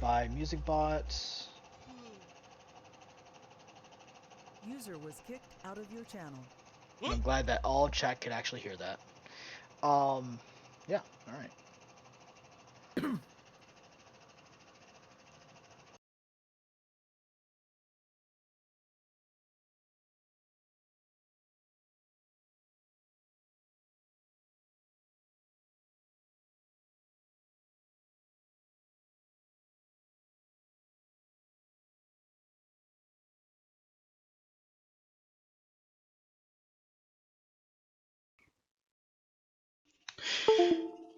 by Music Bot. User was kicked out of your channel. And I'm glad that all chat could actually hear that. Yeah, alright.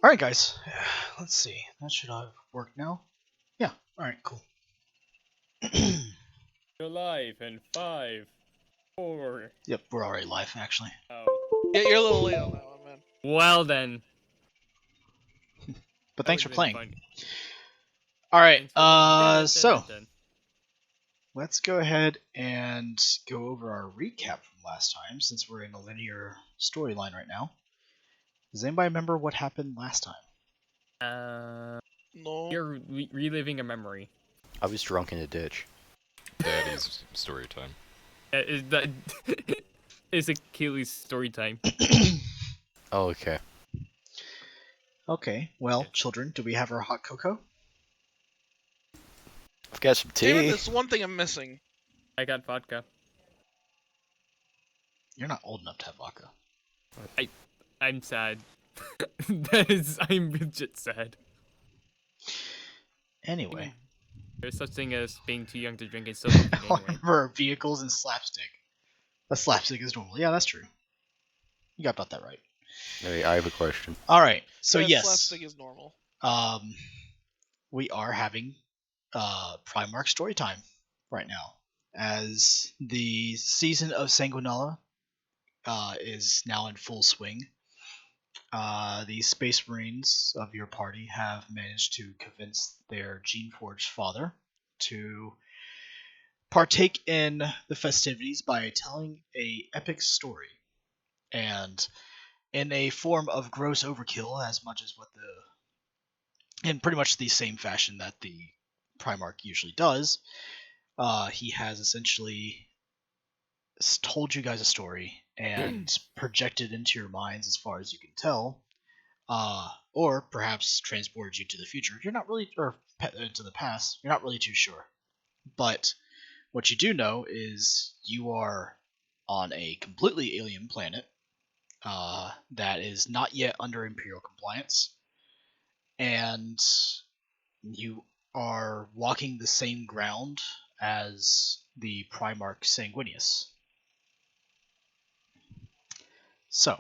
Alright, guys. Let's see. That should have worked now. Yeah, alright, cool. You're live in 5, 4. Yep, we're already live, actually. Oh. Yeah, you're a little late on that one, man. Well then. But That thanks for would've been playing. funny. Alright, Thanks for playing. so Dun. let's go ahead and go over our recap from last time, since we're in a linear storyline right now. Does anybody remember what happened last time? No. You're reliving a memory. I was drunk in a ditch. Daddy's story time. Is that is Achilles' story time? Oh, okay. Okay, well, children, do we have our hot cocoa? I've got some David, tea. there's one thing I'm missing. I got vodka. You're not old enough to have vodka. I'm sad. I'm legit sad. Anyway. There's such thing as being too young to drink and still drinking anyway. Remember vehicles and slapstick. A slapstick is normal. Yeah, that's true. You got about that right. Hey, I have a question. Alright, so Yeah, yes. slapstick is normal. We are having Primarch story time right now. As the season of Sanguinala is now in full swing. The Space Marines of your party have managed to convince their Geneforged father to partake in the festivities by telling a epic story, and in a form of gross overkill, as much as what in pretty much the same fashion that the Primarch usually does. He has essentially told you guys a story and projected into your minds as far as you can tell, or perhaps transported you to the future. You're not really, or to the past. You're not really too sure. But what you do know is you are on a completely alien planet that is not yet under Imperial compliance, and you are walking the same ground as the Primarch Sanguinius. So,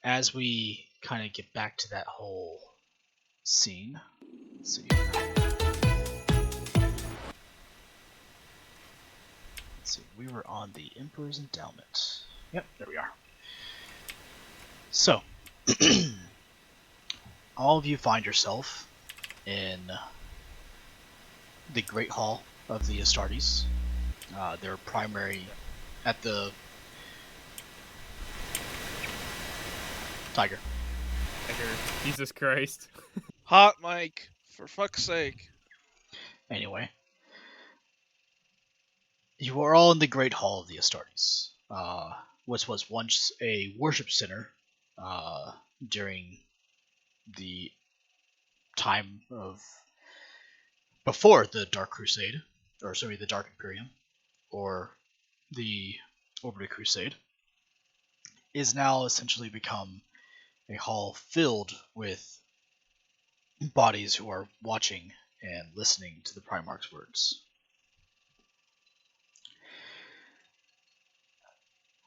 as we kind of get back to that whole scene, let's see. We were on the Emperor's Endowment. Yep, there we are. So, all of you find yourself in the Great Hall of the Astartes. Their primary at the Tiger. Jesus Christ. Hot mic, for fuck's sake. Anyway, you are all in the Great Hall of the Astartes, which was once a worship center during the time of before the Dark Crusade, or sorry, the Dark Imperium, or the Orbita Crusade, is now essentially become a hall filled with bodies who are watching and listening to the Primarch's words.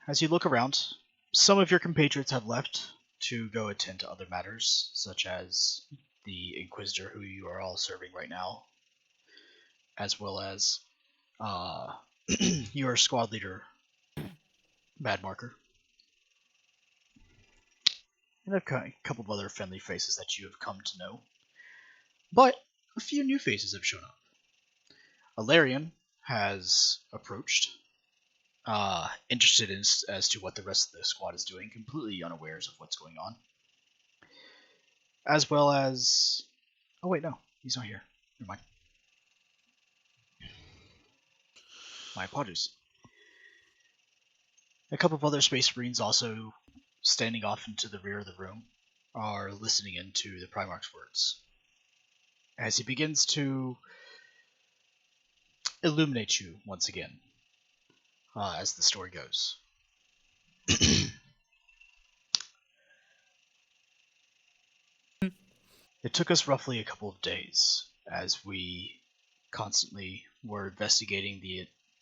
As you look around, some of your compatriots have left to go attend to other matters, such as the Inquisitor who you are all serving right now, as well as your squad leader, Mad Marker, and a couple of other friendly faces that you have come to know. But a few new faces have shown up. Alarian has approached, interested as to what the rest of the squad is doing, completely unawares of what's going on. as well as... Oh wait, no, he's not here. Never mind. My apologies. A couple of other Space Marines also standing off into the rear of the room are listening into the Primarch's words. As he begins to illuminate you once again, as the story goes. It took us roughly a couple of days as we constantly were investigating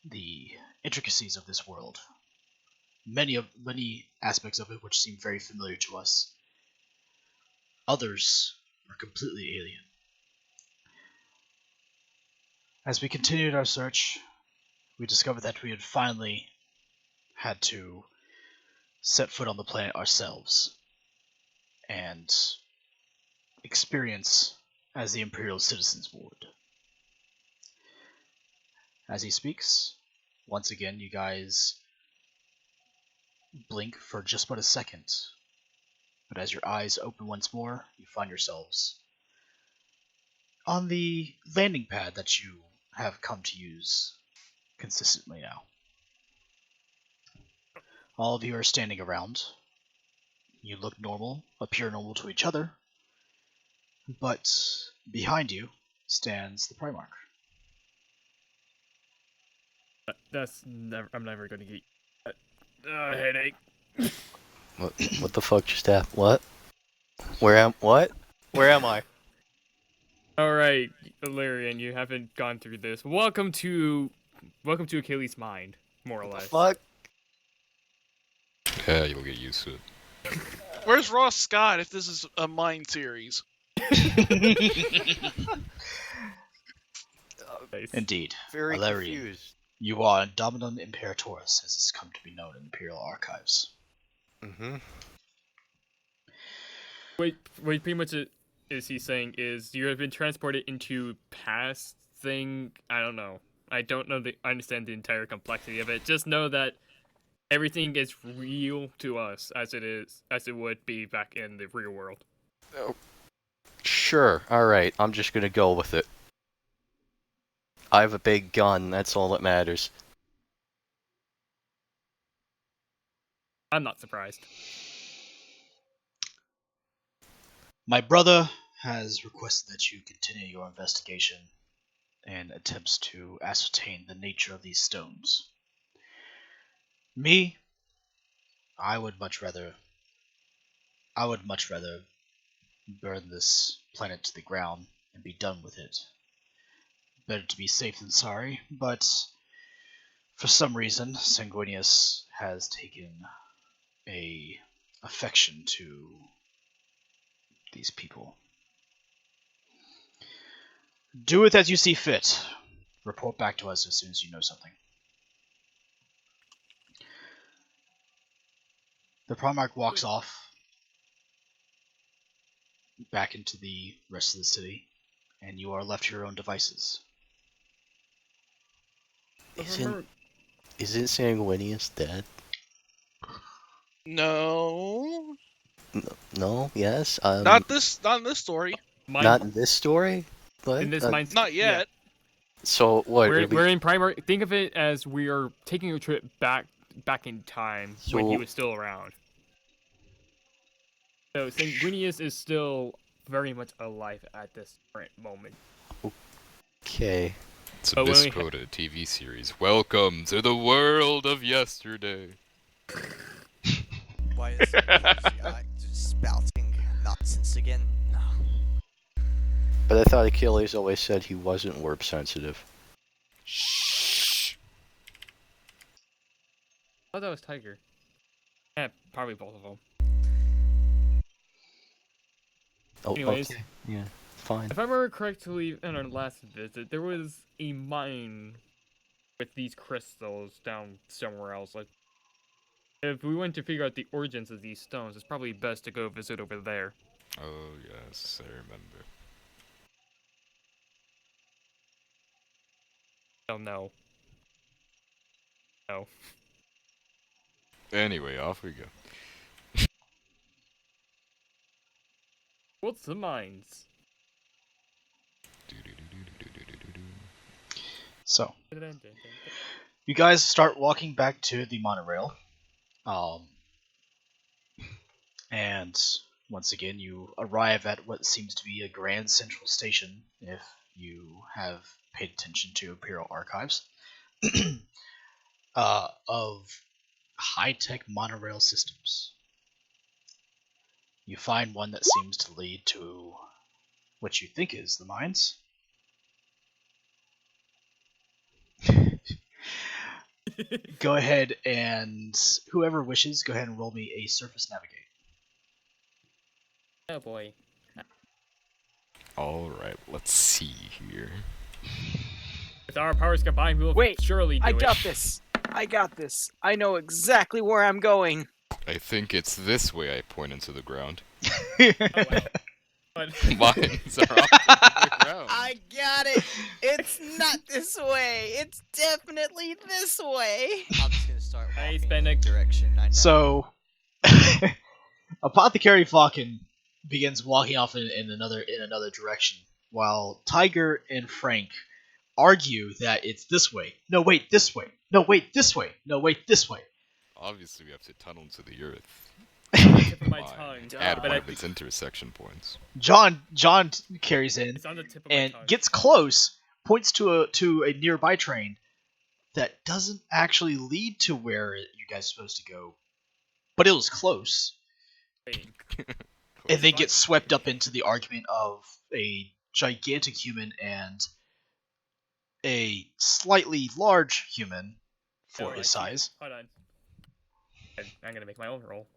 the intricacies of this world. Many aspects of it which seem very familiar to us. Others are completely alien. As we continued our search, we discovered that we had finally had to set foot on the planet ourselves and experience as the Imperial citizens would. As he speaks, once again, you guys blink for just but a second, but as your eyes open once more, you find yourselves on the landing pad that you have come to use consistently now. All of you are standing around. You look normal, appear normal to each other, but behind you stands the Primarch. That's never. I'm never gonna get a headache. What the fuck just happened? What? What? Where am I? All right, Illyrian, you haven't gone through this. Welcome to Achilles' mind, more or What the less. fuck? Yeah, you'll get used to it. Where's Ross Scott if this is a Mind series? Nice. Indeed, Very Valerian, confused. you are Dominum Imperatoris, as it's come to be known in Imperial archives. Mm-hmm. Wait, pretty much is he saying is you have been transported into past thing? I don't know. I don't know I understand the entire complexity of it. Just know that everything is real to us as it would be back in the real world. Sure. All right. I'm just gonna go with it. I have a big gun. That's all that matters. I'm not surprised. My brother has requested that you continue your investigation and attempts to ascertain the nature of these stones. Me, I would much rather burn this planet to the ground and be done with it. Better to be safe than sorry, but for some reason, Sanguinius has taken a affection to these people. Do it as you see fit. Report back to us as soon as you know something. The Primarch walks off back into the rest of the city, and you are left to your own devices. Isn't Sanguinius dead? No, No. Yes. not in this story. Not in this story. But in this mind. Not yet. So what? We're in primary. Think of it as we are taking a trip back in time when he So- was still around. So Sanguinius is still very much alive at this current moment. Okay. It's a Oh, when we misquoted TV series. Welcome to the world of yesterday. Why is just spouting nonsense again? But I thought Achilles always said he wasn't warp sensitive. Shh. I thought that was Tiger. Yeah, probably both of them. Oh, Anyways. okay. Yeah. Fine. If I remember correctly, in our last visit, there was a mine with these crystals down somewhere else. Like, if we want to figure out the origins of these stones, it's probably best to go visit over there. Oh yes, I remember. Oh no. No. Anyway, off we go. What's the mines? So, you guys start walking back to the monorail. And once again, you arrive at what seems to be a grand central station, if you have paid attention to Imperial Archives, of high-tech monorail systems. You find one that seems to lead to what you think is the mines. Go ahead and, whoever wishes, go ahead and roll me a surface navigate. Oh boy. Alright, let's see here. With our powers combined, we will Wait, surely do I it. got this. I got this. I know exactly where I'm going. I think it's this way, I point into the ground. Oh, wow. But Mines are off the ground. I got it. It's not this way. It's definitely this way. I'm just gonna start I walking spend in a- the direction I know. So, Apothecary Falcon begins walking off in another direction, while Tiger and Frank argue that it's this way. No, wait, this way. No, wait, this way. No, wait, this way. Obviously, we have to tunnel to the earth. tip of my Mine. tongue. Add But one I of its intersection points. John carries in It's on the tip of my and tongue. gets close, points to a nearby train that doesn't actually lead to where you guys are supposed to go, but it was close. Wait. And they get swept up into the argument of a gigantic human and a slightly large human for Oh, I his see. size. Hold on. I'm gonna make my own roll.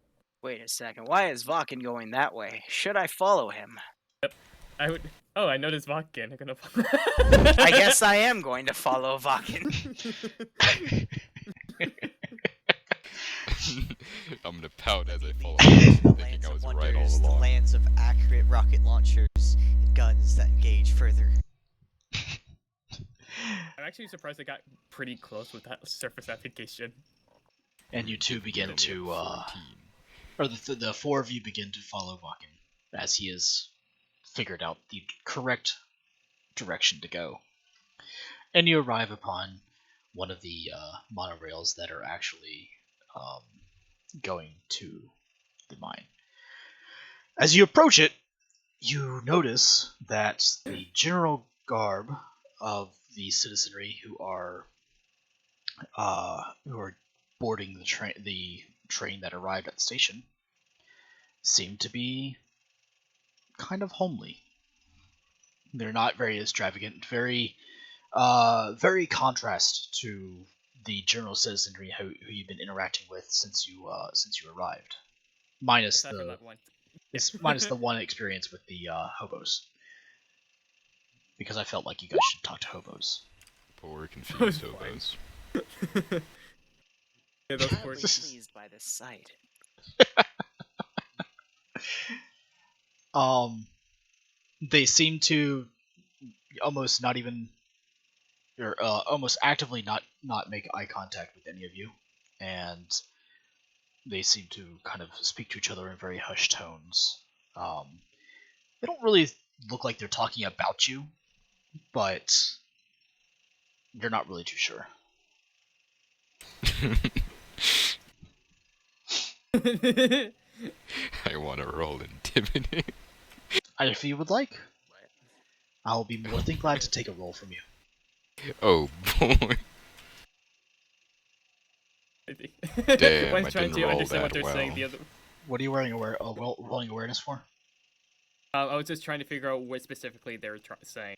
Wait a second. Why is Vakken going that way? Should I follow him? I would. Oh, I noticed Vodkin. I'm gonna. I guess I am going to follow Vakken. I'm gonna pout as I fall The thinking lands I of was right wonders, all the along. lands of accurate rocket launchers and guns that engage further. I'm actually surprised I got pretty close with that surface navigation. And you two begin Only to, at 14. or the four of you begin to follow Vakken as he has figured out the correct direction to go. And you arrive upon one of the monorails that are actually going to the mine. As you approach it, you notice that the general garb of the citizenry who are boarding the train that arrived at the station seem to be kind of homely. They're not very extravagant, very contrast to the general citizenry who you've been interacting with since you arrived, minus Aside from the that one. minus the one experience with the hobos, because I felt like you guys should talk to hobos. Poor was confused fine. hobos. Yeah, those poor. Mildly pleased by this sight. They seem to almost not even, or almost actively not make eye contact with any of you, and they seem to kind of speak to each other in very hushed tones. They don't really look like they're talking about you, but you're not really too sure. I want to roll intimidate. If you would like, I will be more than glad to take a roll from you. Oh boy. Damn, One's I trying didn't to roll understand what that they're saying. well. The other. What are you rolling awareness for? I was just trying to figure out what specifically they were saying.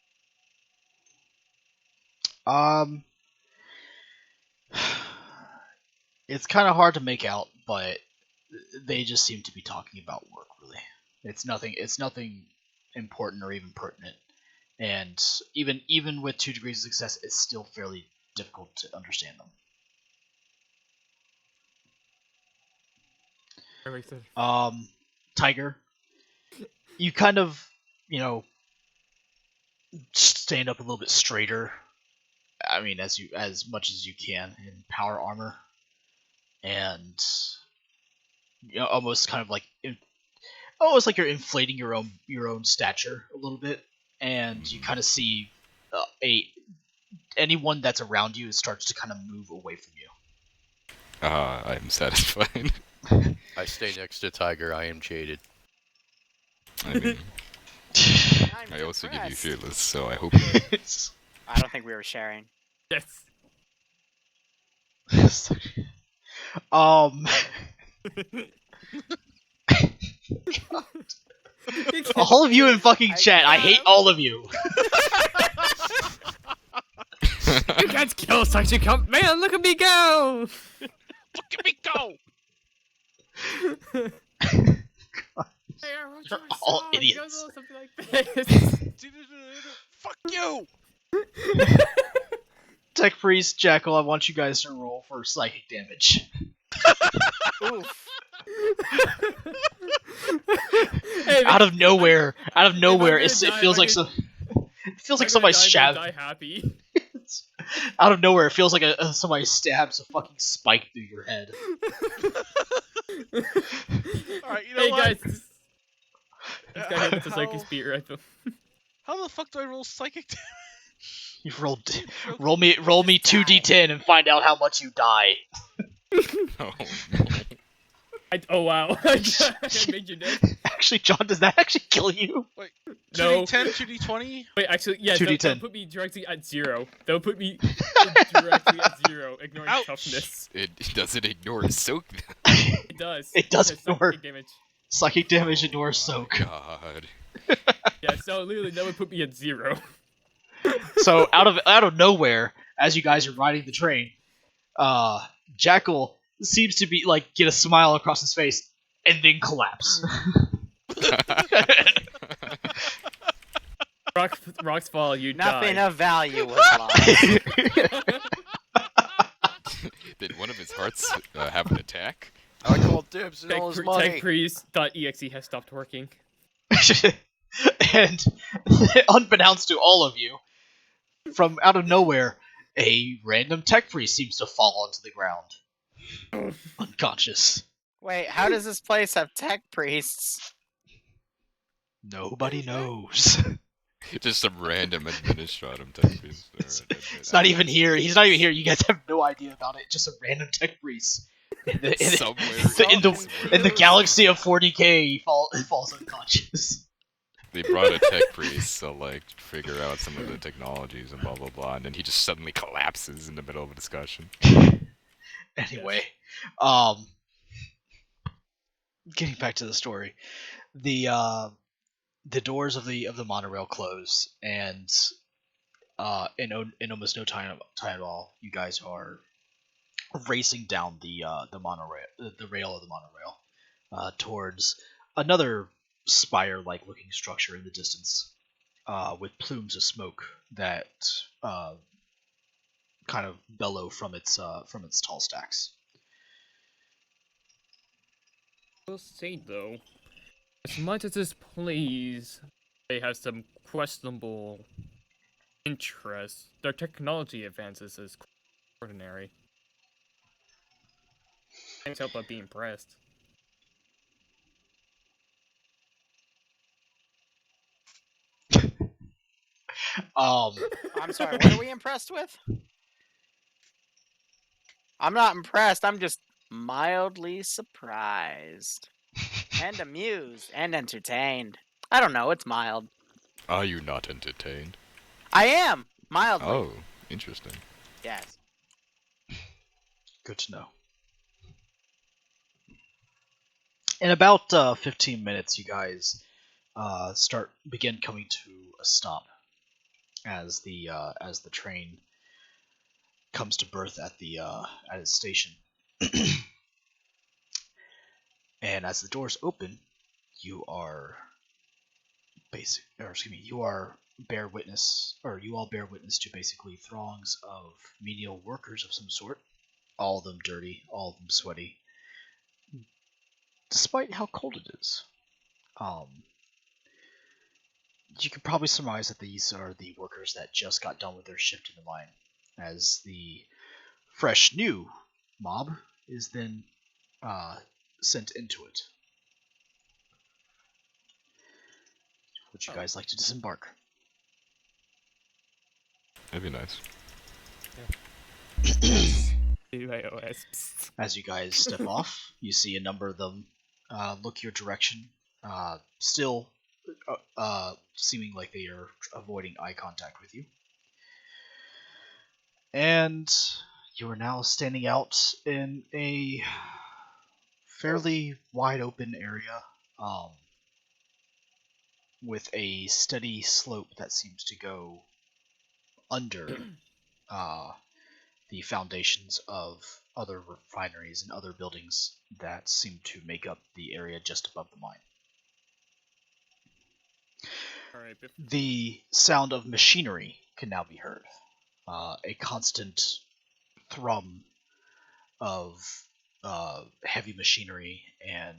It's kind of hard to make out, but they just seem to be talking about work. Really, it's nothing. It's nothing important or even pertinent. And even with 2 degrees of success, it's still fairly difficult to understand them. Tiger, you kind of, stand up a little bit straighter. I mean, as much as you can in power armor, and almost kind of like Oh, it's like you're inflating your own stature a little bit, and you kind of see anyone that's around you starts to kind of move away from you. I'm satisfied. I stay next to Tiger. I am jaded. I mean, I'm I also give you depressed. fearless, so I hope. I don't think we were sharing. Yes. um, all of you in fucking chat, I hate all of you. You guys kill suction come. Man, look at me go! Look at me go! Hey, I wrote You're you a all song. You guys idiots. know something like this. Fuck you! Tech Priest, Jackal, I want you guys to roll for psychic damage. Oof. Hey, Out of nowhere, if I'm it gonna die, feels if like I'm some. It feels like gonna somebody die, I'm stabbed. gonna die happy. Out of nowhere, it feels like somebody stabs a fucking spike through your head. Alright, you know Hey what? guys, this guy hit with the psychic spear rifle. How the fuck do I roll psychic damage? You roll me 2d10 and find out how much you die. Oh no. Oh wow, I made you dead. Actually, John, does that actually kill you? Wait, No. 2d10, 2d20? Wait, actually, yeah, 2d10. they'll put me directly at 0. They'll put me directly at 0, ignoring Ouch. toughness. It doesn't ignore soak. It does. It does Yes, ignore psychic damage. psychic damage ignores soak. God. Yeah, so literally that would put me at 0. So out of nowhere, as you guys are riding the train, Jackal seems to be like get a smile across his face and then collapse. Rocks fall, you Nothing die. of value was lost. Did one of his hearts have an attack? I called dibs and all his money. TechPriest.exe has stopped working. And unbeknownst to all of you, from out of nowhere, a random tech priest seems to fall onto the ground, unconscious. Wait, how does this place have tech priests? Nobody knows. Just some random administratum type piece. It's not even here. He's not even here. You guys have no idea about it. Just a random tech priest. Somewhere In the galaxy of 40k, he falls unconscious. They brought a tech priest to like figure out some of the technologies and blah blah blah, and then he just suddenly collapses in the middle of a discussion. Anyway, getting back to the story, the doors of the monorail close, and in almost no time at all, you guys are racing down the monorail, the rail of the monorail, towards another spire-like looking structure in the distance, with plumes of smoke that kind of bellow from its tall stacks. We'll say though, as much as this place they have some questionable interests, their technology advances is extraordinary. Can't help but be impressed. I'm sorry, what are we impressed with? I'm not impressed, I'm just mildly surprised. And amused. And entertained. I don't know, it's mild. Are you not entertained? I am! Mildly. Oh, interesting. Yes. Good to know. In about 15 minutes, you guys begin coming to a stop as the train comes to berth at its station. And as the doors open, you are you all bear witness to basically throngs of menial workers of some sort, all of them dirty, all of them sweaty, despite how cold it is. You can probably surmise that these are the workers that just got done with their shift in the mine, as the fresh new mob is then sent into it. would you guys like to disembark? That'd be nice. iOS. Psst. As you guys step off, you see a number of them look your direction, still seeming like they are avoiding eye contact with you. And you are now standing out in a fairly wide open area with a steady slope that seems to go under the foundations of other refineries and other buildings that seem to make up the area just above the mine. Alright, The sound of machinery can now be heard. A constant thrum of heavy machinery, and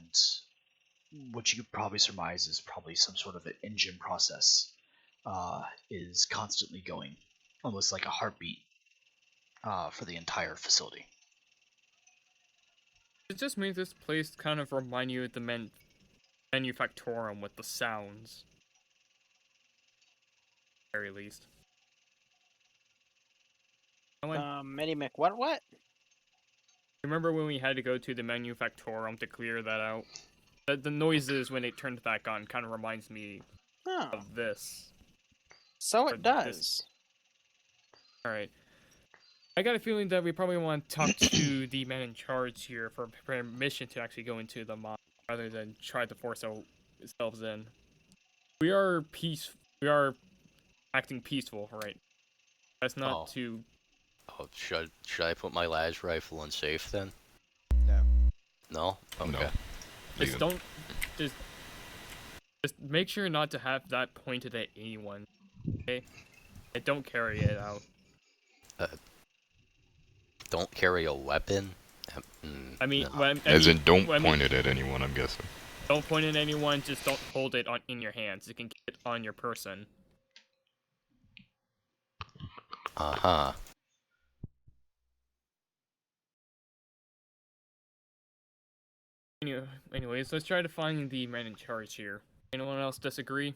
what you could probably surmise is probably some sort of an engine process is constantly going, almost like a heartbeat for the entire facility. it just makes this place kind of remind you of the manufactorum with the sounds. Very least. Mini-Mick, what? Remember when we had to go to the manufactorum to clear that out? The noises when it turned back on kind of reminds me Oh, of this. so or it this- does. Alright. I got a feeling that we probably want to talk to the man in charge here for permission to actually go into the mine, rather than try to force ourselves in. We are acting peaceful, right? That's not Oh. to... Oh, should I put my las rifle in safe then? No. No? Okay. No. Just Leave don't... Just make sure not to have that pointed at anyone, okay? And don't carry it out. Don't carry a weapon? I mean, no. As in, don't I mean, point it at anyone, I'm guessing. don't point at anyone, just don't hold it in your hands. You can keep it on your person. Uh-huh. Anyways, let's try to find the man in charge here. Anyone else disagree?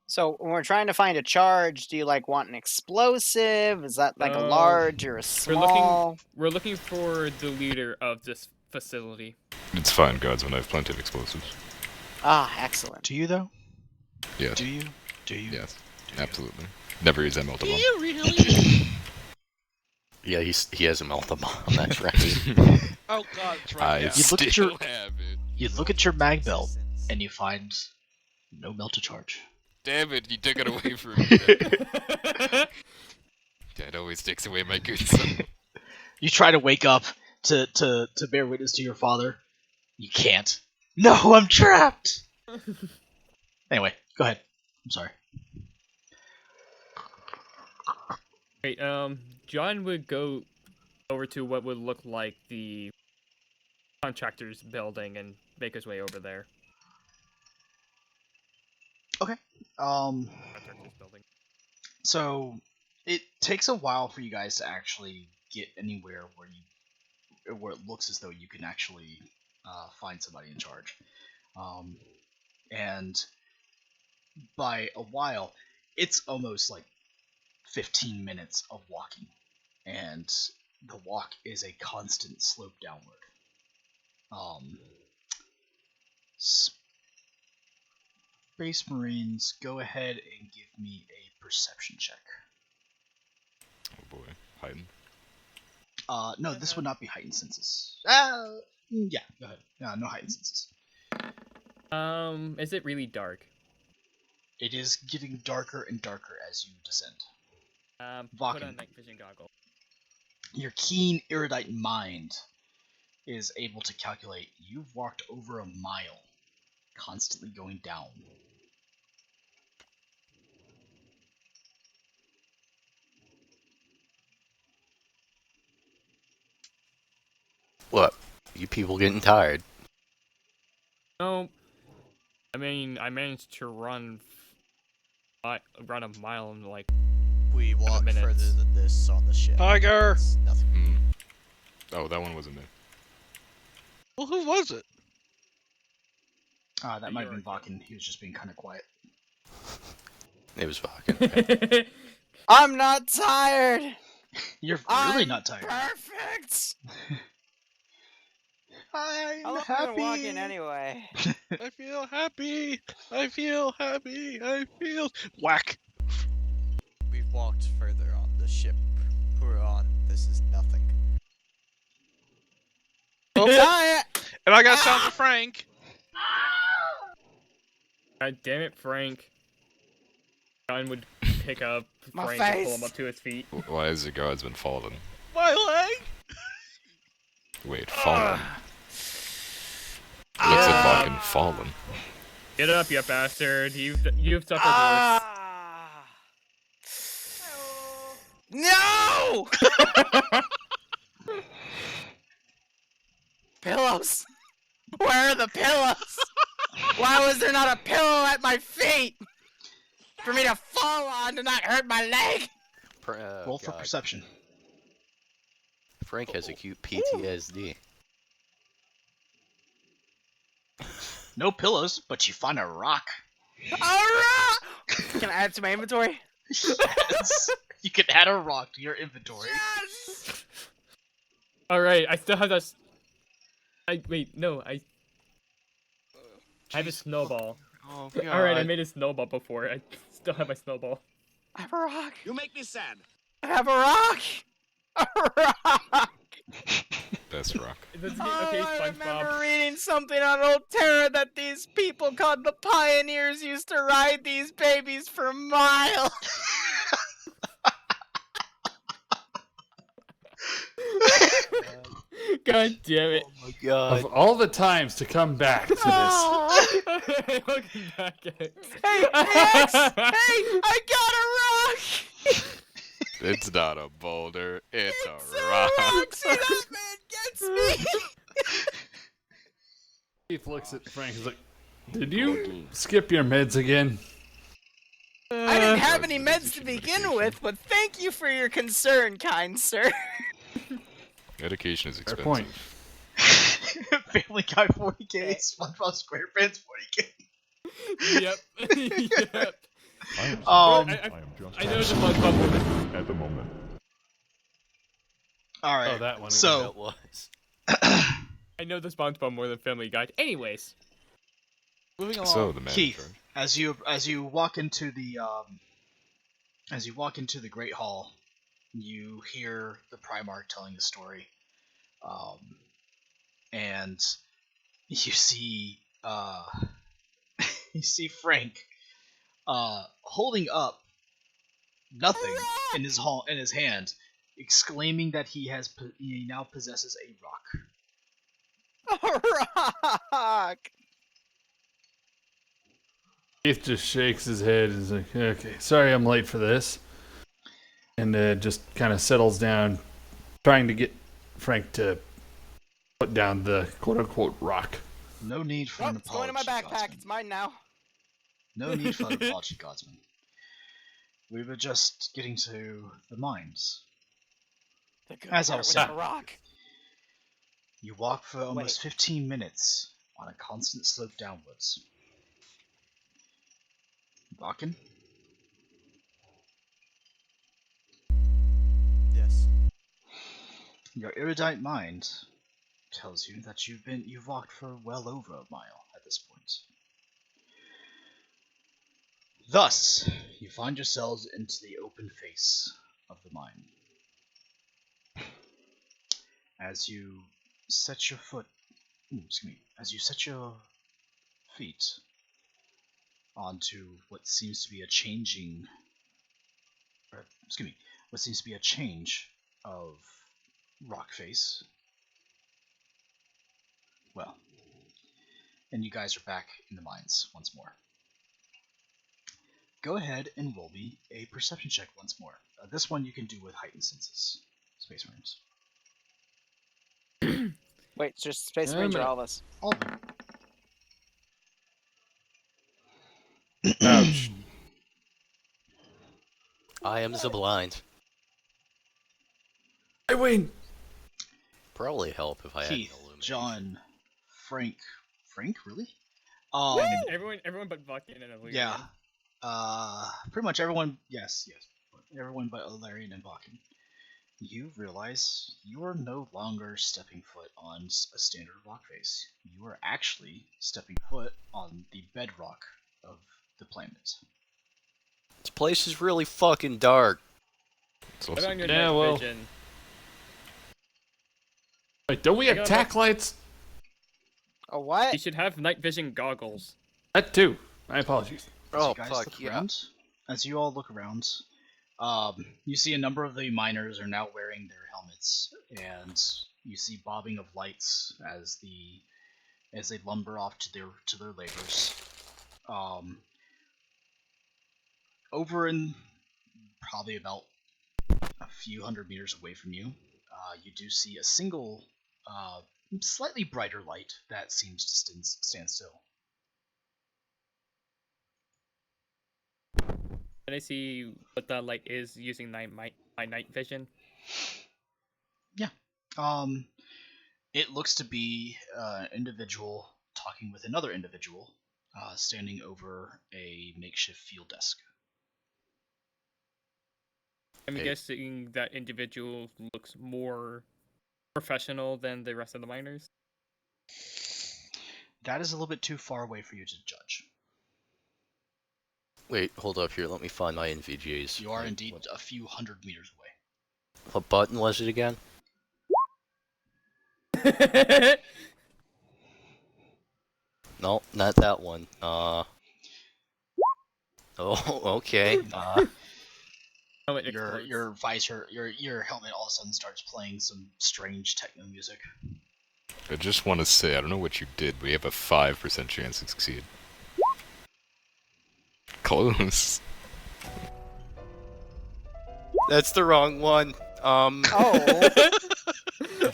So when we're trying to find a charge, do you like want an explosive? Is that like a No. large or a small? We're looking for the leader of this facility. It's fine, guardsman. I have plenty of explosives. Ah, excellent. Do you, though? Yes. Do you? Do you? Yes. Do you? Absolutely. Never use that multiple. really? Yeah, he has a melta bomb, that's right. Oh god, that's I right. Yeah. You look at still your- have it. You look at your mag belt, and you find no melta charge. Damn it, you took it away from me. Dad always takes away my good son. You try to wake up to bear witness to your father. You can't. No, I'm trapped! Anyway, go ahead. I'm sorry. Wait, John would go over to what would look like the contractor's building and make his way over there. Contractor's building. So it takes a while for you guys to actually get anywhere where it looks as though you can actually find somebody in charge. And by a while, it's almost like 15 minutes of walking, and the walk is a constant slope downward. Space Marines, go ahead and give me a perception check. Oh boy. Hiding. No, this would not be heightened senses. Yeah, go ahead. No heightened senses. Is it really dark? It is getting darker and darker as you descend. Put Vakken. on night vision goggles. Your keen, erudite mind is able to calculate you've walked over a mile, constantly going down. What? You people getting tired? No, I mean I managed to run a mile in like. We walked minutes. further than this on the ship. Tiger! It's nothing. Hmm. Oh, that one wasn't me. Well, who was it? That might have been You're okay. Bakken. He was just being kind of quiet. It was fucking. I'm not tired. You're really I'm not tired. Perfect. I'm How long have happy. you been walking anyway? I feel happy. I feel happy. I feel whack. We've walked further on the ship we're on. This is nothing. Tired. And I got sound for Frank. God damn it, Frank. John would pick up My Frank and pull face. him up to his feet. Why is the guard's been fallen? My leg. Wait, fallen? Looks like fucking fallen. Get up, you bastard. You've suffered worse. Ah. No! Pillows. Where are the pillows? Why was there not a pillow at my feet for me to fall on to not hurt my leg? Roll for God. perception. Frank has acute PTSD. No pillows, but you find a rock. Alright! Can I add to my inventory? Yes. You can add a rock to your inventory. Yes! Alright, I still have that. Wait, no, I have a snowball. Oh Alright, I made a snowball before. I still have my snowball. I have a rock. You make me sad. I have a rock. A rock. Best rock. Okay, I remember SpongeBob. reading something on Old Terra that these people called the pioneers used to ride these babies for miles. God damn it. Oh my god. Of all the times to come back to this, Oh. Welcome back, X. Hey, X! Hey, I got a rock! It's not a boulder, it's It's a rock. See, that man gets me! Keith looks at Frank. He's like, "Did you skip your meds again?" I didn't have any meds to begin with, but thank you for your concern, kind sir. Medication is Fair expensive. point. Family Guy 40k, SpongeBob SquarePants 40k. Yep. Yep. I know the SpongeBob moment. At the moment. All right. Oh, that one. So That was. I know the SpongeBob more than Family Guy. Anyways. moving along. So the man in Keith, charge. as you walk into the Great Hall, you hear the Primarch telling the story, and you see you see Frank holding up nothing in his hand, exclaiming that he now possesses a rock. A rock! Keith just shakes his head and is like, "Okay, sorry I'm late for this," and just kind of settles down, trying to get Frank to put down the quote-unquote rock. No need for Oh, an it's apology. going in my backpack. Godsman. It's mine now. No need for an apology, Godsman. We were just getting to the mines. The good As I part was with saying. the rock. You walk for almost 15 minutes on a constant slope downwards. Bakken, Yes. your erudite mind tells you that you've walked for well over a mile at this point. Thus, you find yourselves into the open face of the mine. As you set your feet onto what seems to be a change of rock face. Well, and you guys are back in the mines once more. Go ahead and roll me a perception check once more. This one you can do with heightened senses, Space Marines. Wait, it's just Space Marines or all of us? All of them. Ouch. I am the blind. I win. Probably help if I Keith, had an illumination. John, Frank, really? Um, Everyone but Bucky and Illyrian. yeah. Pretty much everyone. Yes. Everyone but Illyrian and Bakken. You realize you are no longer stepping foot on a standard rock face. You are actually stepping foot on the bedrock of the planet. This place is really fucking dark. It's Put also on your Yeah, night well- vision. Wait, don't we I have got tack lights? A what? You should have night vision goggles. That too. My apologies. As Oh, you guys fuck, look yeah. around, as you all look around, you see a number of the miners are now wearing their helmets, and you see bobbing of lights as they lumber off to their labors. Over in probably about a few hundred meters away from you, you do see a single, slightly brighter light that seems to stand still. Can I see what that light is using my night vision? Yeah. It looks to be an individual talking with another individual, standing over a makeshift field desk. I'm Hey. guessing that individual looks more professional than the rest of the miners. That is a little bit too far away for you to judge. Wait, hold up here. Let me find my NVGs. You are Wait, indeed a few hundred meters away. What button was it again? No, not that one. Oh, okay. Helmet Your explodes. your visor, your helmet all of a sudden starts playing some strange techno music. I just want to say, I don't know what you did, but we have a 5% chance to succeed. Close. That's the wrong one. Oh.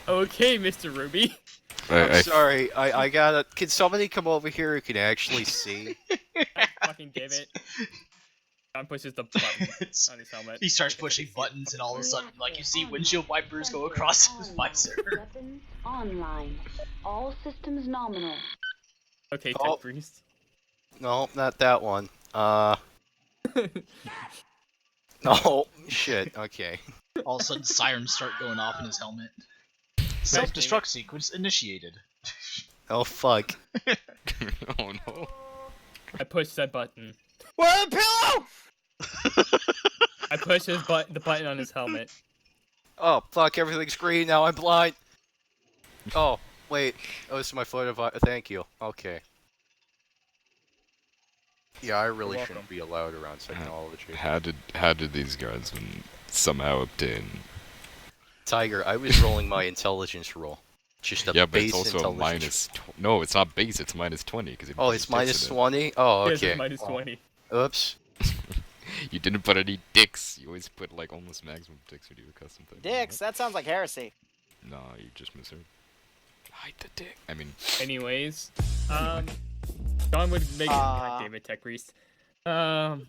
Okay, Mr. Ruby. I'm sorry. I gotta. Can somebody come over here who can actually see? I fucking give it. John pushes the button on his helmet. He starts pushing buttons, and all of a sudden, like you see windshield wipers go across his visor. Weapons online. All systems nominal. Okay, Oh. Tech Priest. No, not that one. No, shit. Okay. All of a sudden, sirens start going off in his helmet. Self-destruct sequence initiated. Oh fuck. Oh no. I push that button. Where's the pillow? I push the button on his helmet. Oh fuck! Everything's green now. I'm blind. Oh wait. Oh, this is my photo. Thank you. Okay. Yeah, I really You're shouldn't welcome. be allowed around technology. How did these guys somehow obtain? Tiger, I was rolling my intelligence roll. Just a Yeah, but base it's also a intelligence. minus. No, it's not base. It's minus 20 because Oh, it's minus 20. Oh, Yes, okay. it's minus Oh, 20. Oops. You didn't put any dicks. You always put like almost maximum dicks when you do a custom thing. Dicks? That sounds like heresy. No, you just misheard. Hide the dick. I mean, Anyways, John would make God damn it, Tech Priest. John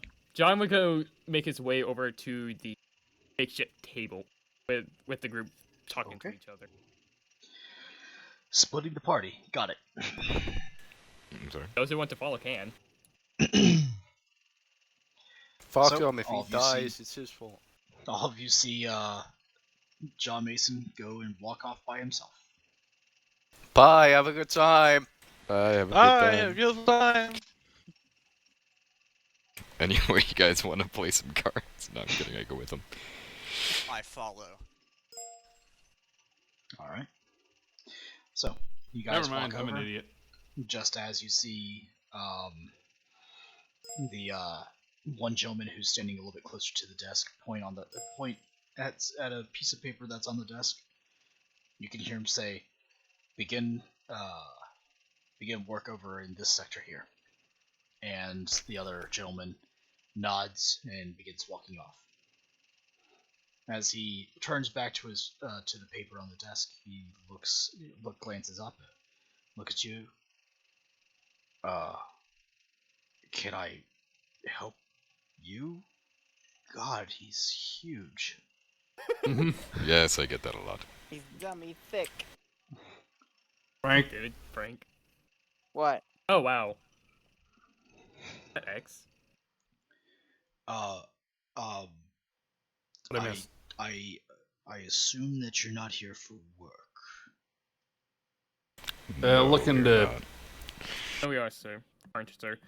would go make his way over to the makeshift table with the group talking to Okay. each other. Splitting the party. Got it. I'm sorry. Those who want to follow can. Fuck So, him. If he all of you dies, see- it's his fault. All of you see John Mason go and walk off by himself. Bye. Have a good time. I have a good I time. have your time. Anyway, you guys want to play some cards? No, I'm kidding. I go with them. I follow. All right. So you guys Never mind. walk I'm over, an idiot. just as you see the one gentleman who's standing a little bit closer to the desk point at a piece of paper that's on the desk. You can hear him say, begin work over in this sector here. And the other gentleman nods and begins walking off. As he turns back to his to the paper on the desk, he glances up, look at you. Can I help you? God, he's huge. Yes, I get that a lot. He's dummy thick. Frank, David, Frank. What? Oh wow. That X. Uh, um, What I missed? I assume that you're not here for work. Looking we're to. not. No, we are, sir. Aren't you, sir?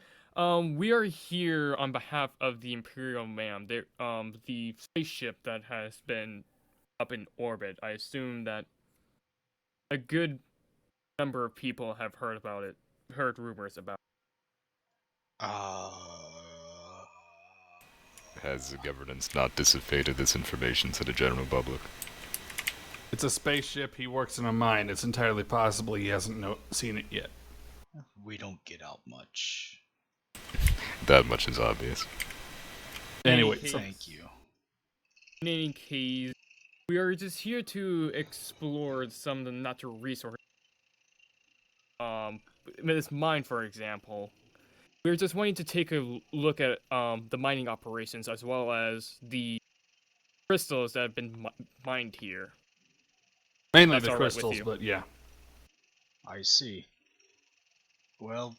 We are here on behalf of the Imperial Ma'am. The spaceship that has been up in orbit. I assume that a good number of people have heard about it, heard rumors about Uh, Has the governance not dissipated this information to the general public? It's a spaceship. He works in a mine. It's entirely possible he hasn't seen it yet. we don't get out much. That much is obvious. Anyway, case- so Thank you. In any case, we are just here to explore some of the natural resources. This mine, for example. We're just wanting to take a look at the mining operations as well as the crystals that have been mined here. mainly That's the all right with crystals, you. but yeah. I see. Well,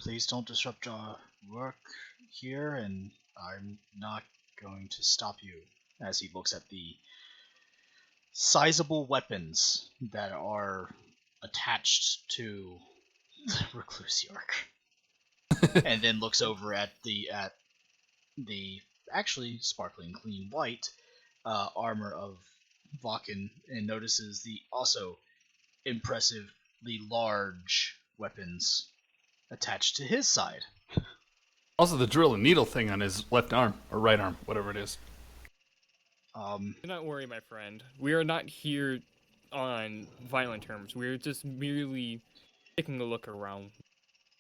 please don't disrupt our work here, and I'm not going to stop you. As he looks at the sizable weapons that are attached to Recluse York, and then looks over at the actually sparkling clean white armor of Vakken, and notices the also impressively large weapons attached to his side. Also, the drill and needle thing on his left arm or right arm, whatever it is. Do not worry, my friend. We are not here on violent terms. We're just merely taking a look around.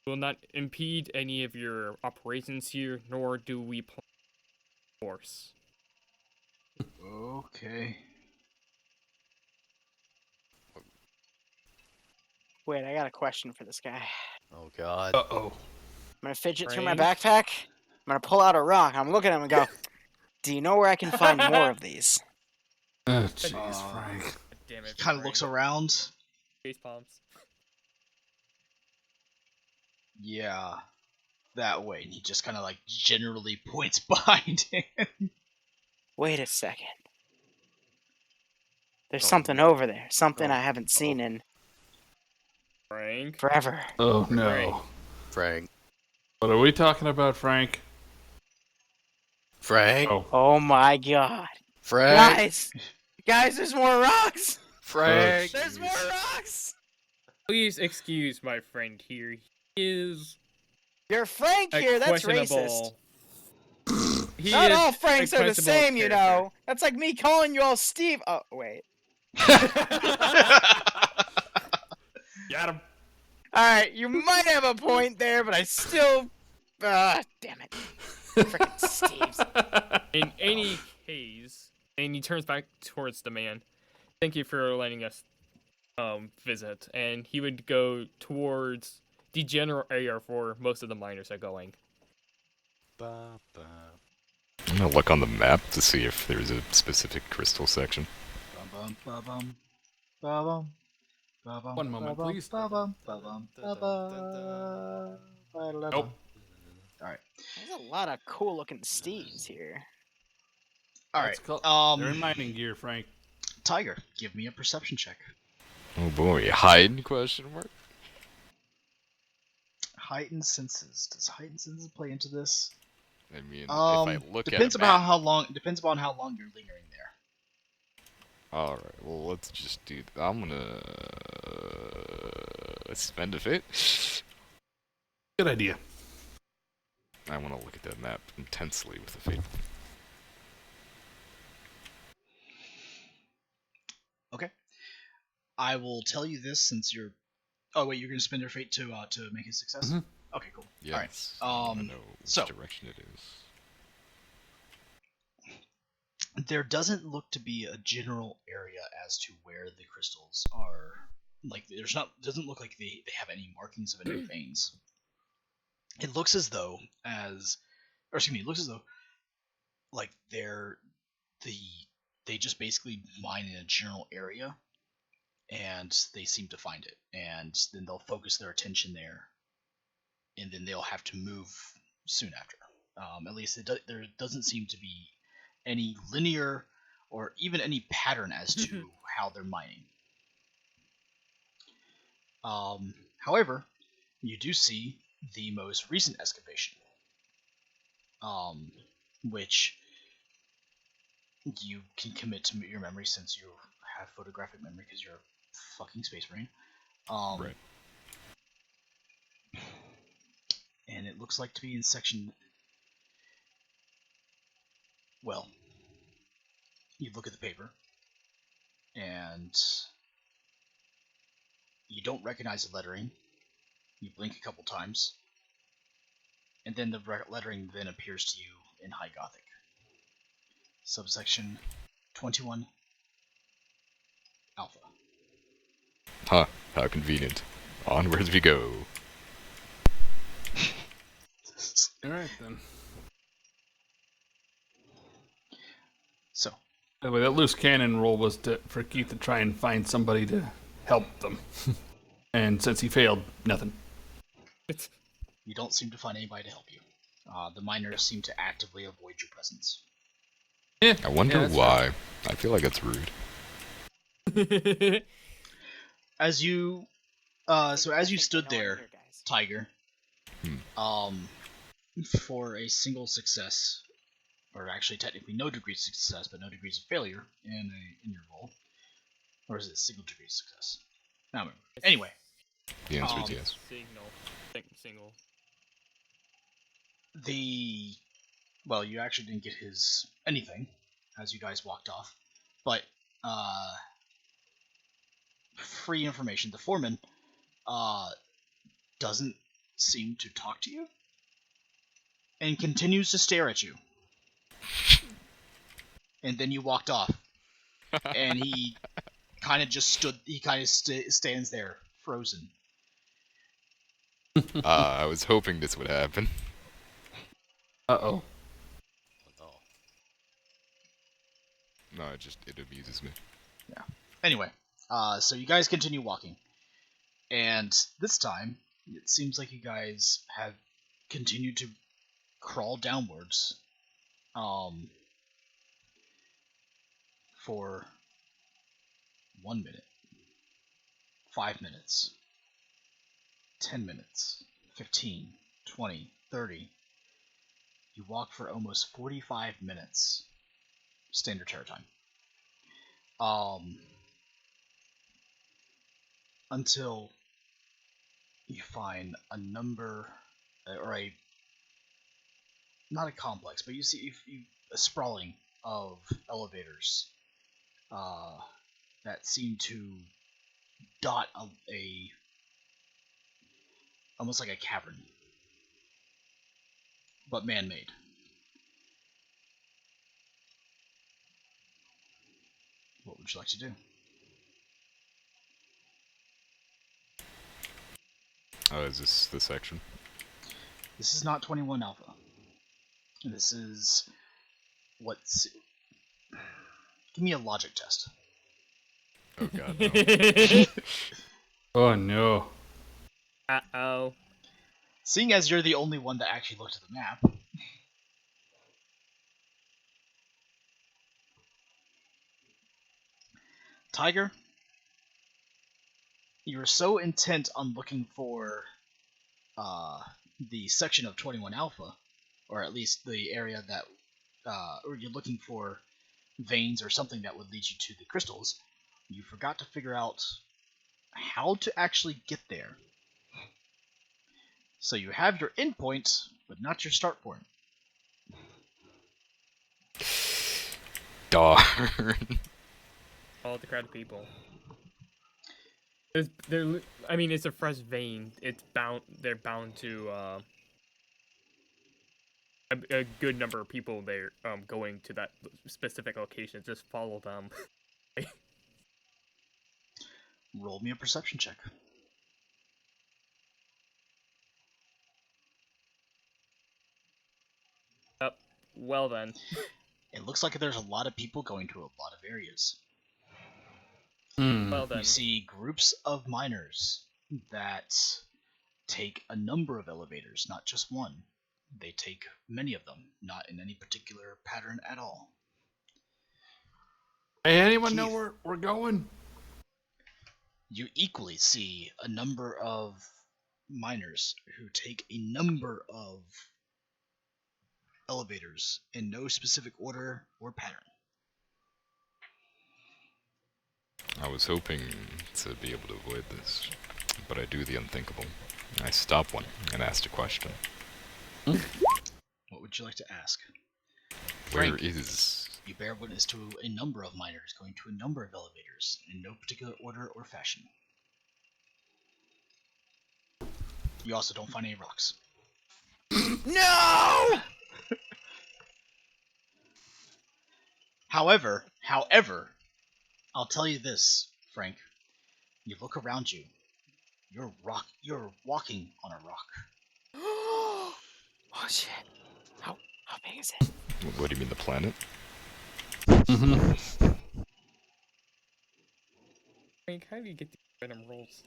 We will not impede any of your operations here, nor do we plan force. Okay. Wait, I got a question for this guy. Oh God. Uh-oh. I'm gonna fidget through my Frank? backpack. I'm gonna pull out a rock. I'm looking at him and go, "Do you know where I can find more of these?" Oh, jeez, Frank. God damn it. Kind of looks around. Face palms. Yeah, that way. And he just kind of like generally points behind him. Wait a second. There's something over there. Something I haven't seen in Frank. forever. Oh, Frank. no. Frank. What are we talking about, Frank? Frank. Oh. Oh my god. Frank. Guys, there's more rocks! Frank. There's more rocks! Please excuse my friend here. He is You're Frank a here, that's racist. questionable. He Not is all a Franks are the questionable same, you character. know. That's like me calling you all Steve. Oh, wait. Got him. Alright, you might have a point there, but I still. Damn it. Frickin' Steves. In any case, and he turns back towards the man. Thank you for letting us visit. And he would go towards the general area where most of the miners are going. Ba, ba. I'm gonna look on the map to see if there's a specific crystal section. Ba-bum, ba-bum, ba-bum, ba-bum, One moment, ba-bum, please. ba-bum, ba-bum, ba-bum, ba-da-da-bum. Nope. Alright. There's a lot of cool looking Steves here. Alright. They're in mining gear, Frank. Tiger, give me a perception check. Oh boy, hide? Question mark. Heightened senses. Does heightened senses play into this? I mean, if I look depends at a about map. how long. Depends upon how long you're lingering there. All right, well let's just do. I'm gonna spend a fate. Good idea. I want to look at that map intensely with a fate. Okay. I will tell you this since you're. Oh wait, you're gonna spend your fate to make a success. Mhm. Okay, cool. Yes. All I right. wanna know which So direction it is. there doesn't look to be a general area as to where the crystals are. Like there's not. Doesn't look like they have any markings of any veins. It looks as though it looks as though like they just basically mine in a general area, and they seem to find it, and then they'll focus their attention there, and then they'll have to move soon after. At least there doesn't seem to be any linear or even any pattern as to how they're mining. However, you do see the most recent excavation, which you can commit to your memory since you have photographic memory because you're a fucking space marine. Right. And it looks like to be in section. Well, you look at the paper, and you don't recognize the lettering. You blink a couple times, and then the lettering then appears to you in High Gothic. Subsection 21 Alpha. Huh, how convenient. Onwards we go. Alright then. So, By the way, that loose cannon roll was for Keith to try and find somebody to help them. And since he failed, nothing. you don't seem to find anybody to help you. The miners seem to actively avoid your presence. Yeah, I wonder that's why. I feel like it's rude. As you, as you stood there, Tiger, for a single success, or actually technically no degrees of success, but no degrees of failure in your roll, or is it single degree of success? I don't remember. Anyway, The answer is yes. Single. Well, you actually didn't get his anything as you guys walked off, but free information. The foreman doesn't seem to talk to you and continues to stare at you. And then you walked off, and he kind of just stood. He kind of stands there, frozen. I was hoping this would happen. Uh-oh. No, it amuses me. Yeah. Anyway, so you guys continue walking, and this time it seems like you guys have continued to crawl downwards, for 1 minute, 5 minutes, 10 minutes, 15, 20, 30. You walk for almost 45 minutes, standard terror time. Until you find a number, or not a complex, but you see a sprawling of elevators that seem to dot a almost like a cavern, but man-made. What would you like to do? Oh, is this the section? This is not 21 Alpha. This is what's. Give me a logic test. Oh god, no. Oh no. Uh-oh. Seeing as you're the only one that actually looked at the map, Tiger, you're so intent on looking for the section of 21 Alpha, or at least the area that, or you're looking for veins or something that would lead you to the crystals, you forgot to figure out how to actually get there. So you have your endpoint, but not your start point. Darn. All the crowd of people. I mean, it's a fresh vein. They're bound to a good number of people there going to that specific location. Just follow them. Roll me a perception check. Well then. It looks like there's a lot of people going to a lot of areas. Hmm. Well then. You see groups of miners that take a number of elevators, not just one. They take many of them, not in any particular pattern at all. Hey, anyone know Keith. where we're going? You equally see a number of miners who take a number of elevators in no specific order or pattern. I was hoping to be able to avoid this, but I do the unthinkable. I stop one and ask a question. What would you like to ask? Where Frank, is... you bear witness to a number of miners going to a number of elevators in no particular order or fashion. You also don't find any rocks. No! However, I'll tell you this, Frank. You look around you. You're walking on a rock. Oh shit. How big is it? What do you mean, the planet? Mm-hmm. Frank, how do you get these random rolls?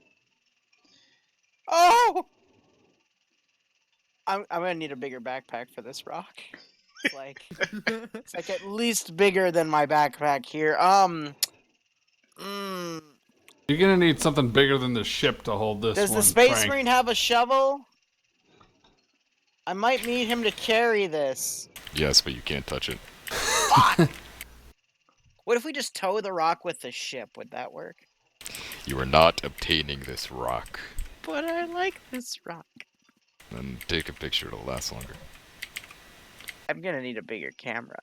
Oh! I'm gonna need a bigger backpack for this rock. It's like at least bigger than my backpack here. You're gonna need something bigger than the ship to hold this Does one, the Space Frank. Marine have a shovel? I might need him to carry this. Yes, but you can't touch it. Fuck! What if we just tow the rock with the ship? Would that work? You are not obtaining this rock. But I like this rock. Then take a picture, it'll last longer. I'm gonna need a bigger camera.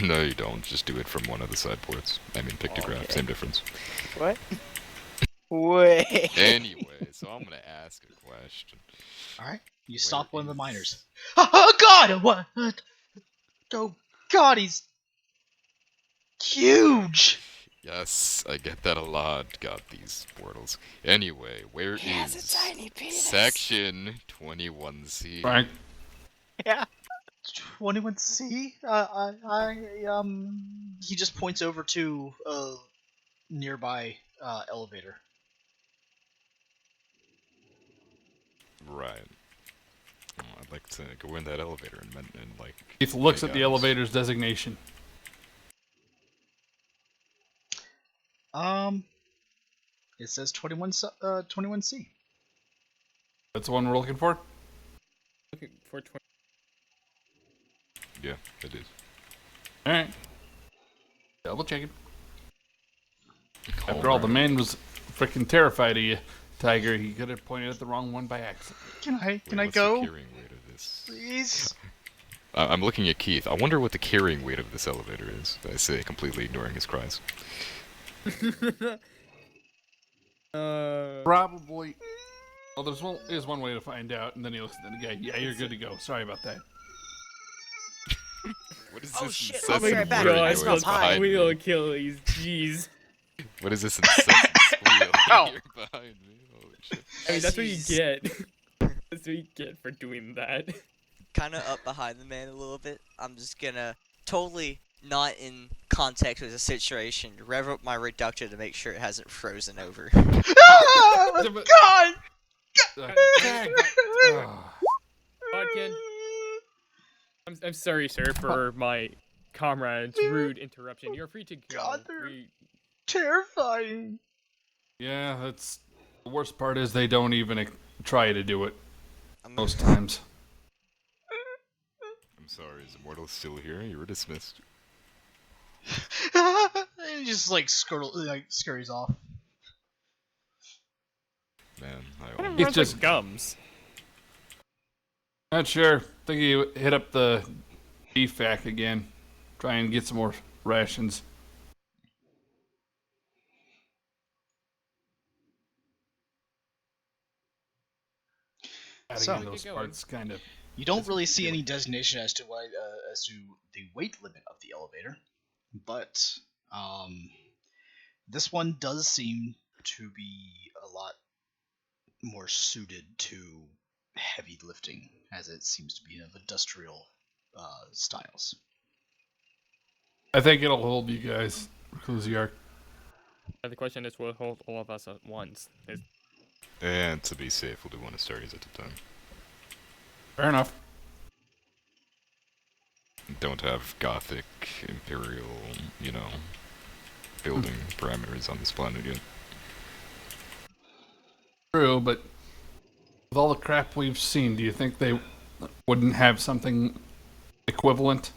No, you don't. Just do it from one of the side ports. I mean, pictograph, Okay. same difference. What? Wait. Anyway, so I'm gonna ask a question. Alright? You stop one of the is- miners. Oh god! What? Oh god, he's huge! Yes, I get that a lot. Got these portals. Anyway, where He has a is tiny penis. section 21C? Frank. Yeah. 21C? He just points over to a nearby elevator. Right. Oh, I'd like to go in that elevator and like. Keith looks hey, at the guys. elevator's designation. It says 21C. That's the one we're looking for? Looking for 20. Yeah, it is. Alright. Double checking. Oh, After all, the right. man was freaking terrified of you, Tiger. He could have pointed at the wrong one by accident. Can I What's go? The carrying weight of this? Please? I'm looking at Keith. I wonder what the carrying weight of this elevator is. I say, completely ignoring his cries. Probably. Well, there's one way to find out, and then he looks at the guy. Yeah, you're good to go. Sorry about that. What is Oh, this shit, incessant I'll be right back. whirring I noise smell pie. behind me? Squeal Achilles, jeez. What is this incessant squeal Ow. here behind me? Holy shit. I mean, that's what you He's get. That's what you get for doing that. kind of up behind the man a little bit. I'm just gonna totally not in context with the situation. Rev up my reductor to make sure it hasn't frozen over. Ah, god! Bodkin, I'm sorry, sir, for my comrade's rude interruption. You're free to go. God, they're terrifying. Yeah, that's the worst part is they don't even try to do it I'm most times. I'm sorry, is Immortal still here? You were dismissed. He just like scurries off. Man, I What almost... It's runs just- like gums? Not sure. Think he hit up the BFAC again. Try and get some more rations. So- Adding in those parts kind of. You don't really see any designation as to the weight limit of the elevator, but this one does seem to be a lot more suited to heavy lifting, as it seems to be of industrial styles. I think it'll hold you guys. Reclusiarch. The question is, will it hold all of us at once? And to be safe, we'll do one of Stargaze at a time. Fair enough. Don't have Gothic, Imperial, building parameters on this planet yet. True, but with all the crap we've seen, do you think they wouldn't have something equivalent?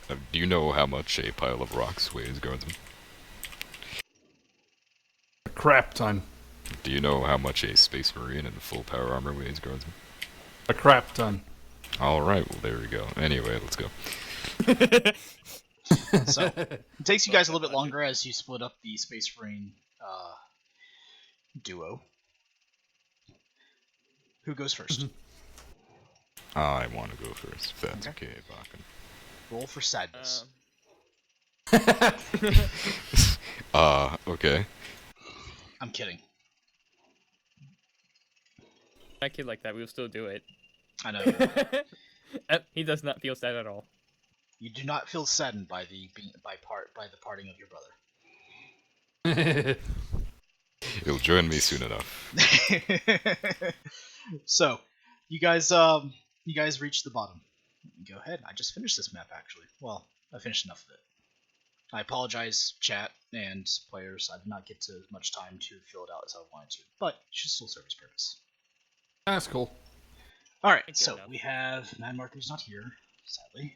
Do you know how much a pile of rocks weighs, Guardsman? A crap ton. Do you know how much a Space Marine in full power armor weighs, Guardsman? A crap ton. Alright, well there we go. Anyway, let's go. So, it takes you guys a little bit longer as you split up the Space Marine duo. Who goes first? I want to go first, if that's okay, Bakken. Roll for sadness. Okay. I'm kidding. That kid like that, we'll still do it. I know. He does not feel sad at all. You do not feel saddened by the parting of your brother. You'll join me soon enough. So, you guys reach the bottom. Go ahead. I just finished this map actually. Well, I finished enough of it. I apologize, chat and players. I did not get to as much time to fill it out as I wanted to, but it should still serve its purpose. That's cool. All right. Good So enough. we have Man Marker's not here, sadly.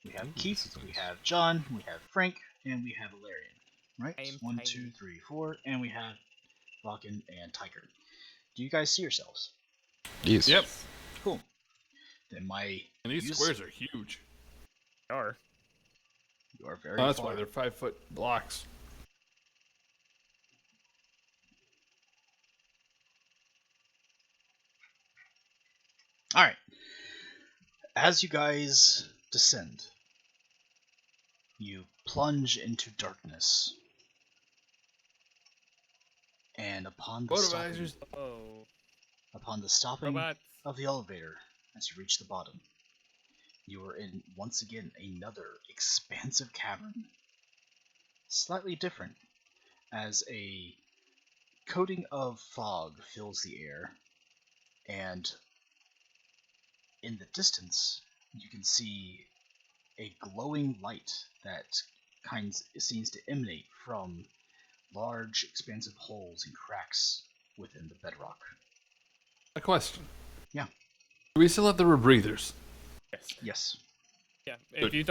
We have Keith. We have John. We have Frank, and we have Valerian. Right? I am 1, tiny. 2, 3, 4, and we have Vulcan and Tiger. Do you guys see yourselves? Yes. Yep. Cool. Then my And these squares are huge. Sure. You are very That's far. why they're 5-foot blocks. All right. As you guys descend, you plunge into darkness, and upon the stopping, Photovisors. Oh, upon the stopping robots. of the elevator, as you reach the bottom, you are in once again another expansive cavern, slightly different, as a coating of fog fills the air, and in the distance, you can see a glowing light that seems to emanate from large, expansive holes and cracks within the bedrock. A question. Yeah. Do we still have the rebreathers? Yes. Yes. Yeah. If you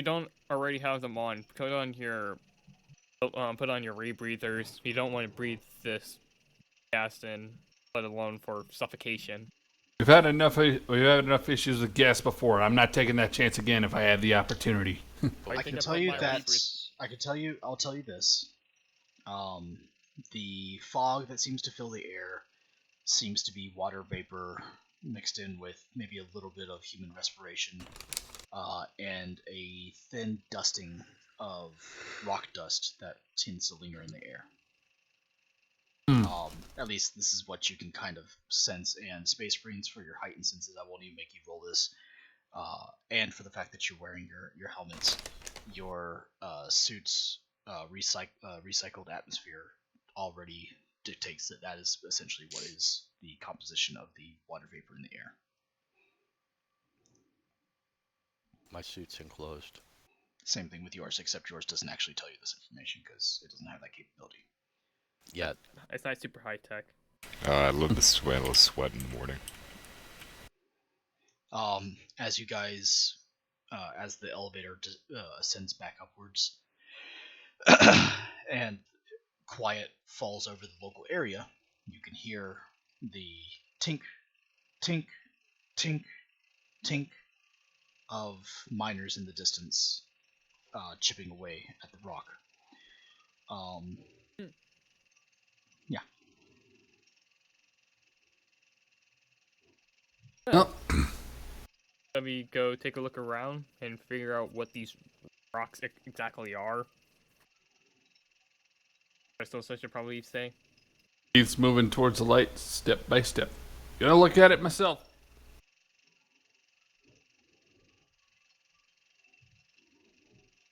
don't already have them on, put on your rebreathers. You don't want to breathe this gas in, let alone for suffocation. We've had enough issues with gas before. I'm not taking that chance again if I had the opportunity. I can tell you that. I'll tell you this. The fog that seems to fill the air seems to be water vapor mixed in with maybe a little bit of human respiration, and a thin dusting of rock dust that tends to linger in the air. At least this is what you can kind of sense, and Space Marines, for your heightened senses, I won't even make you roll this, and for the fact that you're wearing your helmets, your suit's recycled atmosphere already dictates that is essentially what is the composition of the water vapor in the air. My suit's enclosed. Same thing with yours, except yours doesn't actually tell you this information because it doesn't have that capability. Yet. It's not super high tech. I love the smell of sweat in the morning. As you guys, as the elevator ascends back upwards, and quiet falls over the local area, you can hear the tink, tink, tink, tink of miners in the distance, chipping away at the rock. Yeah. No. Let me go take a look around and figure out what these rocks exactly are. Crystal should probably say. He's moving towards the light step by step. Gonna look at it myself.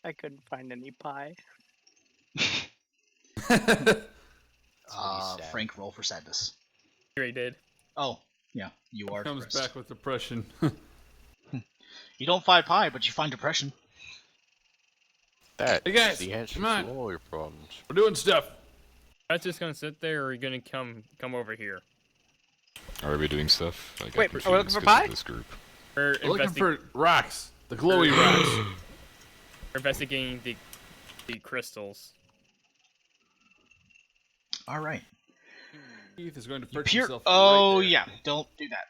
I couldn't find any pie. what he said. Frank, roll for sadness. You already did. Oh, yeah, you are Comes depressed. back with depression. You don't find pie, but you find depression. That Hey, guys, is the answer come on. to all your problems. We're doing stuff. That's just gonna sit there, or are you gonna come over here? Are we doing stuff? I got Wait, are we looking confused for 'cause of pie? This group. We're We're looking for rocks. The glowy rocks. we're investigating the crystals. All right. Keith is going to You perch peer. himself Oh right there. yeah, don't do that.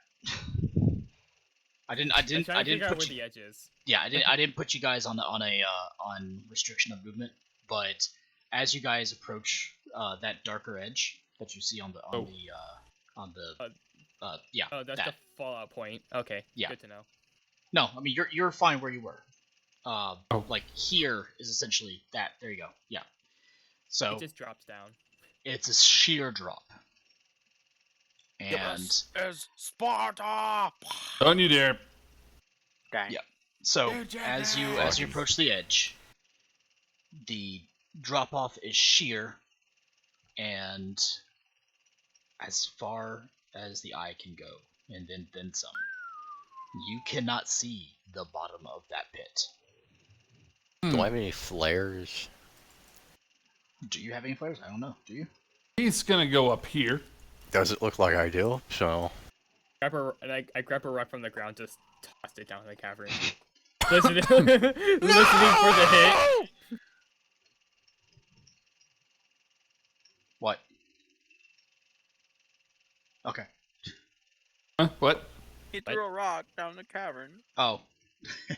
I I'm trying to figure out put where you. the edge is. Yeah, I didn't put you guys on on restriction of movement, but as you guys approach that darker edge that you see on the yeah, Oh, that's that. the fallout point. Okay. Yeah. Good to know. No, I mean you're fine where you were. Oh. Like here is essentially that. There you go. Yeah. So It just drops down. it's a sheer drop, and Is Sparta. Don't you dare. Okay. Yeah. so as you approach the edge, the drop off is sheer, and as far as the eye can go, and then some. You cannot see the bottom of that pit. Do I have any flares? Do you have any flares? I don't know. Do you? He's gonna go up here. Does it look like I do? So. I grab a rock from the ground, just tossed it down in the cavern. listening for the hit. What? Okay. Huh? What? He threw a rock down the cavern. Oh.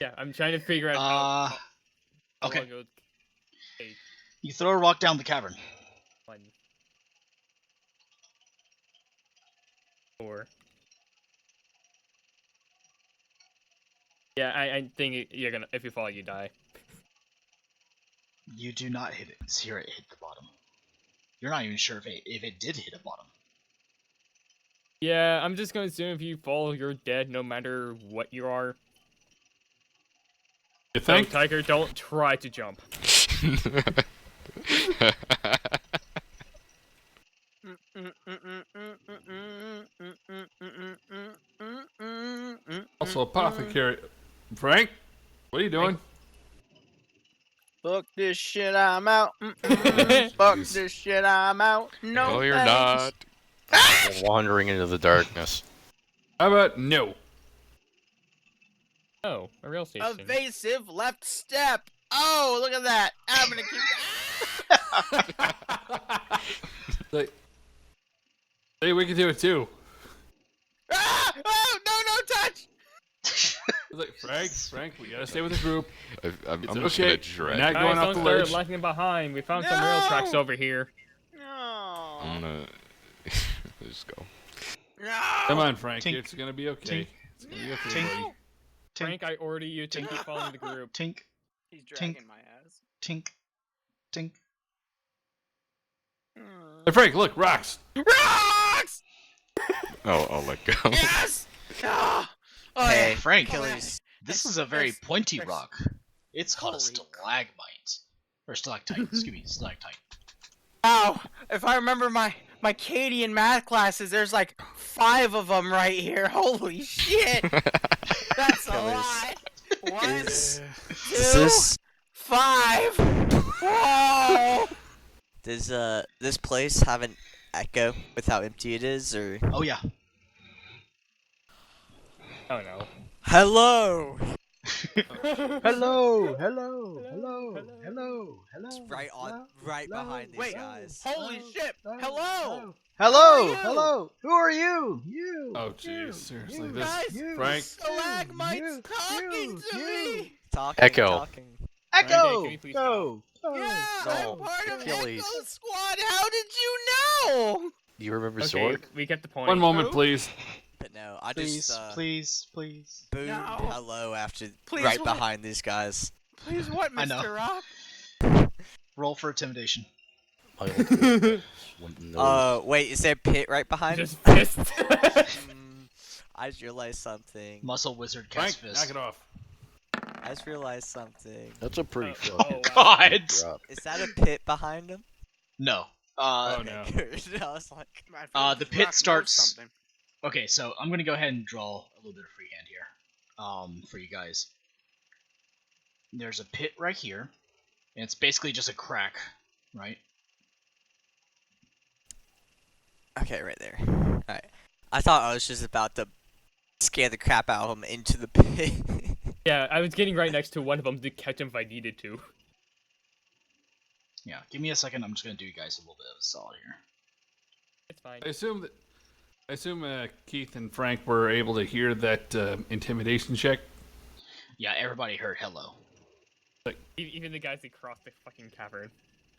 Yeah, I'm trying to figure out how Okay. long it would take. You throw a rock down the cavern. 1, 4. Yeah, I think you're gonna. If you fall, you die. You do not hit it. Hear it hit the bottom. You're not even sure if it did hit a bottom. Yeah, I'm just gonna assume if you fall, you're dead, no matter what you are. You So, think? Tiger, don't try to jump. Also, apothecary. Frank, what are you doing? Fuck this shit, I'm out. Fuck this shit, I'm out. No, No, you're thanks. not. Wandering into the darkness. How about no? Oh, a rail station. Evasive left step. Oh, look at that. I'm gonna keep. Like, hey, we can do it too. Ah! Oh, no, touch. Like, Frank, we gotta stay with the group. I'm It's just okay. gonna dread. Not Guys, going off don't the start ledge. lagging behind. We found some rail tracks No. over here. No. I'm gonna just go. No. Come on, Frank. Tink. It's gonna be okay. Tink. It's gonna be okay, Tink. buddy. Frank, I order you to Tink. keep following the group. Tink, He's dragging my ass. tink, tink. Hey, Frank, look, rocks. Rocks! I'll let go. Yes! Ah! Oh, Hey, yeah. Frank, Achilles. this is a very there's- pointy there's- rock. It's called a Holy stalagmite. Or stalactite, excuse me, stalactite. Wow, if I remember my Cadian math classes, there's like 5 of them right here. Holy shit! That's a lot. 1, Is 2, this 5. Whoa! does this place have an echo with how empty it is, or Oh yeah. Oh no. hello? Hello, hello, hello, hello, It's hello. right behind these Wait, guys. holy shit! Hello! Hello, you? hello. Who are you? You. Oh, jeez, seriously, you, this, Guys, you, Frank. Stalagmites you, talking to me! Talking, Echo. talking. Echo. can you please Go. Yeah, No, I'm part of Achilles. Echo Squad. How did you know? You remember Okay, Zorg? we get the point. One moment, please. But no, I Please, just please, please. boomed No. hello after Please, right what? behind these guys. Please, what, I know. Mr. Rock? Roll for intimidation. Wait, is there a pit right behind? Just pissed. I just realized something. Muscle wizard Frank, cast fist. knock it off. I just realized something. That's a pretty Oh, fucking wow. God. drop. Is that a pit behind him? No. Oh Okay, no. good. I was like, The pit starts. Okay, so I'm gonna go ahead and draw a little bit of freehand here, for you guys. There's a pit right here, and it's basically just a crack, right? okay, right there. Alright. I thought I was just about to scare the crap out of him into the pit. Yeah, I was getting right next to one of them to catch him if I needed to. Yeah, give me a second. I'm just gonna do you guys a little bit of a solid here. It's fine. I assume Keith and Frank were able to hear that intimidation check. Yeah, everybody heard hello. Even the guys that crossed the fucking cavern.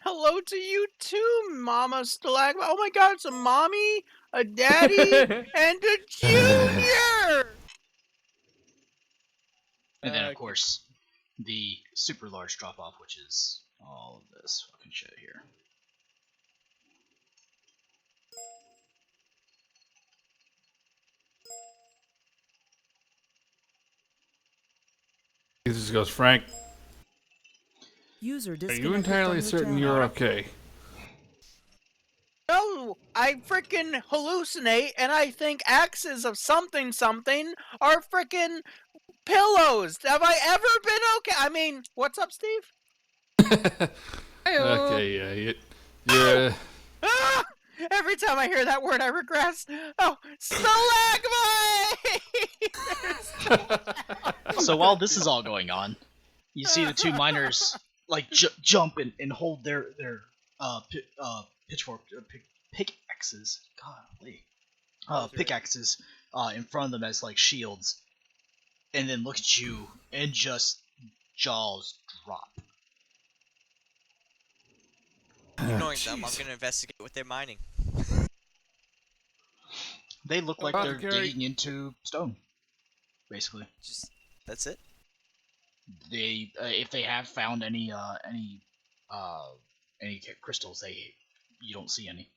Hello to you too, Mama Stalagma. Oh my god, it's a mommy, a daddy, and a junior! And then, of course, the super large drop off, which is all of this fucking shit here. Keith just goes, Frank, User are disconnected you entirely from your certain channel. you're okay? No, I frickin' hallucinate and I think axes of something something are frickin' pillows. Have I ever been okay? I mean, what's up, Steve? Okay, yeah, yeah. Ah! Every time I hear that word, I regress. Oh, stalagmite! So while this is all going on, you see the two miners like jump and hold their pitchfork pickaxes. Golly, pickaxes in front of them as like shields, and then look at you and just jaws drop. Ignoring them, I'm gonna investigate what they're mining. They look like they're Apothecary. digging into stone, basically. Just that's it. They if they have found any crystals, you don't see any.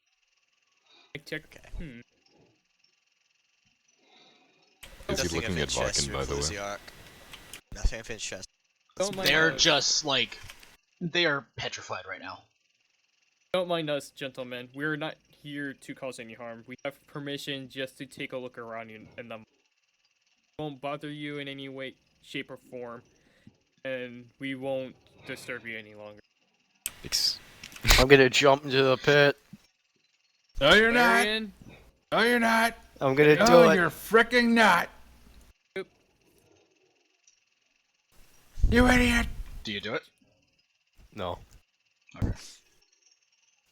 Check. Okay. Is he Nothing looking of at interest Varkin, by the way? Ruziark. Nothing of interest. Don't mind They're us. just like they are petrified right now. Don't mind us, gentlemen. We're not here to cause any harm. We have permission just to take a look around you, and won't bother you in any way, shape, or form, and we won't disturb you any longer. I'm gonna jump into the pit. No, you're not. Arian, No, you're not. I'm gonna do No, it. you're fricking not. Oop. You idiot. Do you do it? No. Okay.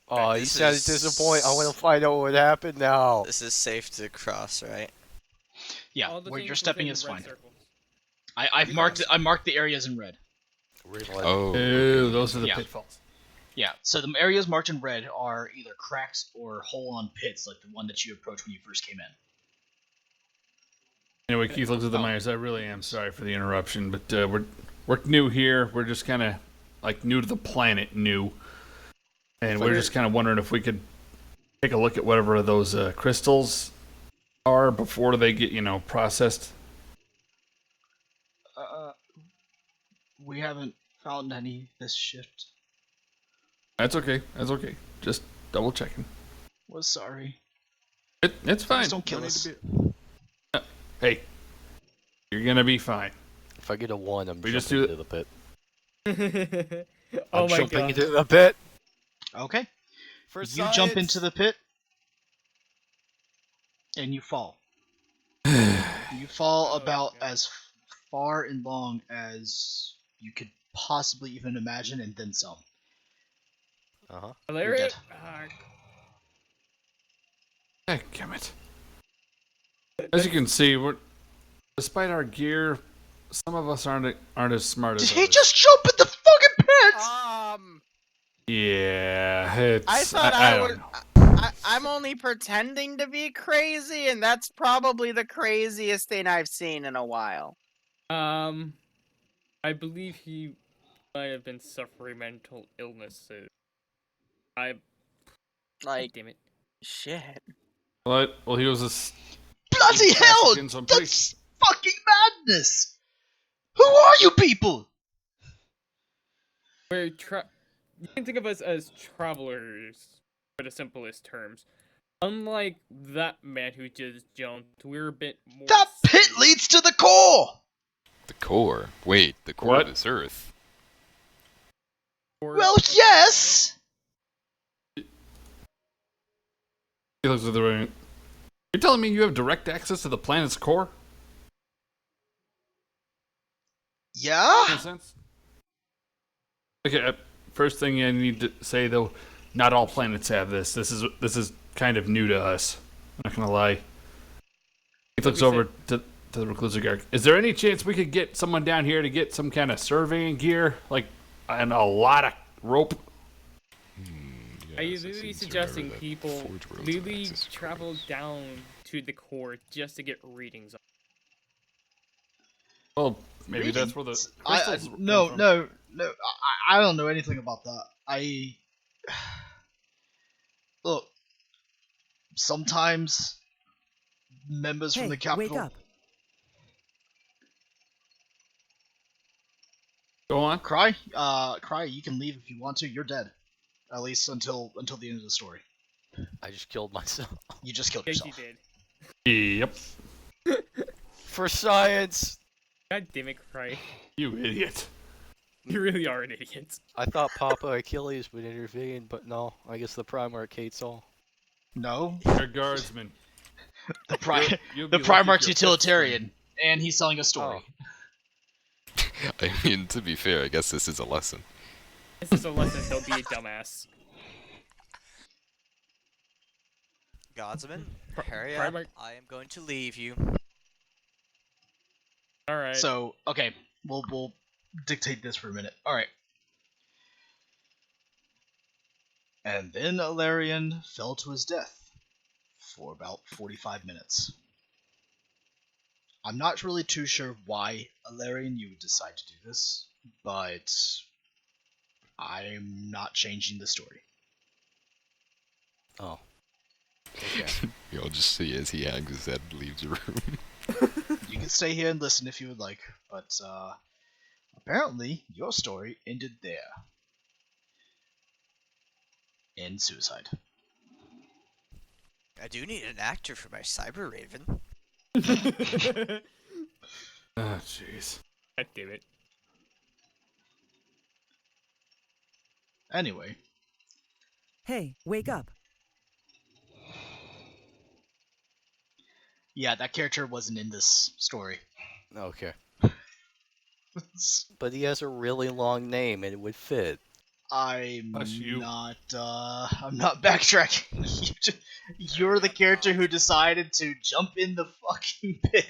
Oh, Right, he this sounded is- disappointed. I want to find out what happened now. This is safe to cross, right? Yeah, all the where you're things stepping within is red fine. circles. I marked the areas in red. Really? Oh. Ew, those are the Yeah. pitfalls. Yeah, so the areas marked in red are either cracks or hole-on pits, like the one that you approached when you first came in. Anyway, Keith looks at the miners. I really am sorry for the interruption, but we're new here. We're just kind of like new to the planet, and we're just kind of wondering if we could take a look at whatever those crystals are before they get processed. We haven't found any this shift. That's okay. That's okay. Just double checking. Was sorry. It's fine. Just don't kill No need us. to be- Hey, you're gonna be fine. If I get a 1, I'm We jumping just do into the pit. Oh I'm my jumping god. into the pit. Okay. For You jump into the pit, and you fall. You fall about as far and long as you could possibly even imagine, and then some. Uh-huh. Hilarious. Heck, damn it. As you can see, despite our gear, some of us aren't as smart as Did he others. just jump in the fucking pit? Yeah, it's. I thought I I don't would. know. I'm only pretending to be crazy, and that's probably the craziest thing I've seen in a while. I believe he might have been suffering mental illnesses. Like, damn it. shit. What? Well, he was Bloody he's hell! African, so I'm pretty- That's fucking madness! Who are you people? You can think of us as travelers. for the simplest terms. Unlike that man who just jumped, we're a bit more. That pit safe. leads to the core! The core. Wait, the core What? of this Earth. Well, yes! He looks at the ring. You're telling me you have direct access to the planet's core? Yeah? Makes sense. Okay, first thing I need to say though, not all planets have this. This is kind of new to us. I'm not gonna lie. He looks over to the reclusive guard. Is there any chance we could get someone down here to get some kind of surveying gear, like, and a lot of rope? Are you Yes, I literally seem to suggesting remember that people Forge Worlds have literally access to travel portals. down to the core just to get readings? Well, maybe that's where the crystals come no, from. no, no. I don't know anything about that. Look. Sometimes members from the Hey, capital. wake up. Go on. Cry, you can leave if you want to. You're dead, at least until the end of the story. I just killed myself. You just killed Yes, you yourself. did. Yep. For science! God damn it, Cry. You idiot. You really are an idiot. I thought Papa Achilles would intervene, but no. I guess the Primarch hates all. No, You're a guardsman. You'll the be lucky if Primarch's you're utilitarian, and he's telling a story. I mean, to be fair, I guess this is a lesson. This is a lesson, he'll be a dumbass. Godsman, hurry up. Primarch- I am going to leave you. Alright. So, okay, we'll dictate this for a minute. All right. And then Alarion fell to his death for about 45 minutes. I'm not really too sure why, Alarion, you would decide to do this, but I'm not changing the story. Oh. Okay. You'll just see as he hangs his head and leaves the room. You can stay here and listen if you would like, but apparently your story ended there. In suicide. I do need an actor for my Cyber Raven. Ah, jeez. God damn it. Anyway, Hey, wake up. yeah, that character wasn't in this story. Okay. But he has a really long name and it would fit. I'm Bless you. not backtracking. You're the character who decided to jump in the fucking pit.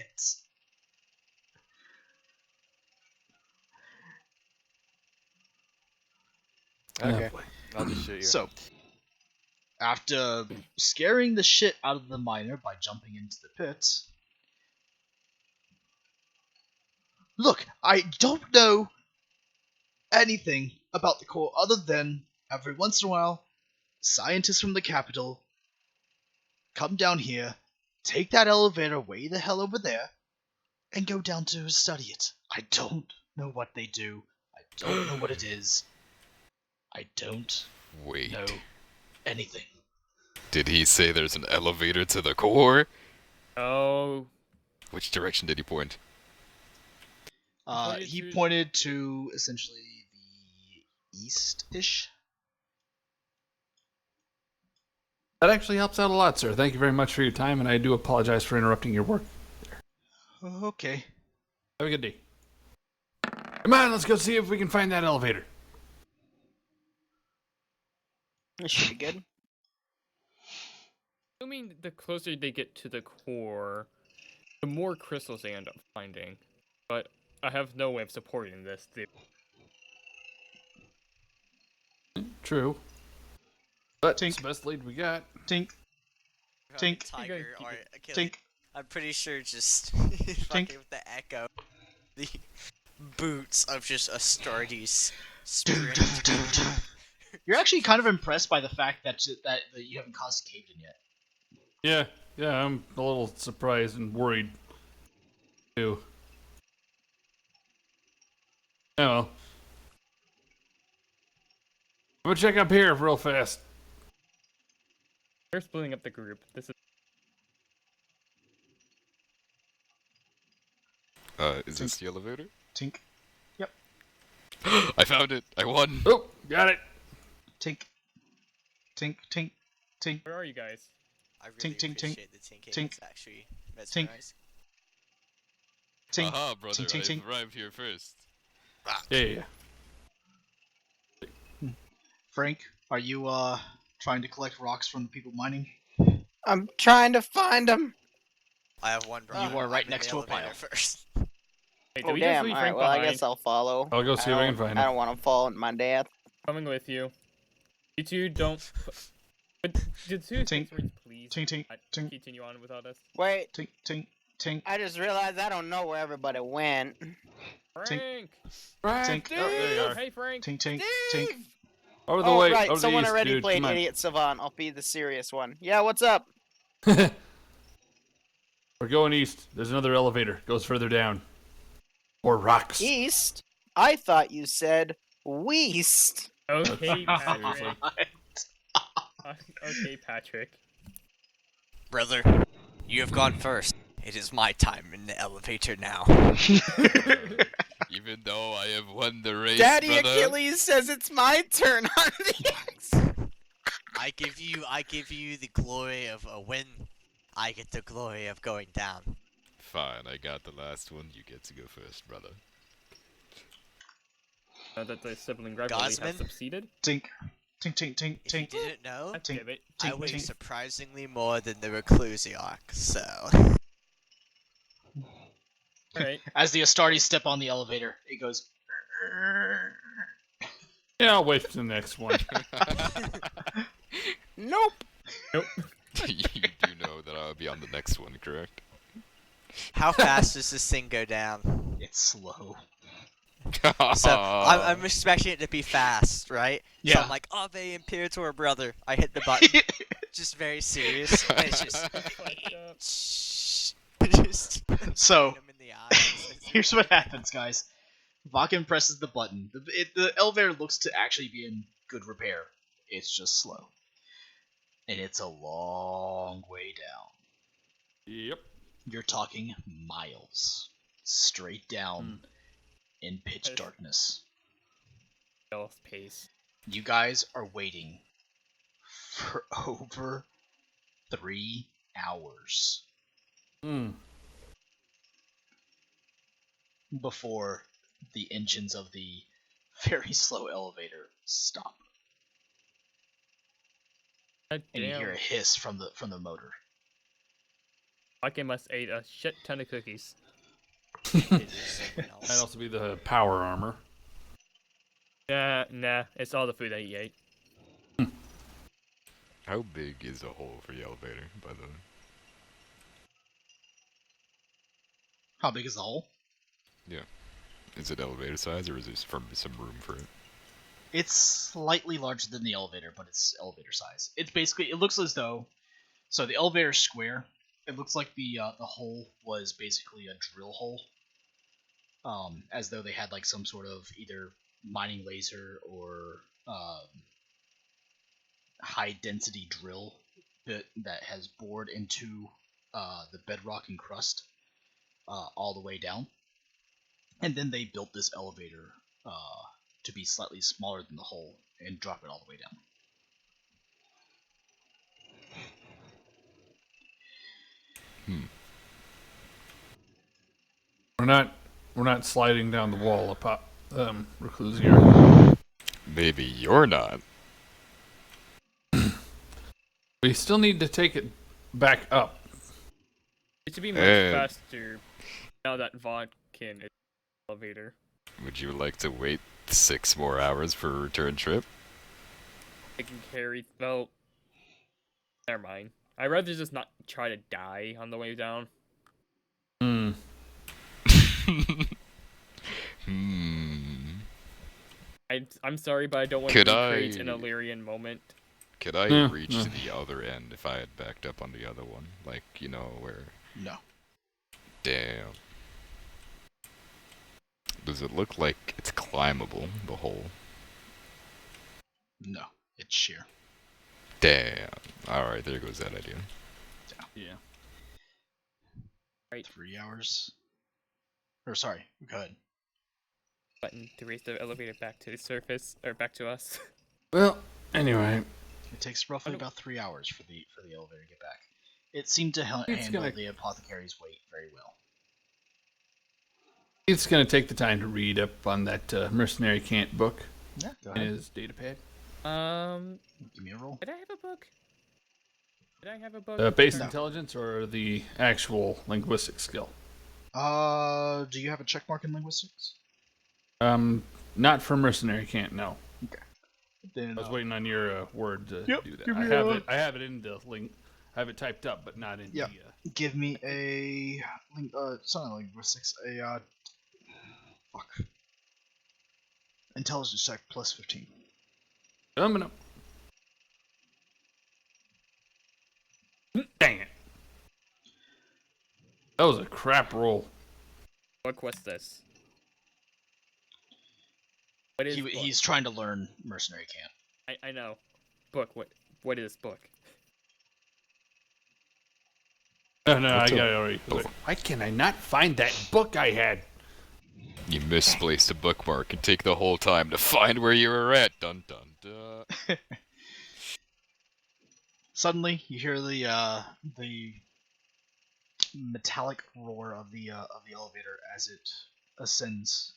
Okay. I'll just shoot you. So, after scaring the shit out of the miner by jumping into the pit, look, I don't know anything about the core other than every once in a while, scientists from the capital come down here, take that elevator way the hell over there, and go down to study it. I don't know what they do. I don't know what it is. I don't Wait, know anything. did he say there's an elevator to the core? Oh. Which direction did he point? He pointed to essentially the east-ish. That actually helps out a lot, sir. Thank you very much for your time, and I do apologize for interrupting your work. Okay. Have a good day. Come on, let's go see if we can find that elevator. This should be good. Assuming the closer they get to the core, the more crystals they end up finding. But I have no way of supporting this theory. True. But Tink. it's the best lead we got. Tink. Tink. Tiger or Achilles. Tink. I'm pretty sure just fucking with the echo. The boots of just Astartes sprint. You're actually kind of impressed by the fact that you haven't caused a cave in yet. Yeah, I'm a little surprised and worried, too. Oh well. I'm gonna check up here real fast. We're splitting up the group. This Is this the elevator? Tink. Yep. I found it. I won. Oh, got it. Tink. Tink. Tink. Tink. Where are you guys? I really Tink, tink, tink, appreciate the tinking. tink, It's actually tink. mesmerizing. Tink. Aha, brother, Tink, tink, tink. I arrived here first. Yeah. Frank, are you trying to collect rocks from the people mining? I'm trying to find them. I have one brother. You are right I'm in next the to a elevator pile. First. Hey, did Oh we just damn! leave All right, Frank well I behind? guess I'll follow. I'll go see if I can find I him. don't want to fall in my death. Coming with you. You two don't. But did two Tink. please Tink, tink, tink. continue on without us? Wait, Tink. Tink. Tink. I just realized I don't know where everybody went. Frank. Tink. Oh, there you are. Hey, Frank. Tink. Tink. Tink. Steve! Over the Oh way. right, Over someone the east, already dude. played Come on. Idiot Savant. I'll be the serious one. Yeah, what's up? We're going east. There's another elevator. Goes further down. Or rocks. East? I thought you said Weast. Okay, Patrick. Seriously. Okay, Patrick. Brother, you have gone first. It is my time in the elevator now. Even though I have won the race, Daddy brother. Achilles says it's my turn on the X. I give you the glory of a win. I get the glory of going down. Fine, I got the last one. You get to go first, brother. Now that the sibling rivalry has Gosman? succeeded. Tink. Tink. Tink. Tink. If you Tink. didn't know, God damn it. I Tink. weigh Tink. surprisingly more than the Reclusiarch, so... Alright. As the Astartes step on the elevator, it goes. Yeah, I'll wait for the next one. Nope. Nope. You do know that I'll be on the next one, correct? How fast does this thing go down? It's slow. So, I'm expecting it to be fast, right? So Yeah. I'm like, Ave Imperator, brother. I hit the button. Just very serious. And it's just... just So, him in the eyes. here's what happens, guys. Vakken presses the button. The elevator looks to actually be in good repair. It's just slow. And it's a long way down. Yep. You're talking miles. Straight down in pitch darkness. Stealth pace. You guys are waiting for over 3 hours before the engines of the very slow elevator stop. God And you hear damn. a hiss from the motor. Vakken must ate a shit ton of cookies. It is something Might else. also be the power armor. Nah, it's all the food that he ate. How big is the hole for the elevator, by the way? How big is the hole? Yeah. Is it elevator size, or is there some room for it? It's slightly larger than the elevator, but it's elevator size. It's basically, it looks as though, so the elevator's square. It looks like the hole was basically a drill hole, as though they had like some sort of either mining laser or high density drill bit that has bored into the bedrock and crust all the way down, and then they built this elevator to be slightly smaller than the hole and drop it all the way down. We're not sliding down the wall up Reclusier. Maybe you're not. We still need to take it back up. It should be much Eh. faster now that Vakken is elevator. Would you like to wait 6 more hours for a return trip? I can carry. Well, never mind. I'd rather just not try to die on the way down. I'm sorry, but I don't want Could to I- recreate an Illyrian moment. Could I Yeah, reach no. to the other end if I had backed up on the other one? Like, you know, where... No. Damn. Does it look like it's climbable, the hole? No. It's sheer. Damn. Alright, there goes that idea. Yeah. Right 3 hours. Or sorry, go ahead. button to raise the elevator back to the surface or back to us. Well, anyway, It takes roughly I don't- about 3 hours for the elevator to get back. It seemed to It's handle gonna- the apothecary's weight very well. it's gonna take the time to read up on that mercenary cant book Yeah, go in ahead. his datapad. Give me a roll. Did I have a book? Did I have a book? Base No. intelligence or the actual linguistic skill? Do you have a check mark in linguistics? Not for mercenary cant. No. Then I was waiting on your word to Yep, do that. give I me have a- it. I have it in the link. I have it typed up, but not in Yep. the. give me a it's not linguistics. Fuck. Intelligence check plus 15. Coming up. Dang it. That was a crap roll. What was this? What is book? He's trying to learn mercenary cant. I know. Book. What is book? Oh, no, I What's got up? it already. I was like, why can I not find that book I had? You misplaced a bookmark and take the whole time to find where you were at. Dun dun dun. Suddenly, you hear the metallic roar of the elevator as it ascends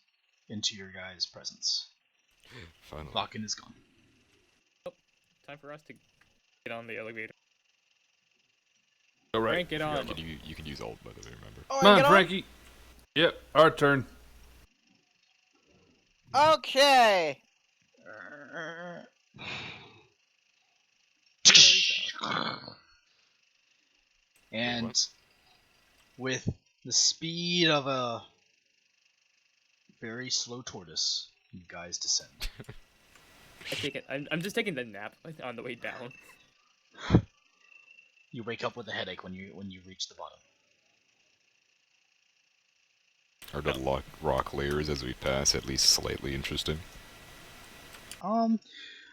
into your guys' presence. Finally. Vakken is gone. Time for us to get on the elevator. All right. Frank, get on. You can use alt, by the way, remember? Come on, Frankie. Yep, our turn. Okay. And with the speed of a very slow tortoise, you guys descend. I take it. I'm just taking the nap on the way down. You wake up with a headache when you reach the bottom. Are the rock layers as we pass at least slightly interesting?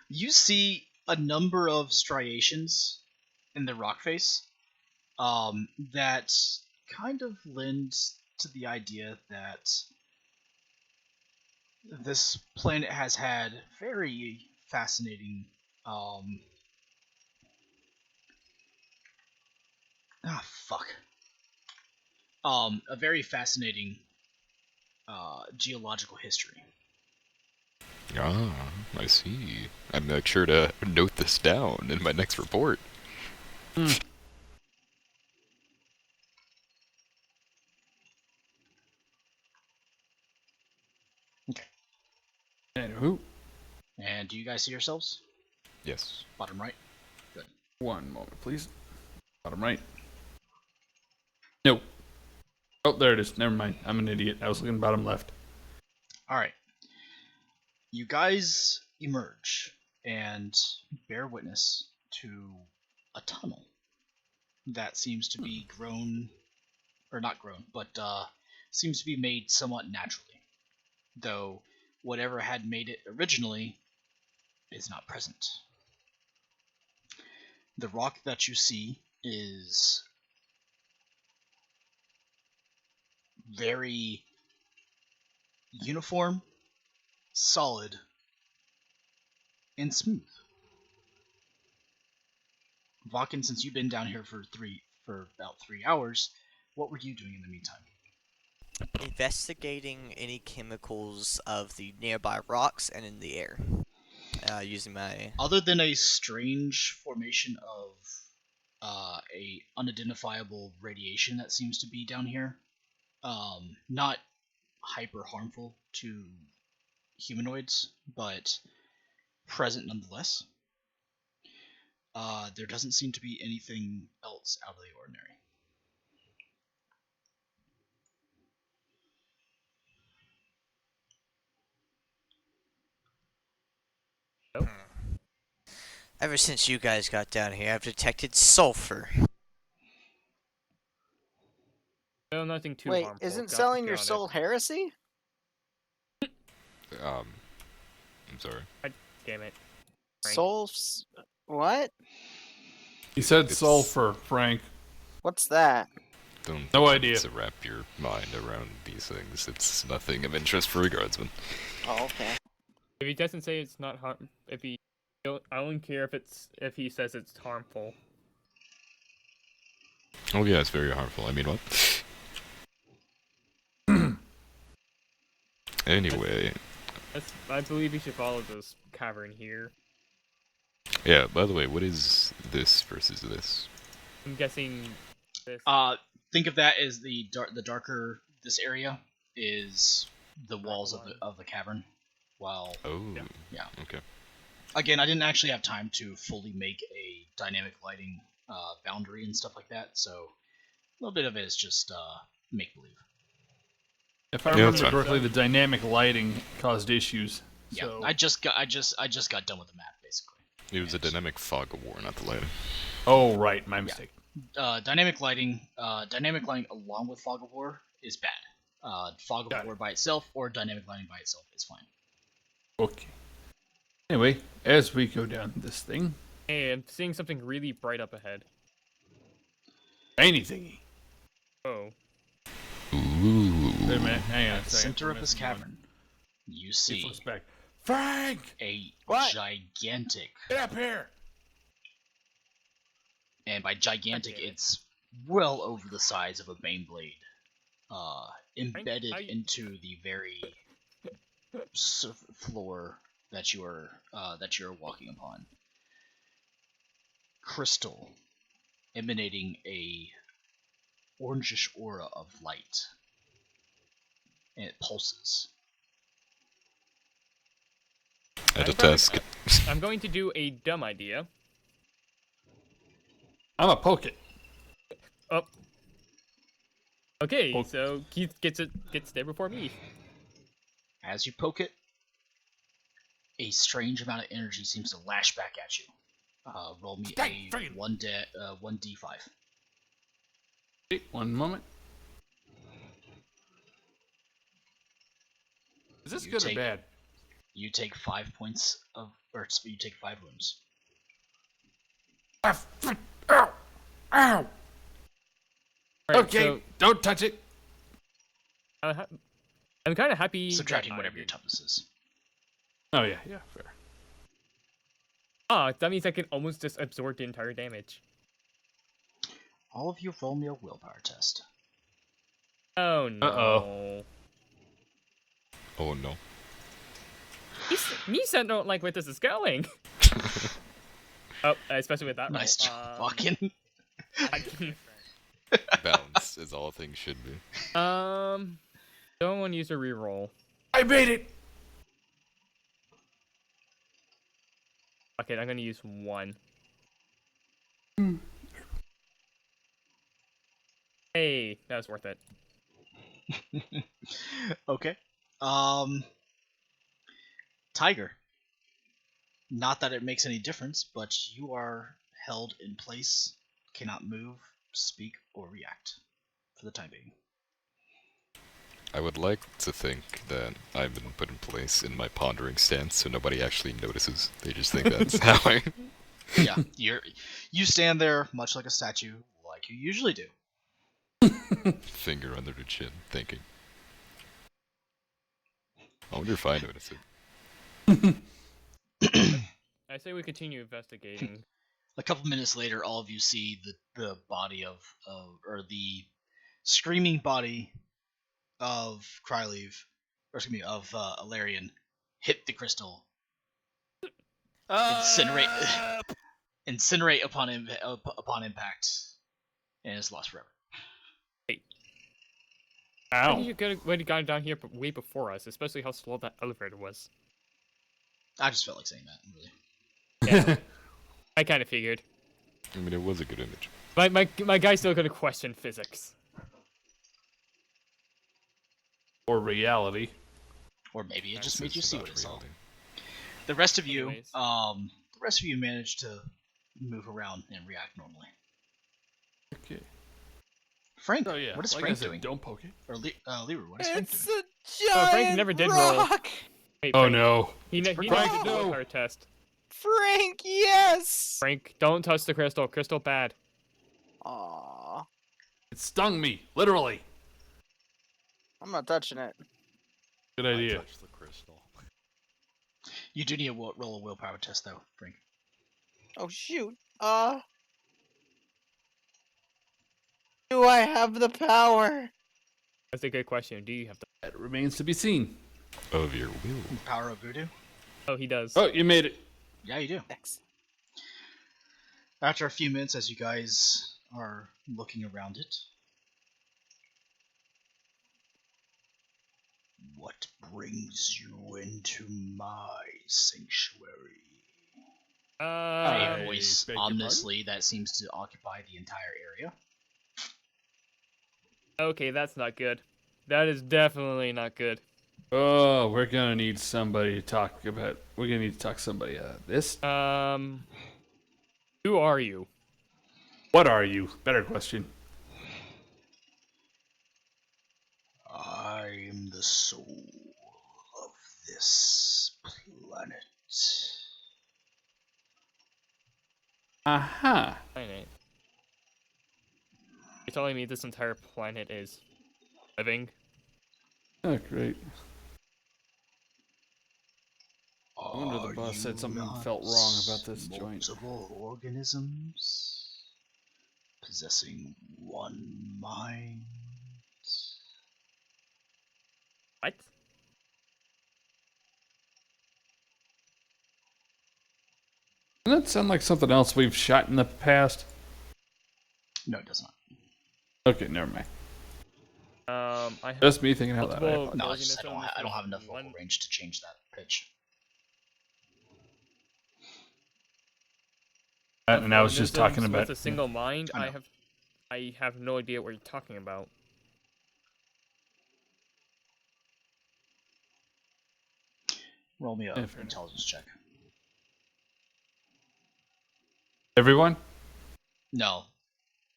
You see a number of striations in the rock face, that kind of lends to the idea that this planet has had very fascinating, a very fascinating, geological history. Ah, I see. I'm make sure to note this down in my next report. Anywho, And do you guys see yourselves? Yes. Bottom right? Good. one moment, please. Bottom right. No. Oh, there it is. Never mind. I'm an idiot. I was looking bottom left. Alright. You guys emerge and bear witness to a tunnel that seems to be grown, or not grown, but seems to be made somewhat naturally. Though whatever had made it originally is not present. The rock that you see is very uniform, solid, and smooth. Vakken, since you've been down here for about 3 hours, what were you doing in the meantime? Investigating any chemicals of the nearby rocks and in the air. Using my... Other than a strange formation of a unidentifiable radiation that seems to be down here, not hyper harmful to humanoids, but present nonetheless. There doesn't seem to be anything else out of the ordinary. Ever since you guys got down here, I've detected sulfur. No, nothing too Wait, harmful. isn't Got to selling get your on it. soul heresy? I'm sorry. Damn it. Frank. Souls? What? He said It's- sulfur, Frank. What's that? Don't No try idea. to wrap your mind around these things. It's nothing of interest for a guardsman. Oh, okay. If he doesn't say it's not harm, if he, I don't care if he says it's harmful. Oh yeah, it's very harmful. I mean, what? Anyway, I believe we should follow this cavern here. yeah. By the way, what is this versus this? I'm guessing this. Think of that as the darker this area is the walls of the cavern. While Oh, yeah. Okay. Again, I didn't actually have time to fully make a dynamic lighting boundary and stuff like that, so a little bit of it is just make believe. If I Yeah, remember that's fine. correctly, the dynamic lighting caused issues. Yeah, So... I just got done with the map basically. It was a dynamic fog of war, not the lighting. Oh, right, my mistake. Dynamic lighting along with fog of war is bad. Fog of Got war by itself or dynamic lighting by itself is fine. Okay. Anyway, as we go down this thing, Hey, I'm seeing something really bright up ahead. shiny thingy. Oh. Ooh. Wait a minute, hang on At a the second. center of this cavern, you He see flips back. Frank! a What? gigantic, Get up here! and by gigantic, Okay. it's well over the size of a Bane blade, embedded I- into the very floor that you are walking upon. Crystal, emanating a orangish aura of light, and it pulses. At a I'm going- task. I'm going to do a dumb idea. I'm a poke it. Oh. Okay, Poke. so Keith gets there before me. As you poke it, a strange amount of energy seems to lash back at you. Roll me Dang, a friggin'. 1d5. Wait, one moment. Is this You good take- or bad? You take 5 points of, or you take 5 wounds. Ah, ow! Ow! Alright, Okay, so, don't touch it. I'm kind of happy. Subtracting that whatever I your did. toughness is. Oh yeah, yeah, fair. Ah, that means I can almost just absorb the entire damage. All of you roll me a willpower test. Oh no. Uh-oh. Oh no. Nisa don't like where this is going. Oh, especially with that. Nice roll. job, fucking. Balance, as all things should be. Don't want to use a reroll. I made it. Okay, I'm gonna use one. Hey, that was worth it. Okay. Tiger. Not that it makes any difference, but you are held in place, cannot move, speak, or react for the time being. I would like to think that I've been put in place in my pondering stance so nobody actually notices. They just think that's how I... Yeah, you stand there much like a statue, like you usually do. Finger under the chin, thinking. I wonder if I notice it. I say we continue investigating. A couple minutes later, all of you see the body of or the screaming body of Cryleave, or excuse me, of Alarian, hit the crystal, incinerate upon impact, and is lost forever. Why Ow. did you get got down here way before us, especially how slow that elevator was? I just felt like saying that, really. Yeah, I kind of figured. I mean, it was a good image. My guy's still gonna question physics. Or reality. Or maybe it This just made is you see about what it saw. reality. The rest of you, Anyways. managed to move around and react normally. Okay. Frank, Oh yeah. what is like Frank I said, doing? don't poke it. Or Leroy, what is Frank It's doing? a giant Frank never did roll. rock. Wait, Oh Frank, no. he never Frank, did the no. willpower test. Frank, yes! Frank, don't touch the crystal. Crystal bad. Aww. It stung me, literally. I'm not touching it. Good I idea. touched the crystal. You do need to roll a willpower test, though, Frank. Oh, shoot. Do I have the power? That's a good question. Do you have to? That remains to be seen. Of your will. Power of voodoo? Oh, he does. Oh, you made it. Yeah, you do. Excellent. After a few minutes, as you guys are looking around it, what brings you into my sanctuary? A I voice beg your ominously that seems to occupy the entire area. Okay, that's not good. That is definitely not good. Oh, we're gonna need somebody to talk about. We're gonna need to talk to somebody about this. Who are you? What are you? Better question. I am the soul of this planet. Uh-huh. Planet. You're telling me this entire planet is living? Oh, great. I wonder the boss said something felt wrong about this joint. Multiple organisms possessing one mind. What? Doesn't that sound like something else we've shot in the past? No, it does not. Okay, never mind. I have Just me thinking out loud. I multiple- apologize. No, it's just, I don't have enough vocal One- range to change that pitch. And I was just talking organisms about. with a single mind. I know. I have no idea what you're talking about. Roll me a Yeah, fair intelligence check. Everyone? No,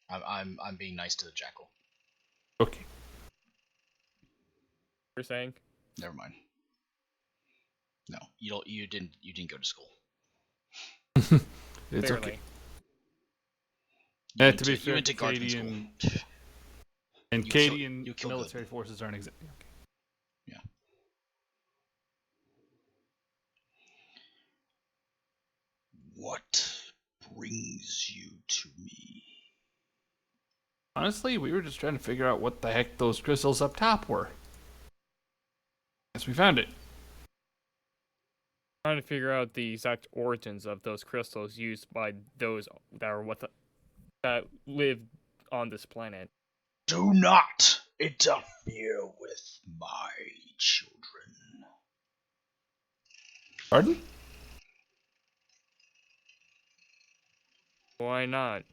I'm being nice to the jackal. Okay. You're saying? Never mind. No, you didn't go to school. It's Clearly. okay. You To be you fair, went to guardsman Katie school. and You Katie kill- and you kill military good. forces aren't exactly. Okay. What brings you to me? Honestly, we were just trying to figure out what the heck those crystals up top were. Guess we found it. Trying to figure out the exact origins of those crystals used by those that are that live on this planet. Do not interfere with my children. Pardon? Why not?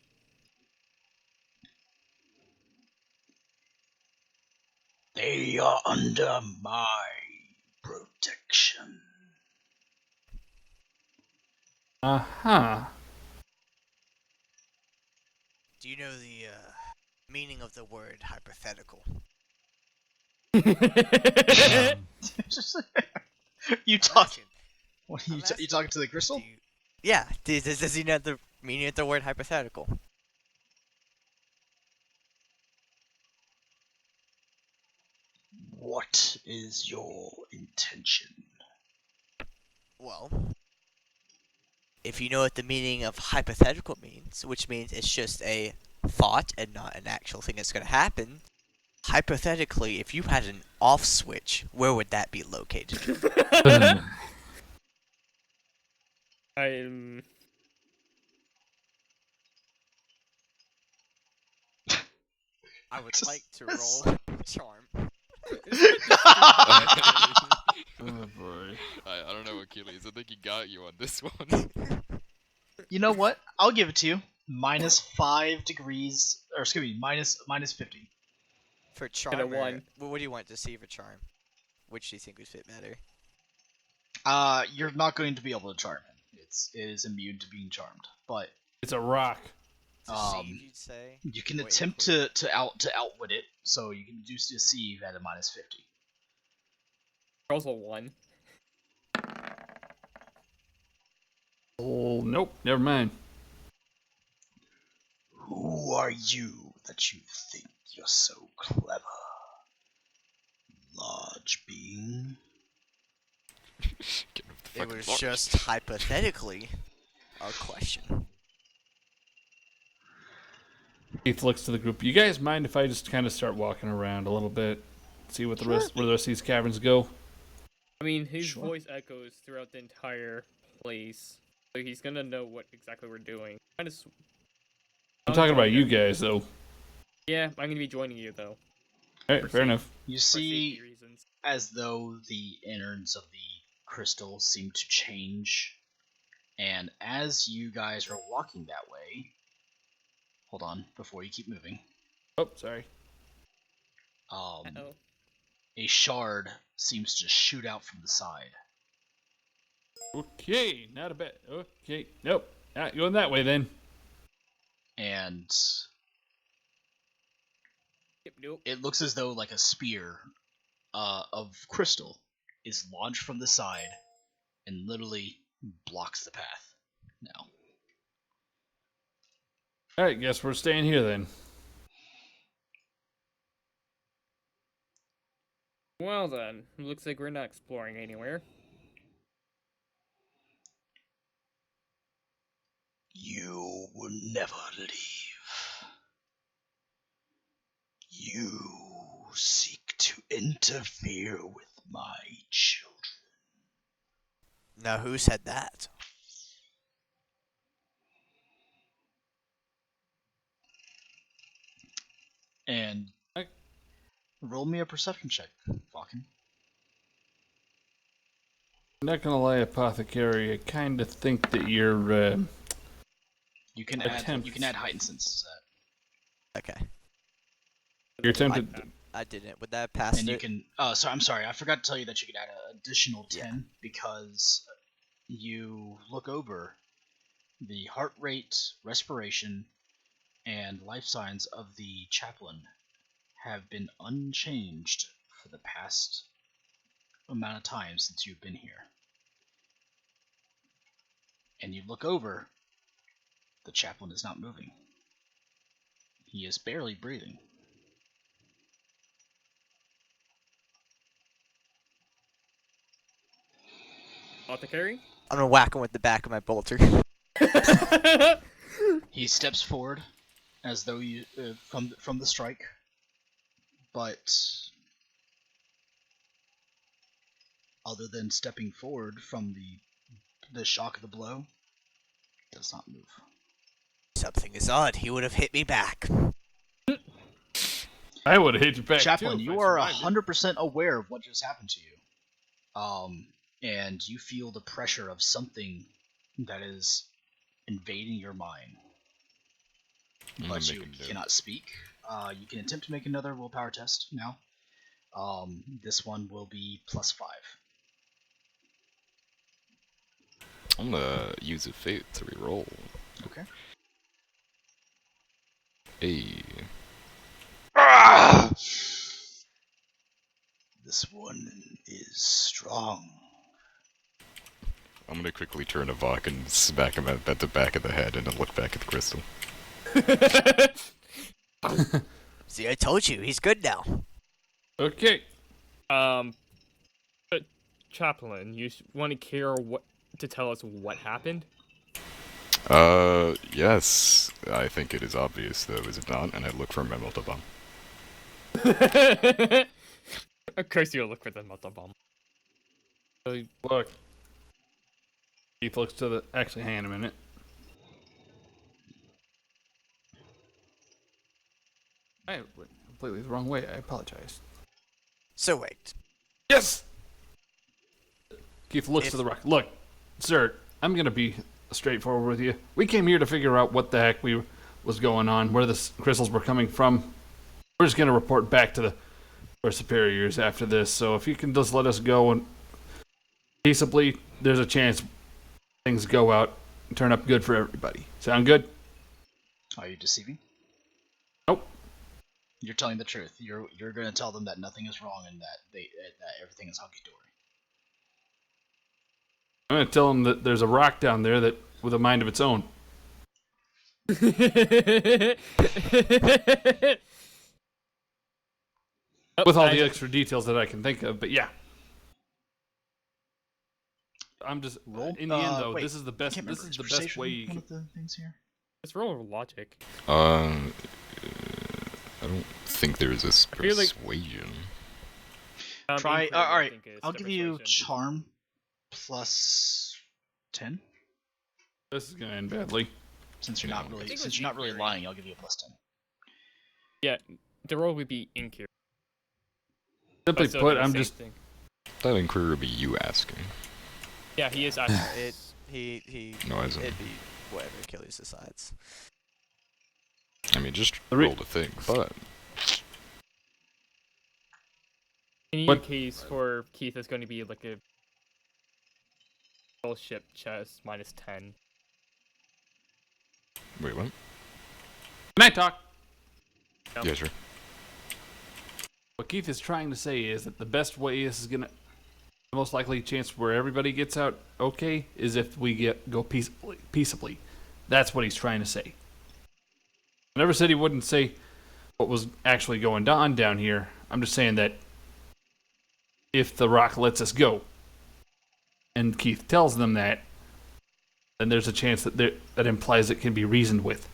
They are under my protection. Uh-huh. Do you know the meaning of the word hypothetical? You I'm talk. asking. What are I'm you asking, talking to the do crystal? you- Yeah. Does he know the meaning of the word hypothetical? What is your intention? Well, if you know what the meaning of hypothetical means, which means it's just a thought and not an actual thing that's going to happen, hypothetically, if you had an off switch, where would that be located? I'm. I would Just- like to roll charm. Oh boy. I don't know, Achilles. I think he got you on this one. You know what? I'll give it to you. Minus 5 degrees, or excuse me, minus 50. For Get a charm, or, one. what do you want to see for charm? Which do you think would fit better? You're not going to be able to charm him. It is immune to being charmed, but It's a rock. Deceive, you'd say? you can Wait, attempt wait. to outwit it. So you can do deceive at a minus 50. Rolls a 1. Oh, nope, never mind. Who are you that you think you're so clever? Large being? Get off the It fucking was floor. just hypothetically a question. Keith looks to the group. You guys mind if I just kind of start walking around a little bit, see what where the rest of these caverns go? I mean, his Sure. voice echoes throughout the entire place, so he's gonna know what exactly we're doing. I'm talking about you guys, though. Yeah, I'm gonna be joining you though. All right, fair enough. You For see, safety reasons. as though the innards of the crystal seem to change, and as you guys are walking that way, hold on, before you keep moving, Oh, sorry. Uh-oh. a shard seems to shoot out from the side. Okay, not a bad. Okay, nope, not going that way then. And Nope. it looks as though like a spear of crystal is launched from the side and literally blocks the path now. All right, guess we're staying here then. Well then, looks like we're not exploring anywhere. You will never leave. You seek to interfere with my children. Now, who said that? And roll me a perception check, Falcon. I'm not gonna lie, Apothecary. I kind of think that you're. You can add heightened senses to that. Okay. You're tempted. I didn't. Would that pass And it? you can. So I'm sorry, I forgot to tell you that you could add an additional 10 because you look over the heart rate, respiration, and life signs of the chaplain have been unchanged for the past amount of time since you've been here. And you look over, the chaplain is not moving. He is barely breathing. Apothecary? I'm gonna whack him with the back of my bolter. He steps forward as though you from the strike, but other than stepping forward from the shock of the blow, does not move. Something is odd. He would have hit me back. I would have hit you back Chaplain, too. you are 100% aware of what just happened to you, and you feel the pressure of something that is invading your mind, but you cannot speak. You can attempt to make another willpower test now. This one will be +5. I'm gonna use a fate to reroll. Okay. Hey. This one is strong. I'm gonna quickly turn to Vok and smack him at the back of the head and then look back at the crystal. See, I told you. He's good now. Okay. But Chaplain, you want to care to tell us what happened? Yes. I think it is obvious, though, is it not? And I look for my multi-bomb. Of course you'll look for the multi-bomb. Look. Keith looks to the. Actually, hang on a minute. I went completely the wrong way. I apologize. So wait. Yes! Keith looks to the rock. Look, sir, I'm gonna be straightforward with you. We came here to figure out what the heck was going on, where the crystals were coming from. We're just gonna report back to our superiors after this. So if you can just let us go and peaceably, there's a chance things go out and turn up good for everybody. Sound good? Are you deceiving? Nope. You're telling the truth. You're going to tell them that nothing is wrong and that everything is hunky dory. I'm gonna tell them that there's a rock down there that with a mind of its own. With all the extra details that I can think of, but yeah. I'm just Roll. in the end though. Wait, This is the best. can't This remember. is the Is best persuasion way. You one can, of the things here? Let's roll logic. I don't think there is a feel like- persuasion. Try. Inquiry, All I right. think, is I'll the give you persuasion. charm plus 10. this is gonna end badly. Since you're No. not I really, think it since was you're not really inquiry. lying, I'll give you a plus 10. Yeah, the roll would be Incure. Simply But still put, the I'm same just thing. That inquiry would be you asking. Yeah, he is asking. No, as in, It'd be whatever Achilles decides. I mean, just The re- roll the thing, but In What- your case, for Keith, it's going to be like a bullshit chest minus 10. wait, what? Can I talk? No. Yeah, sure. What Keith is trying to say is that the best way this is gonna, the most likely chance where everybody gets out okay is if we go peaceably. That's what he's trying to say. I never said he wouldn't say what was actually going on down here. I'm just saying that if the rock lets us go, and Keith tells them that, then there's a chance that that implies it can be reasoned with.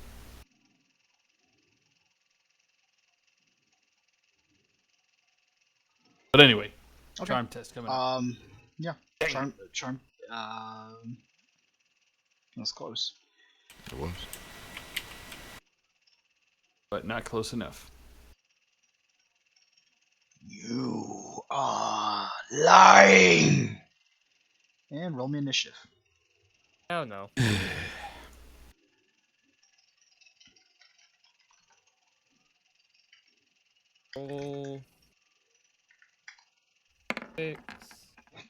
But anyway, Okay. charm test coming up. Yeah. Charm. That's close. It was. But not close enough. You are lying. And roll me initiative. Oh no. Roll 6.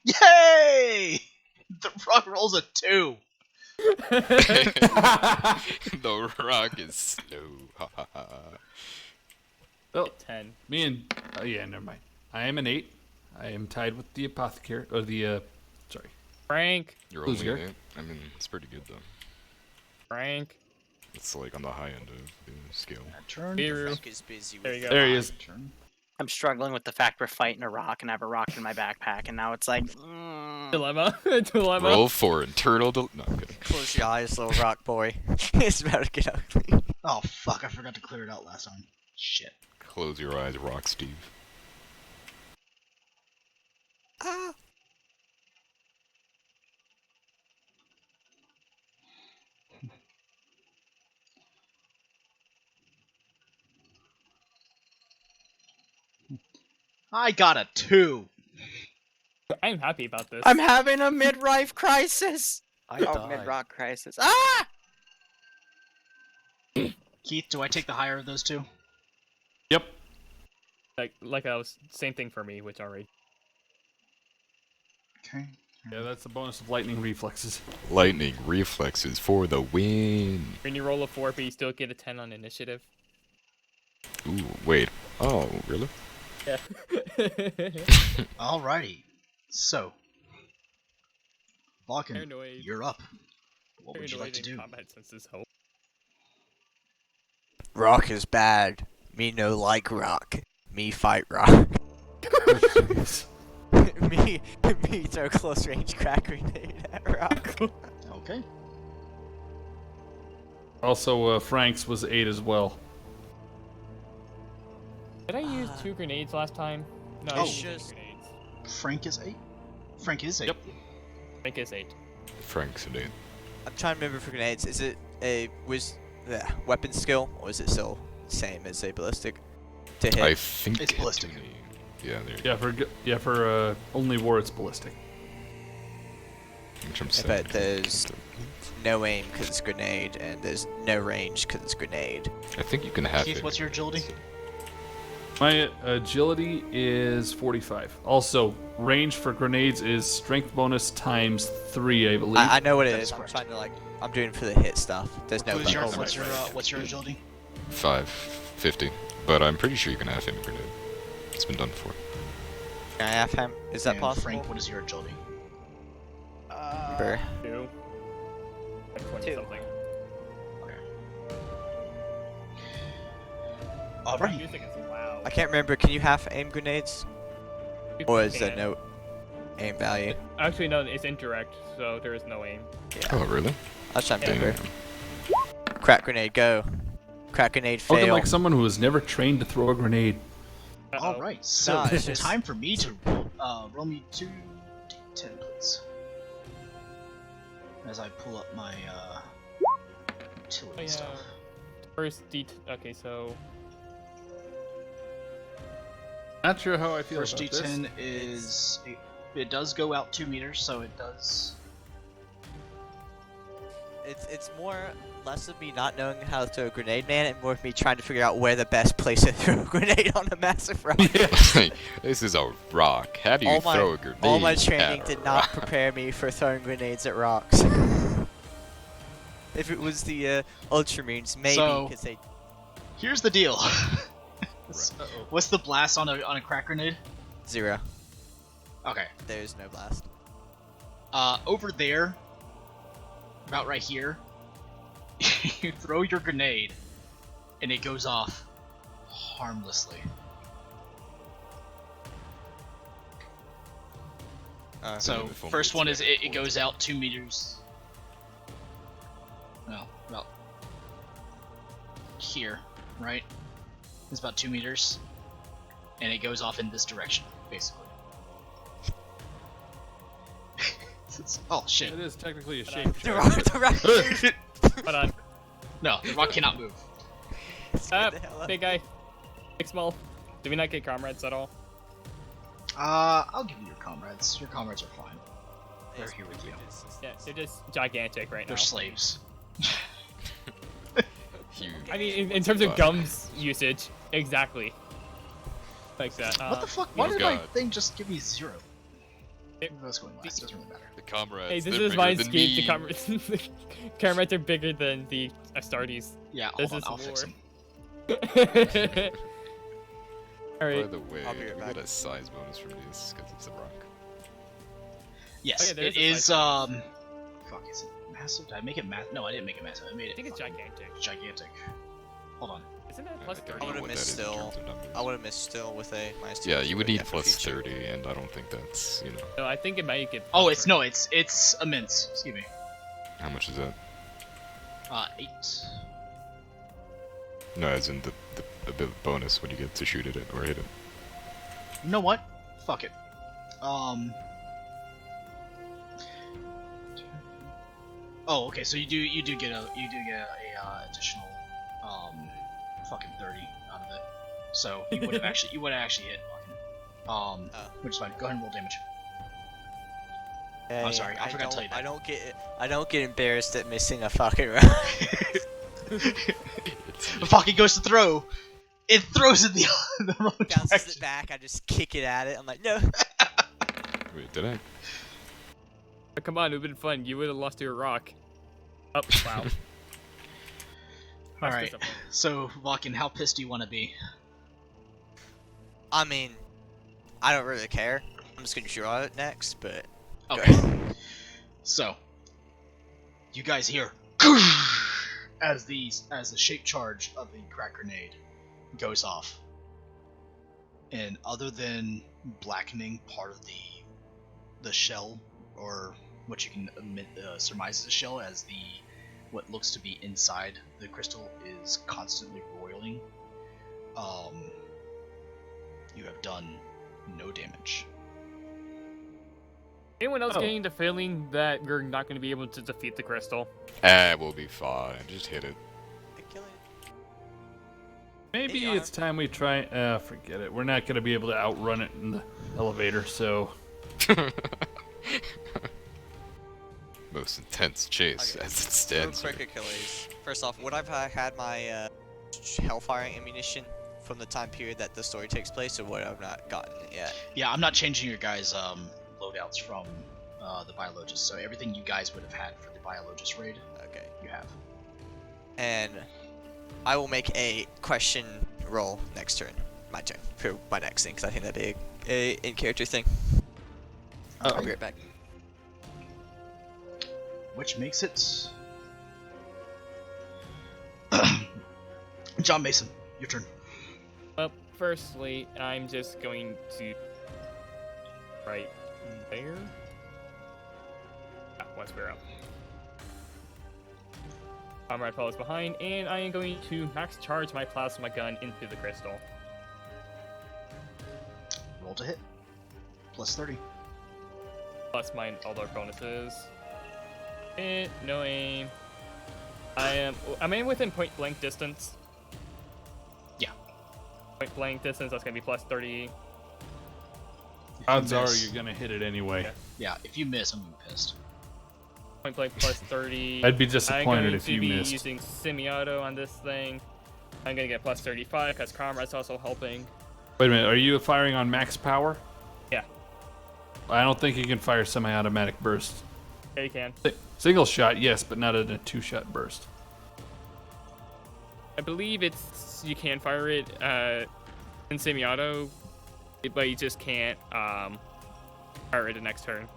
Yay! The rock rolls a 2. The rock is slow. Ha ha ha. Well, 10. me and yeah, never mind. I am an 8. I am tied with the apothecary or the sorry. Frank. You're Who's only here? eight. I mean, it's pretty good though. Frank. It's like on the high end of the scale. Turn. Beer. Frank is busy There with you go. There he is. Turn. I'm struggling with the fact we're fighting a rock and I have a rock in my backpack, and now it's like, Dilemma. Dilemma. Roll for internal. No, I'm kidding. Close your eyes, little rock boy. It's about to get ugly. Oh fuck! I forgot to clear it out last time. Shit. Close your eyes, Rock Steve. Ah. I got a 2. I'm happy about this. I'm having a midlife crisis. I Oh, died. mid-rock crisis. Ah! Keith, do I take the higher of those two? Yep. Like I was same thing for me, which already. Okay. Yeah, that's the bonus of lightning reflexes. Lightning reflexes for the win. When you roll a 4, but you still get a 10 on initiative. Ooh, wait. Oh, really? Yeah. Alrighty. So, Vulcan, Paranoid. you're up. What would you like to do? Combat senses hope. Rock is bad. Me no like rock. Me fight rock. me throw close range crack grenade at rock. Okay. Also, Frank's was 8 as well. Did I use 2 grenades last time? No, I Oh. used 2 Just- grenades. Frank is 8. Frank is 8. Yep. I think it's 8. Frank's an 8. I'm trying to remember for grenades. Is it a weapon skill, or is it still same as a ballistic to hit? I think It's ballistic. Yeah, there you go. Yeah, for only war it's ballistic. In terms I bet there's no aim because it's grenade, and there's no range because it's grenade. I think you can have Keith, it. what's your agility? My agility is 45. Also, range for grenades is strength bonus times 3, I believe. I know what it That is. is I'm correct. trying to I'm doing for the hit stuff. There's no What's your, bonus. what's your agility? 550. But I'm pretty sure you can have him a grenade. It's been done before. Can I have him? Is that And possible? Frank, what is your agility? Remember. 2. Like 20 Two. something. Alright. Music is loud. I can't remember. Can you half aim grenades? Or is there can. no aim value? Actually, no, it's indirect, so there is no aim. Oh, really? I was trying to Damn. remember. Crack grenade, go. Crack grenade, Spoken fail. like someone who was never trained to throw a grenade. Uh-oh. Alright, so Nah, it's it's just- time for me to roll me 2d10, please. As I pull up my utility Oh, yeah. stuff. First okay, so Not sure how I feel First about d10 is it does go out 2 meters, so it does. It's more less of me not knowing how to throw a grenade, man, and more of me trying to figure out where the best place to throw a grenade on a massive rock. This is a rock. How do you throw a grenade? All my training at a did not rock? prepare me for throwing grenades at rocks. If it was the Ultramarines, maybe, So- because they... Here's the deal. Right. What's the blast on a crack grenade? 0. Okay. There's no blast. Over there, about right here, you throw your grenade, and it goes off harmlessly. So if only first it's one is better it goes out 2 meters. No, about here, right? It's about 2 meters, and it goes off in this direction, basically. Oh shit! It is technically a shape The rock, the rock. hold on. No, the rock cannot move. Ah, the hell up. big guy. Big small. Do we not get comrades at all? I'll give you your comrades. Your comrades are fine. They're here with you. Yeah, they're just gigantic right They're now. slaves. Huge. I mean, in terms of But- gums usage, exactly. Like that. What the fuck? Why oh did my God. thing just give me 0? It- That's going last. Doesn't really matter. The comrades. Hey, this they're is bigger my than escape. The me. comrades, the comrades are bigger than the Astartes. Yeah, This hold on. is I'll fix war. them. By Alright. the way, I'll be right we back. get a size bonus from this because it's a rock. Yes, Oh, yeah, there it is a is. size Fuck, is it massive? Did I make it massive? No, I didn't make it massive. I made I it think it's gigantic. gigantic. Hold on. Isn't that I plus don't 30? know would've what that missed is in still. terms of numbers. I would have missed still with a -2. Yeah, you would need for plus future. 30, and I don't think that's, you know. No, I think it might get. Oh, plus it's 30. no, it's immense. Excuse me. How much is that? 8. No, as in the a bit of bonus when you get to shoot at it or hit it. You know what? Fuck it. Oh, okay. So you do get a additional fucking 30 out of it. So you would have actually hit fucking which is fine. Go ahead and roll damage. Hey, sorry, I forgot to tell you that. I don't get embarrassed at missing a fucking round. The fucking goes to throw. It throws it the wrong Bounces direction. it back. I just kick it at it. I'm like, no. Wait, did I? Oh, come on, it would have been fun. You would have lost to a rock. Oh, wow. All right. So, Vulcan, how pissed do you want to be? I mean, I don't really care. I'm just gonna draw it next, but Okay. So, you guys hear as the shape charge of the crack grenade goes off, and other than blackening part of the shell, or what you can surmise is a shell, as what looks to be inside the crystal is constantly roiling, you have done no damage. Anyone else Oh. getting the feeling that you're not going to be able to defeat the crystal? We'll be fine. Just hit it. Maybe Maybe it's time we try. Forget it. We're not gonna be able to outrun it in the elevator. So Most intense chase Okay. as it real stands. quick, Achilles. First off, would I've had my Hellfire ammunition from the time period that the story takes place, or would I've not gotten it yet? Yeah, I'm not changing your guys' loadouts from the Biologist, so everything you guys would have had for the Biologist raid, Okay. you have. And I will make a question roll next turn. My turn for my next thing, because I think that'd be a in-character thing. I'll be right back. Which makes it John Mason, your turn. Well, firstly, I'm just going to right there. Once we're up. Comrade follows behind, and I am going to max charge my plasma gun into the crystal. Roll to hit. Plus 30. Plus my other bonuses. Hit, no aim. I'm in within point blank distance. Yeah. Point blank distance, that's gonna be plus 30. Odds are you're gonna hit it anyway. Yeah, if you miss, I'm gonna be pissed. Point blank plus 30. I'd be disappointed if you I'm going to missed. be using semi-auto on this thing. I'm gonna get plus 35 because Comrade's also helping. Wait a minute, are you firing on max power? Yeah. I don't think you can fire semi-automatic burst. Yeah, you can. Single shot, yes, but not in a 2-shot burst. I believe you can fire it in semi-auto, but you just can't fire it the next turn.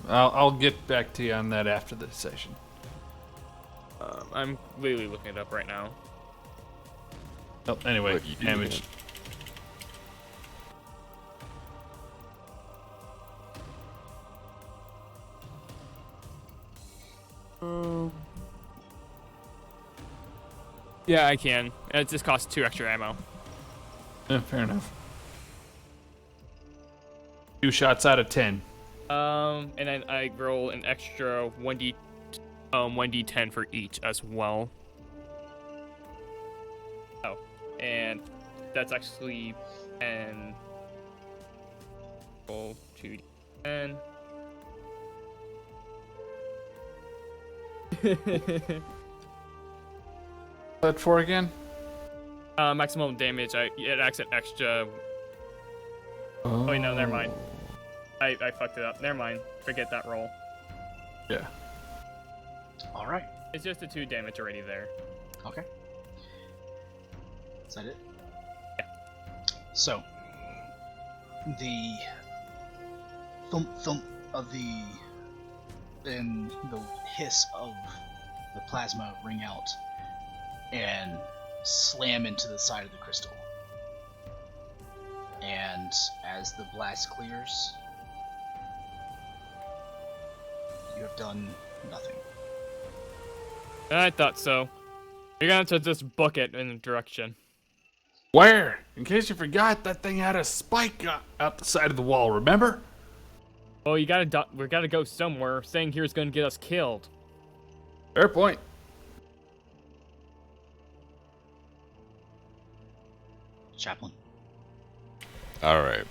I'll get back to you on that after the session. I'm literally looking it up right now. Oh, anyway, What you do, damage. Yeah, I can. It just costs 2 extra ammo. Yeah, fair enough. 2 shots out of 10. And then I roll an extra 1d10 for each as well. Oh, and that's actually 10. Roll 2d10. What for again? Maximum damage. It acts an extra. Oh wait, no, never mind. I fucked it up. Never mind. Forget that roll. Yeah. Alright. It's just the 2 damage already there. Okay. Is that it? Yeah. So, the thump of and the hiss of the plasma ring out and slam into the side of the crystal. And as the blast clears, you have done nothing. I thought so. You're gonna have to just book it in a direction. Where? In case you forgot, that thing had a spike out the side of the wall, remember? Well, we gotta go somewhere. Staying here is gonna get us killed. Fair point. Chaplain. Alright.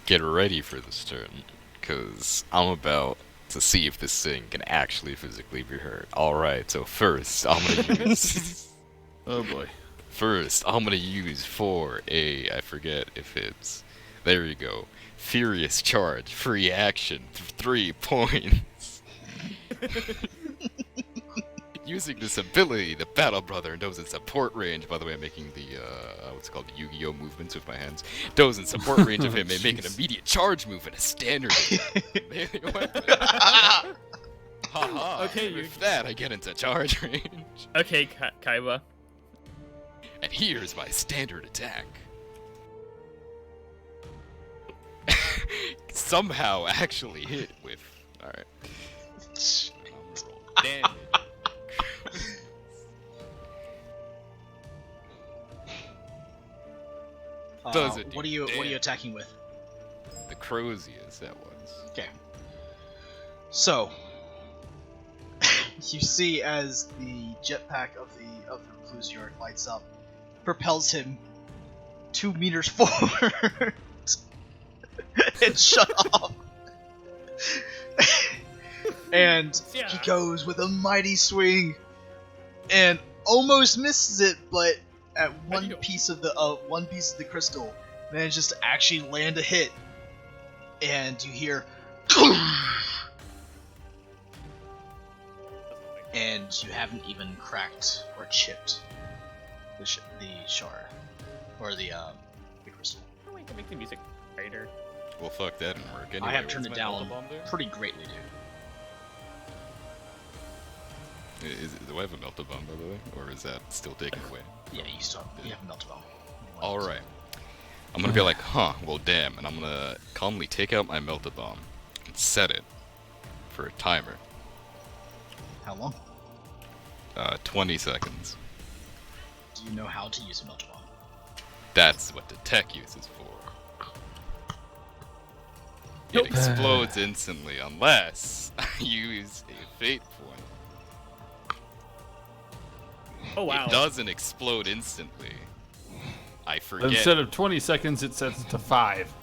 Get ready for this turn, because I'm about to see if this thing can actually physically be hurt. Alright, so first, I'm gonna use... Oh boy. First, I'm gonna use I forget if it's... There you go. Furious Charge, free action, 3 points. Using this ability, the Battle Brother knows its support range. By the way, I'm making the, what's it called, the Yu-Gi-Oh! Movements with my hands. Knows in support range of him may make an immediate charge move and a standard melee weapon. Haha, Okay, with that, I get into charge range. Okay, Kaiba. And here's my standard attack. Somehow actually hit with... Alright. Damage. Does it What are you attacking with? The Crozius, that was. Okay. So you see as the jetpack of the recluse yard lights up, propels him 2 meters forward and shut off. And he goes with a mighty swing and almost misses it, but at one piece of the crystal manages to actually land a hit. And you hear and you haven't even cracked or chipped the shard or the crystal. We can make the music brighter. Well, fuck, that didn't work. Anyway, I have turned what's it my down Delta Bomb there? pretty greatly, dude. Do I have a melted bomb, by the way? Or is that still taken away? Yeah, you have a melted bomb. Alright. I'm gonna be like, huh, well damn, and I'm gonna calmly take out my melted bomb and set it for a timer. How long? 20 seconds. Do you know how to use a melted bomb? That's what the tech uses for. It explodes instantly unless I use a fate point. Oh wow. It doesn't explode instantly. I forget. Instead of 20 seconds, it sets it to 5.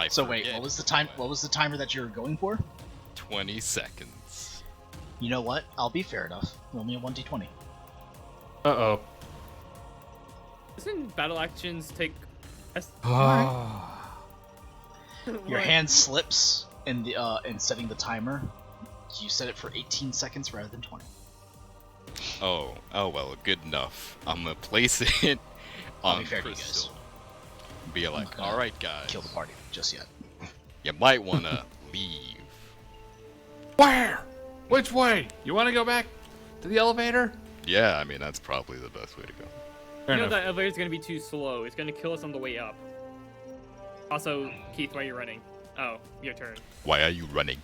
So wait, what was the time? What was the timer that you were going for? 20 seconds. You know what? I'll be fair enough. Roll me a 1d20. Uh-oh. Doesn't battle actions take? Your hand slips in setting the timer. You set it for 18 seconds rather than 20. Oh well, good enough. I'm gonna place it I'll on be fair to you Crystal. guys. Be like, alright guys, Kill the party just yet. you might wanna leave. Where? Which way? You want to go back to the elevator? Yeah, I mean, that's probably the best way to go. Fair You know enough. that elevator's gonna be too slow. It's gonna kill us on the way up. Also, Keith, why are you running? Oh, your turn. Why are you running?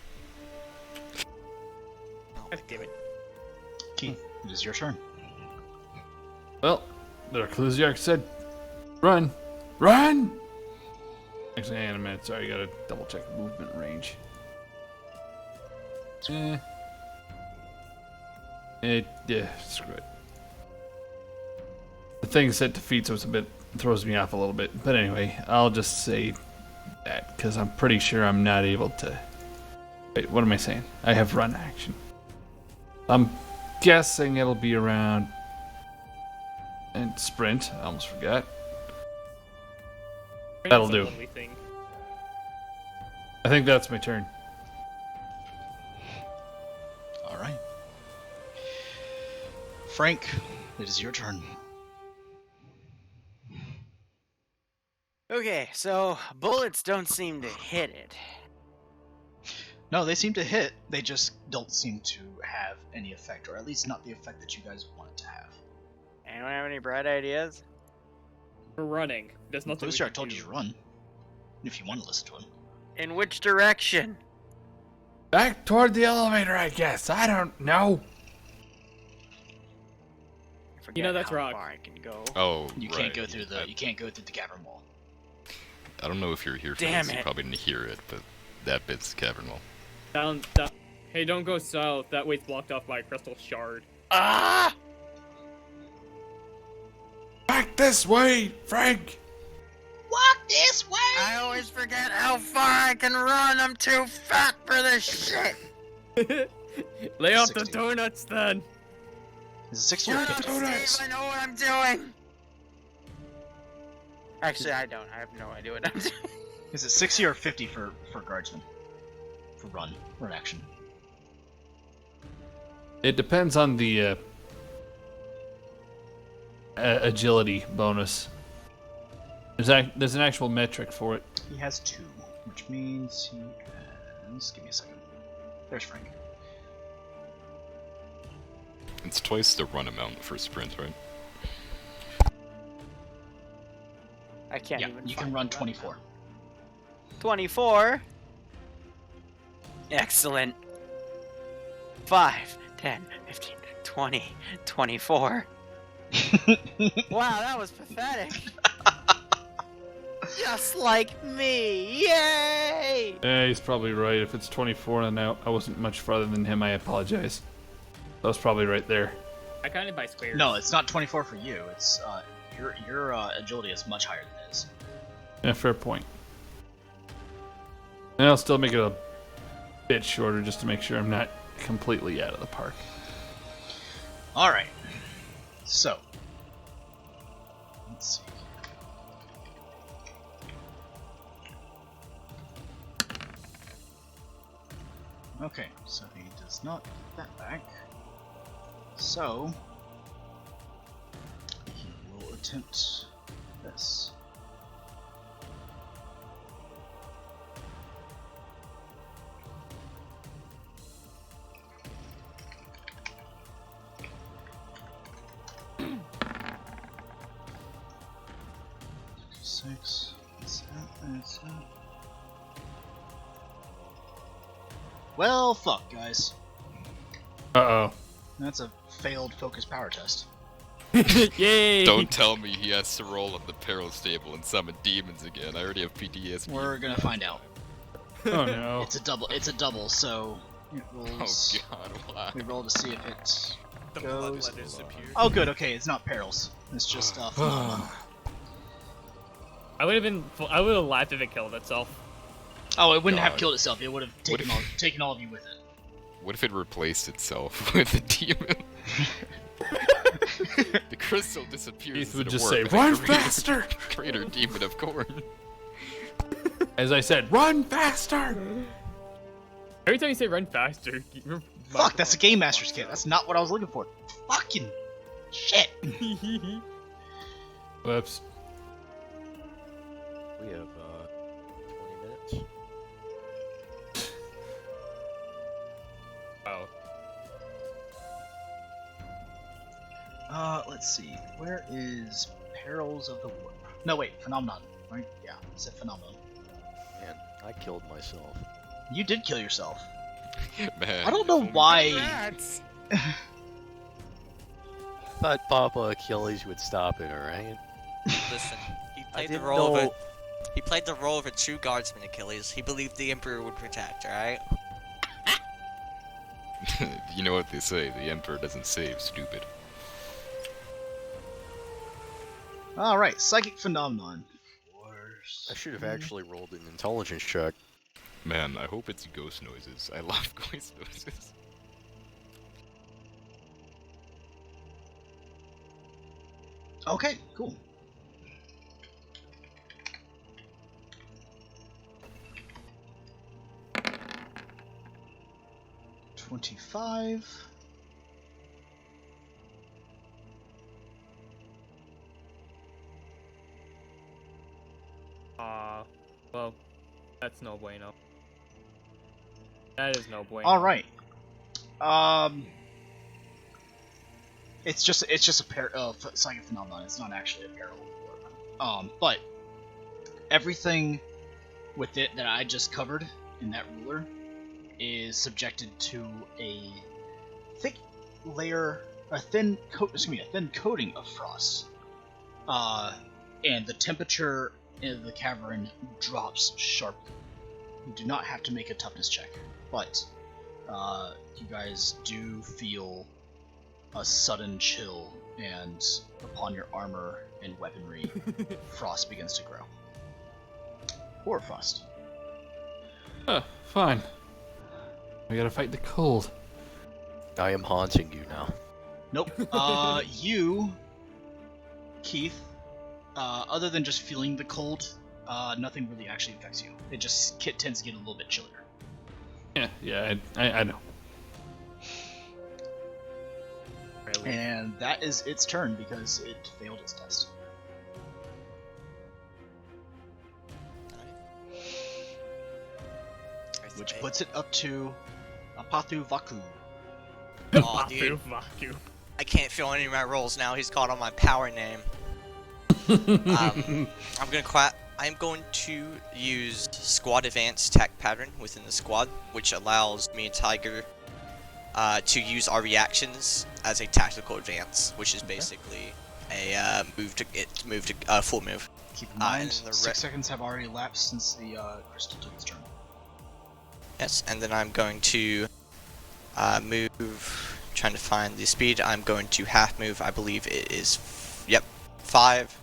God damn it. Keith, it is your turn. Well, the Ecclesiarch said, run. Run! Actually, hang on a minute. Sorry, I gotta double check movement range. Screw it. The thing set to feet, so it's throws me off a little bit. But anyway, I'll just say that, because I'm pretty sure I'm not able to... Wait, what am I saying? I have run action. I'm guessing it'll be around... And sprint, I almost forgot. That'll That's a do. lovely thing. I think that's my turn. Alright. Frank, it is your turn. Okay, so bullets don't seem to hit it. No, they seem to hit. They just don't seem to have any effect, or at least not the effect that you guys want it to have. Anyone have any bright ideas? We're running. There's nothing. we Closer, I can told do. you to run. If you want to listen to him. In which direction? Back toward the elevator, I guess. I don't know. I forget You know that's how rock. far I can go. Oh, You right. can't go through the. You can't go through the cavern wall. I don't know if you're here for Damn this, you it. probably didn't hear it, but that bit's cavern wall. Down. Hey, don't go south. That way's blocked off by a crystal shard. Ah! Back this way, Frank. Walk this way. I always forget how far I can run. I'm too fat for this shit. Lay off the 60. donuts then. Is it 60 or Shut up, 50? Steve. I know what I'm doing. Actually, I don't. I have no idea what I'm doing. Is it 60 or 50 for guardsman? For run action. It depends on the agility bonus. There's an actual metric for it. He has 2, which means he has. Give me a second. There's Frank. It's twice the run amount for sprint, right? I can't Yeah, even. you can find run the 24. 24. Excellent. 5, 10, 15, 20, 24. Wow, that was pathetic. Just like me. Yay! He's probably right. If it's 24 and I wasn't much farther than him, I apologize. That was probably right there. I counted by squares. No, it's not 24 for you. It's your agility is much higher than his. Yeah, fair point. And I'll still make it a bit shorter just to make sure I'm not completely out of the park. All right. So, let's see. Okay, so he does not get that back. So, he will attempt this. 6. That's it. Well, fuck, guys. Uh-oh. That's a failed focus power test. Yay! Don't tell me he has to roll at the peril stable and summon demons again. I already have PTSD. We're gonna find out. Oh no. It's a double, so it rolls. Oh god, why? We roll to see if it The goes. bloodletters appear. Oh, good. Okay, it's not perils. It's just phenomenon. I would have laughed if it killed itself. Oh, it wouldn't have God. killed itself. It would have taken all of you with it. What if it replaced itself with a demon? The crystal disappears. Keith as would it just were, say, but "Run it creates faster!" a Greater demon of corn. As I said, run faster! Every time you say run faster, your Fuck, that's a Game Master's kit. That's not what I was looking for. Fucking shit. Whoops. We have 20 minutes. Oh. Let's see. Where is Perils of the Warp? No, wait, Phenomenon, right? Yeah, it said Phenomenon. Man, I killed myself. You did kill yourself. Man. I don't know why. Thought Papa Achilles would stop it, alright? Listen, he I played the didn't role of know- a he played the role of a true guardsman, Achilles. He believed the Emperor would protect, alright? You know what they say, the Emperor doesn't save, stupid. Alright, Psychic Phenomenon. I should have actually rolled an intelligence check. Man, I hope it's ghost noises. I love ghost noises. Okay, cool. $25. Well, that's no bueno. That is no bueno. All right. It's just a psychic phenomenon. It's not actually a peril. But everything with it that I just covered in that ruler is subjected to a thick layer, a thin coating of frost. And the temperature in the cavern drops sharply. You do not have to make a toughness check, but you guys do feel a sudden chill, and upon your armor and weaponry, frost begins to grow. Or frost. Huh, fine. We gotta fight the cold. I am haunting you now. Nope. You, Keith, other than just feeling the cold, nothing really actually affects you. It just tends to get a little bit chillier. Yeah, I know. Really? And that is its turn because it failed its test. Which puts it up to Apathu Vaku. Aw, dude. Vacuum. I can't feel any of my rolls now. He's called on my power name. I'm going to use Squad Advance Tech Pattern within the squad, which allows me and Tiger to use our reactions as a tactical advance, which is basically a full move. Keep in mind, and the 6 seconds have already elapsed since the crystal took its turn. Yes, and then I'm going to move. Trying to find the speed. I'm going to half move. I believe it is, 5.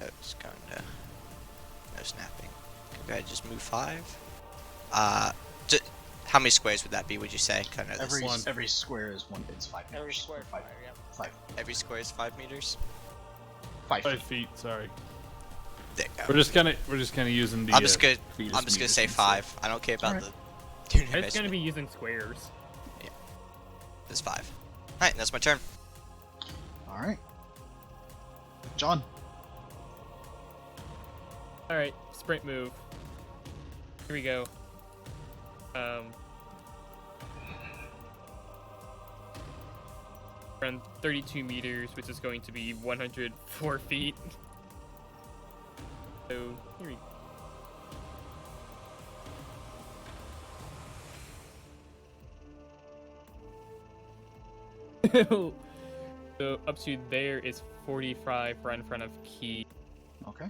It's going to no snapping. Go ahead, just move 5. How many squares would that be? Would you say? Kind of Every square is 1. It's 5 meters. Every square, 5. 5. Every square is 5 meters. 5 5 feet, sorry. There you go. We're just kind of using the. I'm just gonna meters say instead. 5. I don't care about Alright. the. I'm just gonna be using squares. It's 5. Alright, that's my turn. Alright. John. Alright, sprint move. Here we go. Around 32 meters, which is going to be 104 feet. So here we go. So up to there is 45 right in front of Key. Okay.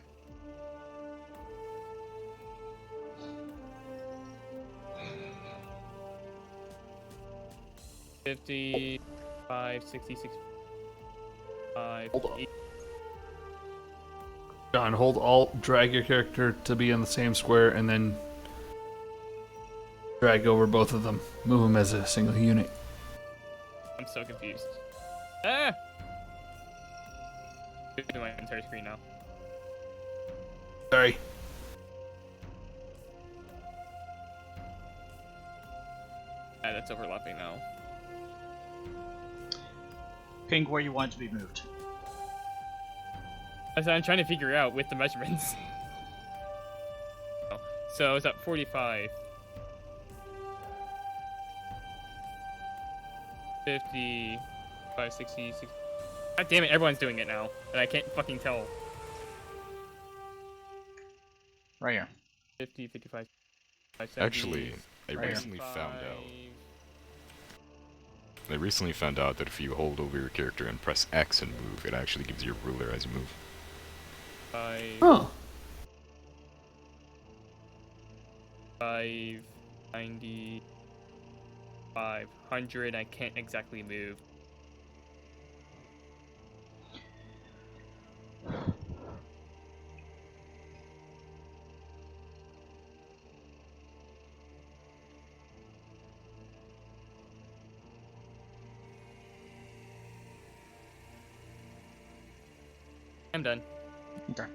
$55, 66, 5, Hold on. John, hold Alt, drag your character to be in the same square, and then drag over both of them. Move them as a single unit. I'm so confused. Ah! Do my entire screen now. Sorry. Ah, that's overlapping now. Ping where you want it to be moved. That's what I'm trying to figure out with the measurements. So it's at 45. 50, 5, 60, 60. God damn it, everyone's doing it now. And I can't fucking tell. Right here. 50, 55, 70. Actually, I Right here. recently found out. I recently found out that if you hold over your character and press X and move, it actually gives you a ruler as you move. 90, 500. I can't exactly move. I'm done. Okay.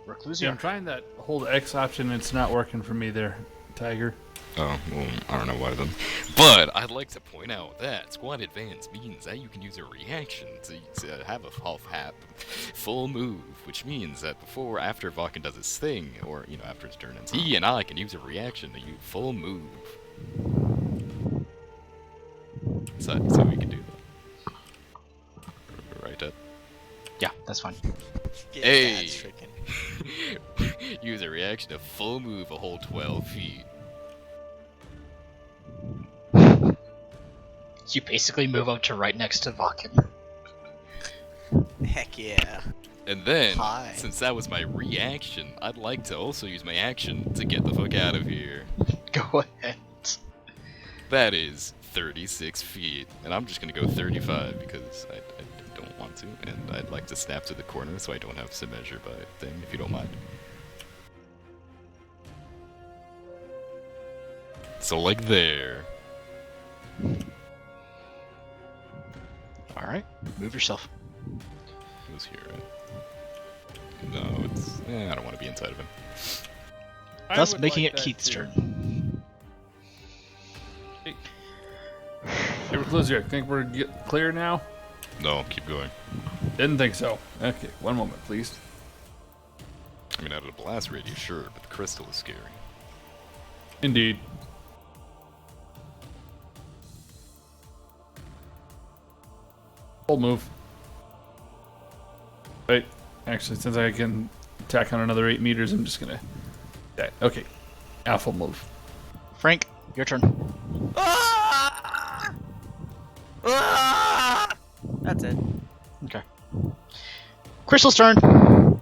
Reclusia. Yeah, I'm trying that hold X option. It's not working for me there, Tiger. Oh, well, I don't know why then. But I'd like to point out that Squad Advance means that you can use a reaction to have a half full move, which means that after Vulcan does his thing, or, after his turn ends, he and I can use a reaction to use full move. So we can do that. Right, Ed? Yeah, that's fine. Hey! Use a reaction to full move a whole 12 feet. You basically move up to right next to Vulcan. Heck yeah. And then, Hi. since that was my reaction, I'd like to also use my action to get the fuck out of here. Go ahead. That is 36 feet, and I'm just gonna go 35 because I don't want to, and I'd like to snap to the corner so I don't have to measure by thing, if you don't mind. So like there. Alright, move yourself. It was here, right? No, it's... I don't want to be inside of him. Thus making it Keith's turn. Hey, Reclusia, I think we're clear now? No, keep going. Didn't think so. Okay, one moment, please. I mean, out of the blast radius, sure, but the crystal is scary. Indeed. Full move. Wait, actually, since I can attack on another 8 meters, I'm just gonna... Okay, now full move. Frank, your turn. Ah! Ah! That's it. Okay. Crystal's turn. Don't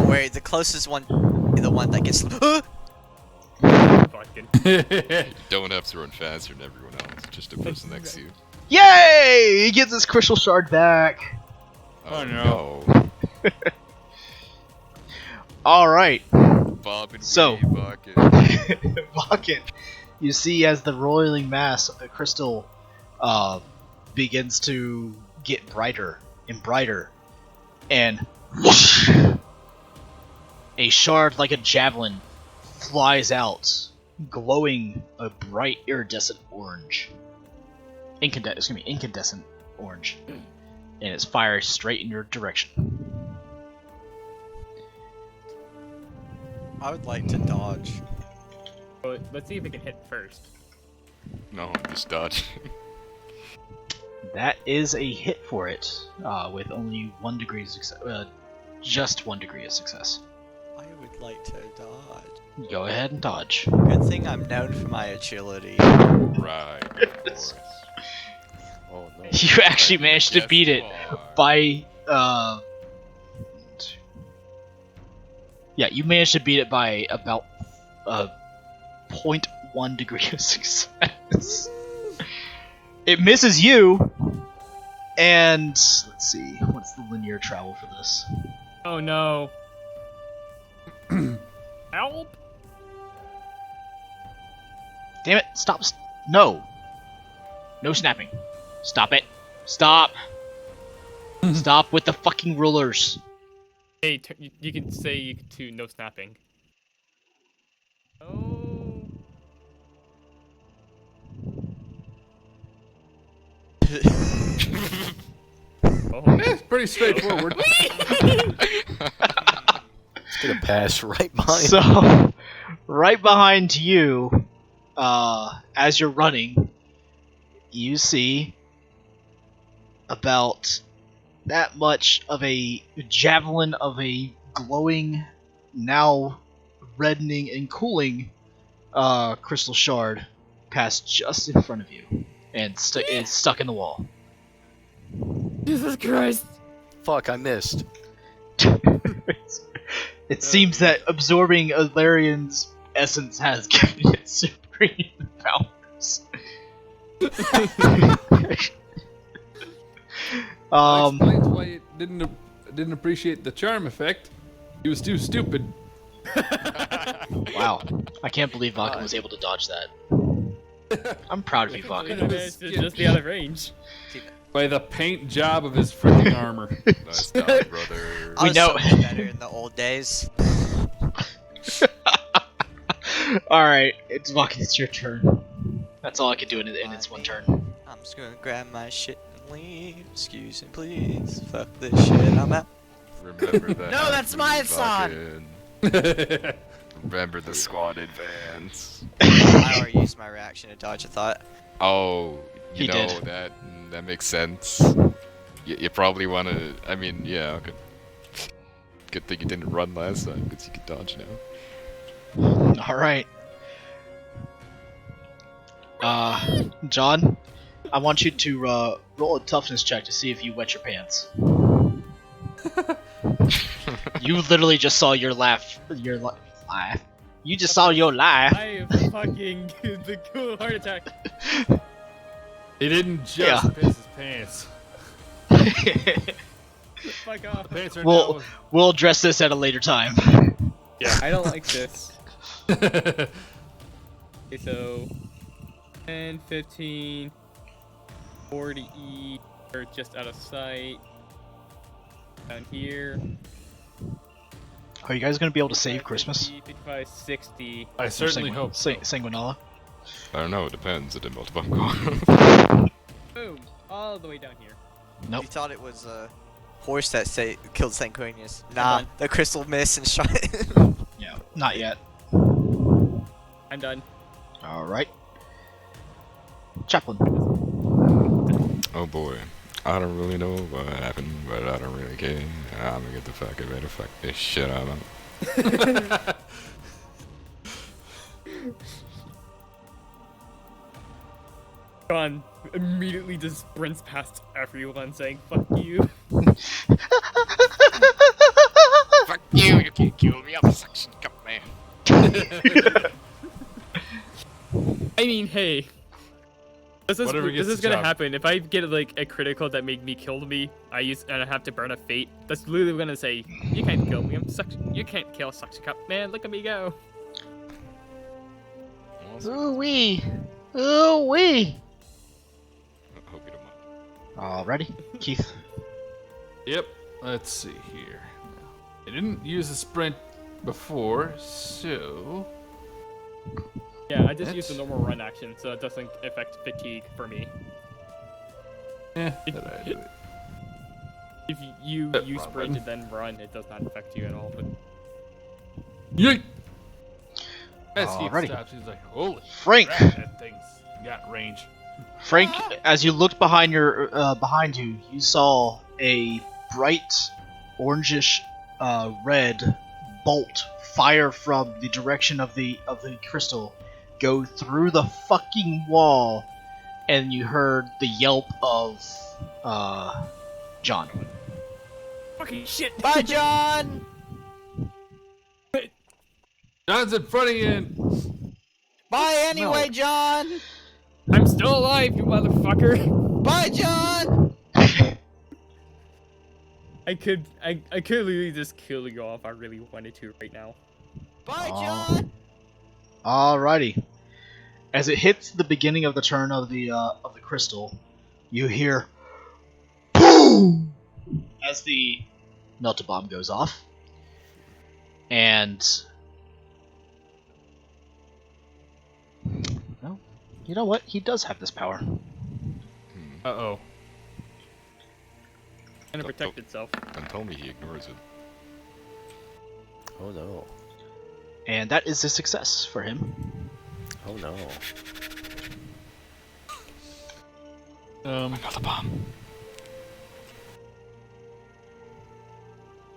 worry, the closest one, the one that gets. Fucking. Don't have to run faster than everyone else, just a person next to you. Yay! He gets his crystal shard back. Oh, no. Alright. Bob and So. Weave, Bucket. Vulcan, you see as the roiling mass of the crystal begins to get brighter and brighter, and whoosh, a shard like a javelin flies out, glowing a bright iridescent orange. Incandescent orange. And it's fired straight in your direction. I would like to dodge. Well, let's see if it can hit first. No, just dodge. That is a hit for it, with only 1 degree of success. Just 1 degree of success. I would like to dodge. Go ahead and dodge. Good thing I'm known for my agility. Right. Of course. Oh no. You actually managed to Yes, beat you it are. by yeah, you managed to beat it by about 0.1 degree of success. It misses you, and let's see, what's the linear travel for this? Oh no. Help! Damn it! Stop! No! No snapping! Stop it! Stop! Stop with the fucking rulers! Hey, you can say you can do no snapping. Oh. Oh. It's pretty straightforward. It's gonna pass right behind. So, right behind you, as you're running, you see about that much of a javelin of a glowing, now reddening and cooling crystal shard pass just in front of you, and it's stuck in the wall. Jesus Christ! Fuck, I missed. It seems that absorbing Alarian's essence has given it supreme powers. That explains why it didn't appreciate the charm effect. He was too stupid. Wow, I can't believe Vakken was able to dodge that. I'm proud of you, Vakken. It's just the other range. By the paint job of his freaking armor. Nice job, brother. I We was know. so much better in the old days. Alright, it's Vakken, it's your turn. That's all I can do in its one turn. I'm just gonna grab my shit and leave. Excuse me, please. Fuck this shit, I'm out. Remember that. No, that's my son! Remember the squad advance. I already used my reaction to dodge a thought. Oh, He you know, did. that makes sense. You probably want to. I mean, yeah, okay. Good thing you didn't run last time, because you can dodge now. Alright. John, I want you to roll a toughness check to see if you wet your pants. You literally just saw your laugh. You just saw your laugh. I fucking the cool heart attack. He didn't just Yeah. piss his pants. Fuck off. The pants are We'll address this at a later time. I don't like this. now... Okay, so 10, 15, 40E are just out of sight. Down here. Are you guys gonna be able to save Christmas? 55, 60. I certainly hope so. Sanguinala? I don't know, it depends. It didn't multiple go. Boom! All the way down here. Nope. You thought it was a horse that killed Sanguinius. Nah, the crystal missed and shot it. Yeah, not yet. I'm done. Alright. Chaplain. Oh boy. I don't really know what happened, but I don't really care. I'm gonna get the fuck out of fuck this shit out of John immediately just sprints past everyone saying, fuck you. Fuck you, you can't kill me, I'm a suction cup man. I mean, hey. This Whatever gets is the gonna job. happen. If I get like a critical that make me kill me, and I have to burn a fate. That's literally gonna say, "You can't kill me. You can't kill Suction Cup, man. Look at me go." Ooh wee! Ooh wee! Hope you don't mind. Alrighty, Keith. Yep. Let's see here. I didn't use a sprint before, so... Yeah, I just That's- used the normal run action, so it doesn't affect fatigue for me. that I do it. If you Robin. sprint and then run, it does not affect you at all. But Yeet! As he Alrighty. stops, he's like, holy Frank! crap, that thing's got range. Frank, as you looked behind you, you saw a bright orangish red bolt fire from the direction of the crystal, go through the fucking wall, and you heard the yelp of John. Fucking shit. Bye, John. John's in front of you. Bye anyway, John. I'm still alive, you motherfucker. Bye, John. I could literally just kill you off if I really wanted to right now. Bye, John. Alrighty. As it hits the beginning of the turn of the crystal, you hear boom as the melta bomb goes off, and well, you know what? He does have this power. Uh-oh. Trying to protect itself. And tell me he ignores it. Oh no. And that is a success for him. Oh no. Another bomb.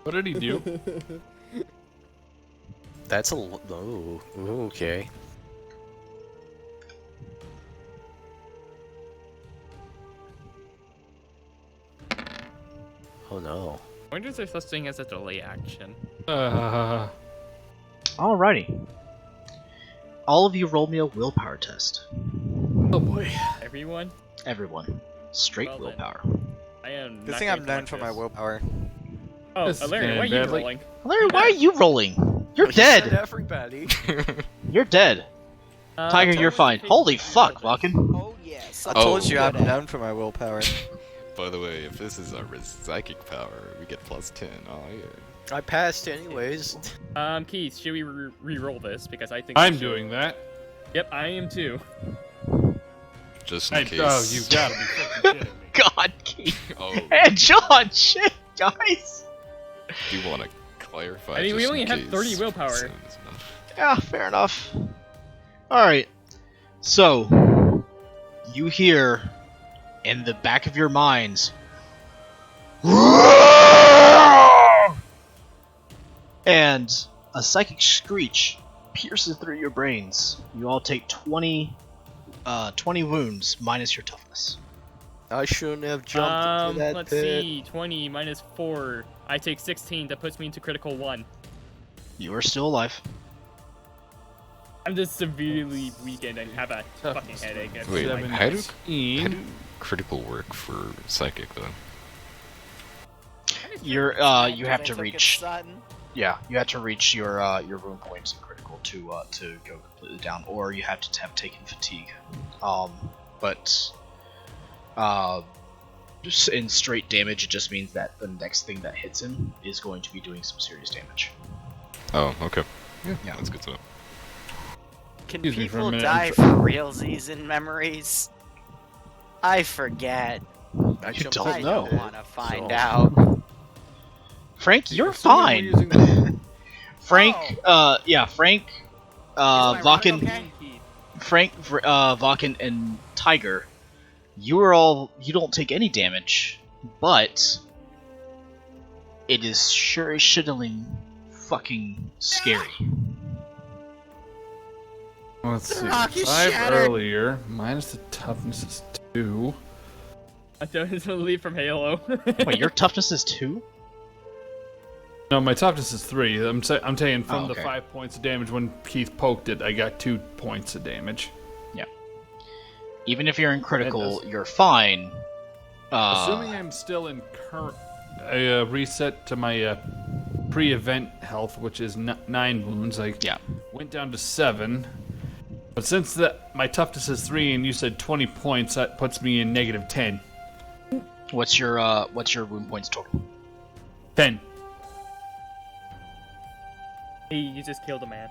What did he do? That's a oh, okay. Oh no. I wonder if there's such thing as a delay action. Alrighty. All of you roll me a willpower test. Oh boy. Everyone? Everyone. Straight Well then. willpower. I am Good not thing going I'm to known watch for my this. willpower. Oh, This is Larry, going why are you badly. rolling? Larry, why are you rolling? You're dead. Everybody. You're dead. Tiger, tell you're me fine. if you Holy can fuck, handle this. Vulcan. Oh yes. I Oh. told you I'm known for my willpower. By the way, if this is our psychic power, we get +10. Oh yeah. I passed anyways. Keith, should we re-roll this? Because I think we I'm should. doing that. Yep, I am too. Just in case. Oh, you gotta be fucking kidding me. God, Keith. Oh, And John, shit, guys. do you want to clarify? I mean, we just only in have case 30 willpower. 10 is enough? Yeah, fair enough. Alright. So, you hear in the back of your minds, and a psychic screech pierces through your brains. You all take 20 wounds minus your toughness. I shouldn't have jumped into that Let's pit. see, 20 minus 4. I take 16. That puts me into critical 1. You are still alive. I'm just severely weakened and have a fucking headache. It's Wait, like- how do 17. critical work for psychic though? You're you have to Took its reach. son. Yeah, you have to reach your wound points in critical to go completely down, or you have to have taken fatigue. But just in straight damage, it just means that the next thing that hits him is going to be doing some serious damage. Oh, okay. Yeah. That's good to know. Can Excuse me for a people minute, die I'm for realsies in memories? I forget. I You jumped don't I know. don't want to find So- out. Frank, you're Assuming we're fine. using the- Frank, Frank, Vakken, Okay. Frank, Vakken, and Tiger, you don't take any damage, but it is sure as shittling fucking scary. Let's see. rock is 5 shattered. earlier. Minus the toughness is 2. I thought it was gonna leave from Halo. Wait, your toughness is 2? No, my toughness is 3. I'm taking from Oh, the okay. 5 points of damage when Keith poked it. I got 2 points of damage. Even if you're in critical, Goodness. you're fine. Assuming I'm still in current, I reset to my pre-event health, which is 9 wounds. I Yeah. went down to 7. But since my toughness is 3 and you said 20 points, that puts me in negative 10. What's your wound points total? 10. Hey, you just killed a man.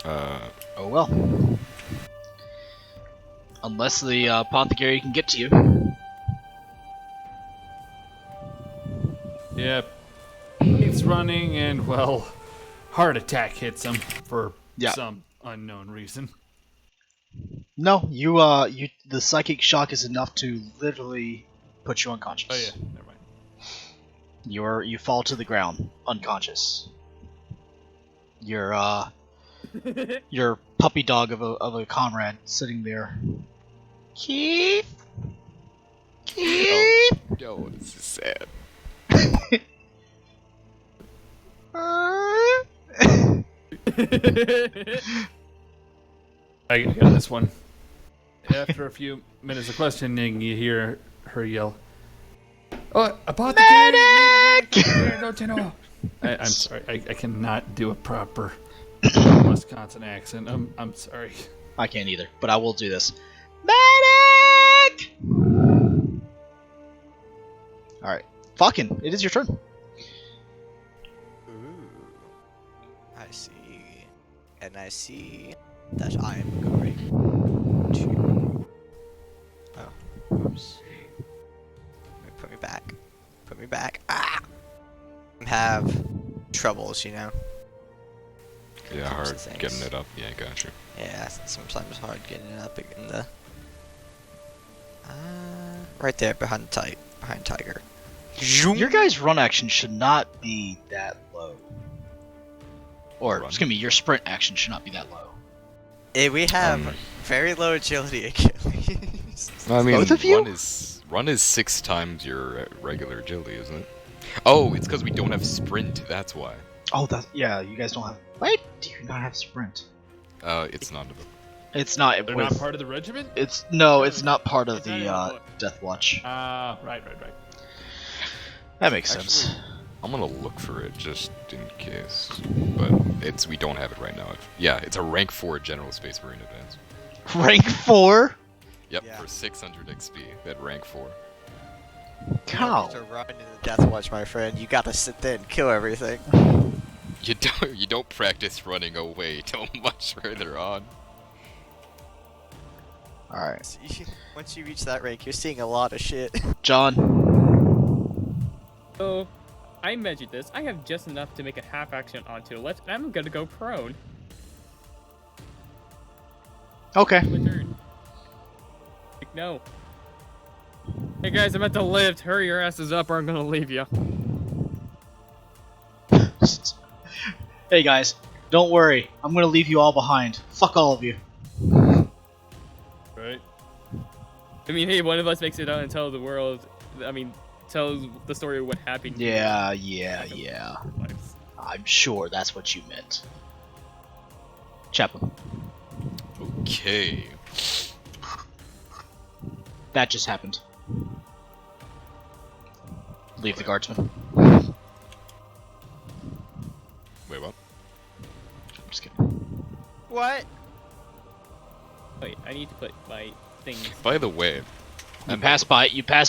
Oh well. Unless the apothecary can get to you. Yeah. He's running and, well, heart attack hits him for Yeah. some unknown reason. No, the psychic shock is enough to literally put you unconscious. Oh yeah, never mind. You fall to the ground, unconscious. Your puppy dog of a comrade sitting there. Keith. Oh, yo, this is sad. I got this one. After a few minutes of questioning, you hear her yell, "Oh, about the medic! Don't you know?" I'm sorry, I cannot do a proper Wisconsin accent. I'm sorry. I can't either, but I will do this. Medic! Alright. Falcon, it is your turn. Ooh. I see. And I see that I am going to... Oh, oops. Put me back. Put me back. Ah! Have troubles, you know? Yeah, hard Things. getting it up. Yeah, I got you. Yeah, it's sometimes hard getting it up in the... right there, behind Tiger. Your guys' run action should not be that low. Or, Run. excuse me, your sprint action should not be that low. We have very low agility, Achilles. I mean, Both of you? run is 6 times your regular agility, isn't it? Oh, it's because we don't have sprint. That's why. Oh, yeah, you guys don't have... Why do you not have sprint? It's not. It's not... They're not part of the regiment? It's not part of It's not in the the book. Death Watch. Right. That makes sense. I'm gonna look for it just in case, but we don't have it right now. Yeah, it's a rank 4 General Space Marine Advance. Rank 4? Yep, Yeah. for 600 XP at rank 4. Cow. To run in the Death Watch, my friend. You gotta sit there and kill everything. You don't practice running away till much further on. Alright. So once you reach that rank, you're seeing a lot of shit. John. So, I measured this. I have just enough to make a half action onto the left, and I'm gonna go prone. Okay. My turn. Like, no. Hey guys, I'm at the lift. Hurry your asses up or I'm gonna leave you. Hey guys, don't worry. I'm gonna leave you all behind. Fuck all of you. Right. I mean, hey, one of us makes it out and tell the world. I mean, tell the story of what happened. Yeah. Lives. I'm sure that's what you meant. Chaplain. Okay. That just happened. Leave the guardsman. Wait, what? I'm just kidding. What? Wait, I need to put my things. By the way, You pass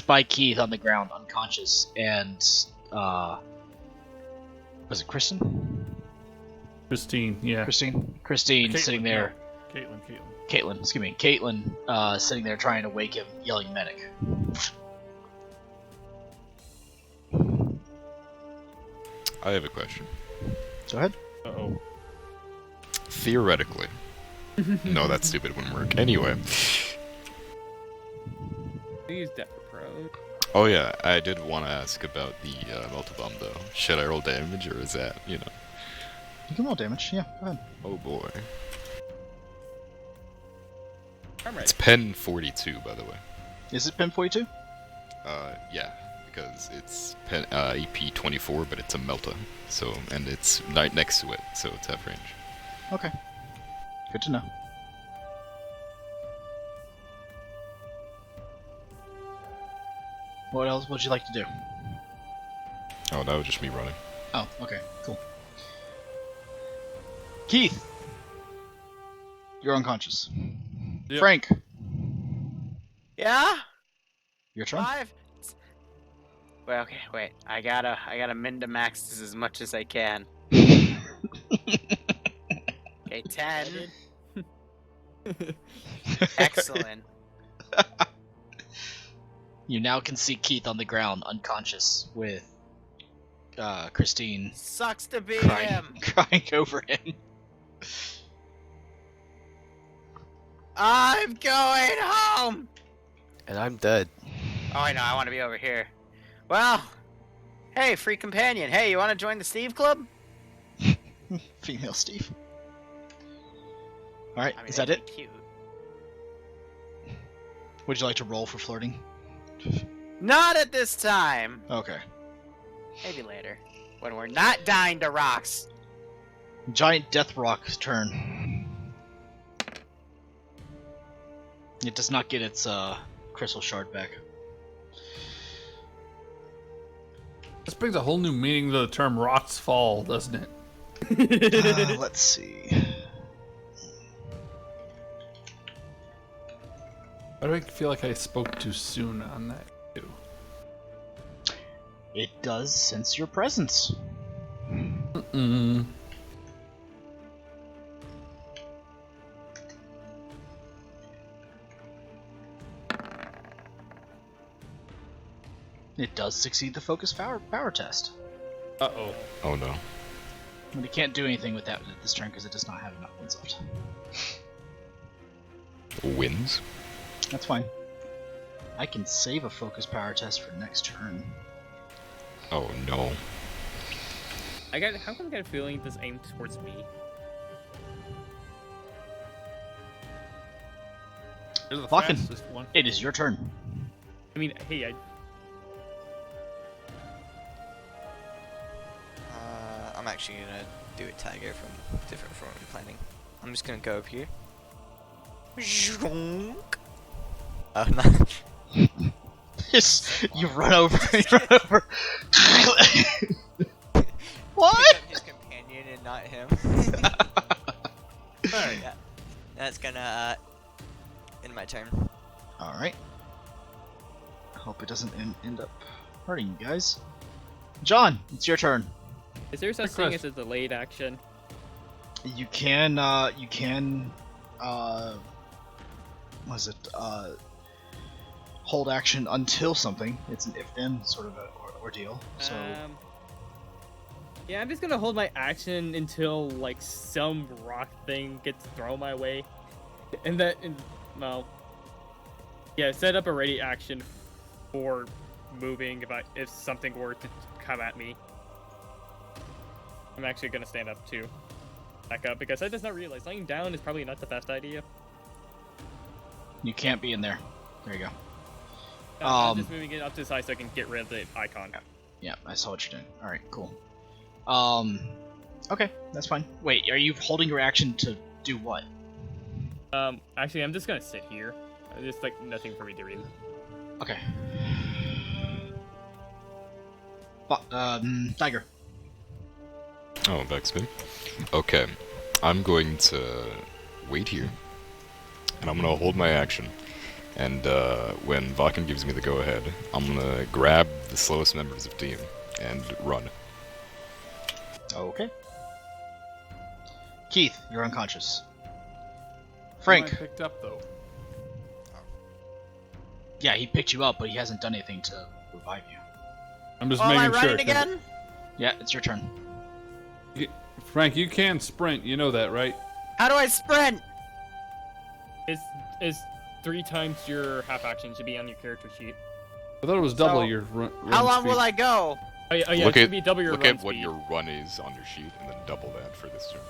by Keith on the ground, unconscious, and was it Kristen? Christine, yeah. Christine Caitlin, sitting there. no. Caitlin. Caitlin, excuse me. Caitlin sitting there trying to wake him, yelling medic. I have a question. Go ahead. Uh-oh. Theoretically. No, that's stupid. It wouldn't work. Anyway. Use Death Pro. Oh yeah, I did want to ask about the multi-bomb though. Should I roll damage or is that, You can roll damage, yeah, go ahead. Oh boy. I'm ready. It's pen 42, by the way. Is it pin 42? Yeah, because it's pen EP 24, but it's a Melta. So, and it's right next to it, so it's half range. Okay. Good to know. What else would you like to do? Oh, that was just me running. Oh, okay, cool. Keith! You're unconscious. Yep. Frank, Yeah? your turn. 5? Well, okay, wait. I gotta min-to-max this as much as I can. Okay, 10. Excellent. You now can see Keith on the ground, unconscious, with Christine Sucks to be crying, him. crying over him. I'm going home. And I'm dead. Oh, I know. I want to be over here. Well, hey, free companion. Hey, you want to join the Steve Club? Female Steve. Alright, I mean, is that that'd it? be Cute. Would you like to roll for flirting? Not at this time. Okay. Maybe later, when we're not dying to rocks. Giant Death Rock's turn. It does not get its crystal shard back. This brings a whole new meaning to the term rocks fall, doesn't it? Let's see. Why do I feel like I spoke too soon on that too? It does sense your presence. Mm-mm. It does succeed the focus power test. Uh-oh. Oh no. But it can't do anything with that this turn because it does not have enough ones left. Wins? That's fine. I can save a focus power test for next turn. Oh no. How come I get a feeling this aimed towards me? You're the Fucking- fastest one. It is your turn. I mean, hey, I'm actually gonna do a tiger from different from what I'm planning. I'm just gonna go over here. Zonk. Oh no. Yes, you run over. You run over. What? Pick up his companion and not him. Alright. Yeah. That's gonna end my turn. All right. I hope it doesn't end up hurting you guys. John, it's your turn. is there such Quick thing as question. a delayed action? You can. Was it hold action until something? It's an if-then sort of ordeal. So Yeah, I'm just gonna hold my action until like some rock thing gets thrown my way, and well, yeah, set up a ready action for moving if something were to come at me. I'm actually gonna stand up too, back up because I just not realize laying down is probably not the best idea. you can't be in there. There you go. I'm just moving it up to the side so I can get rid of the icon. Yeah, I saw what you're doing. All right, cool. Okay, that's fine. Wait, are you holding your action to do what? Actually, I'm just gonna sit here. There's like nothing for me to read. Okay. Tiger. Oh, back spin. Okay. I'm going to wait here. And I'm gonna hold my action. And when Vakken gives me the go-ahead, I'm gonna grab the slowest members of team and run. Okay. Keith, you're unconscious. I Frank. picked up though. Yeah, he picked you up, but he hasn't done anything to revive you. I'm just Oh, am I making sure. running again? Yeah, it's your turn. Frank, you can sprint. You know that, right? How do I sprint? Is 3 times your half action should be on your character sheet. I thought it was double So, your run How long speed. will I go? Oh yeah, Look it should at be double your look run at what speed. your run is on your sheet, and then double that for this turn.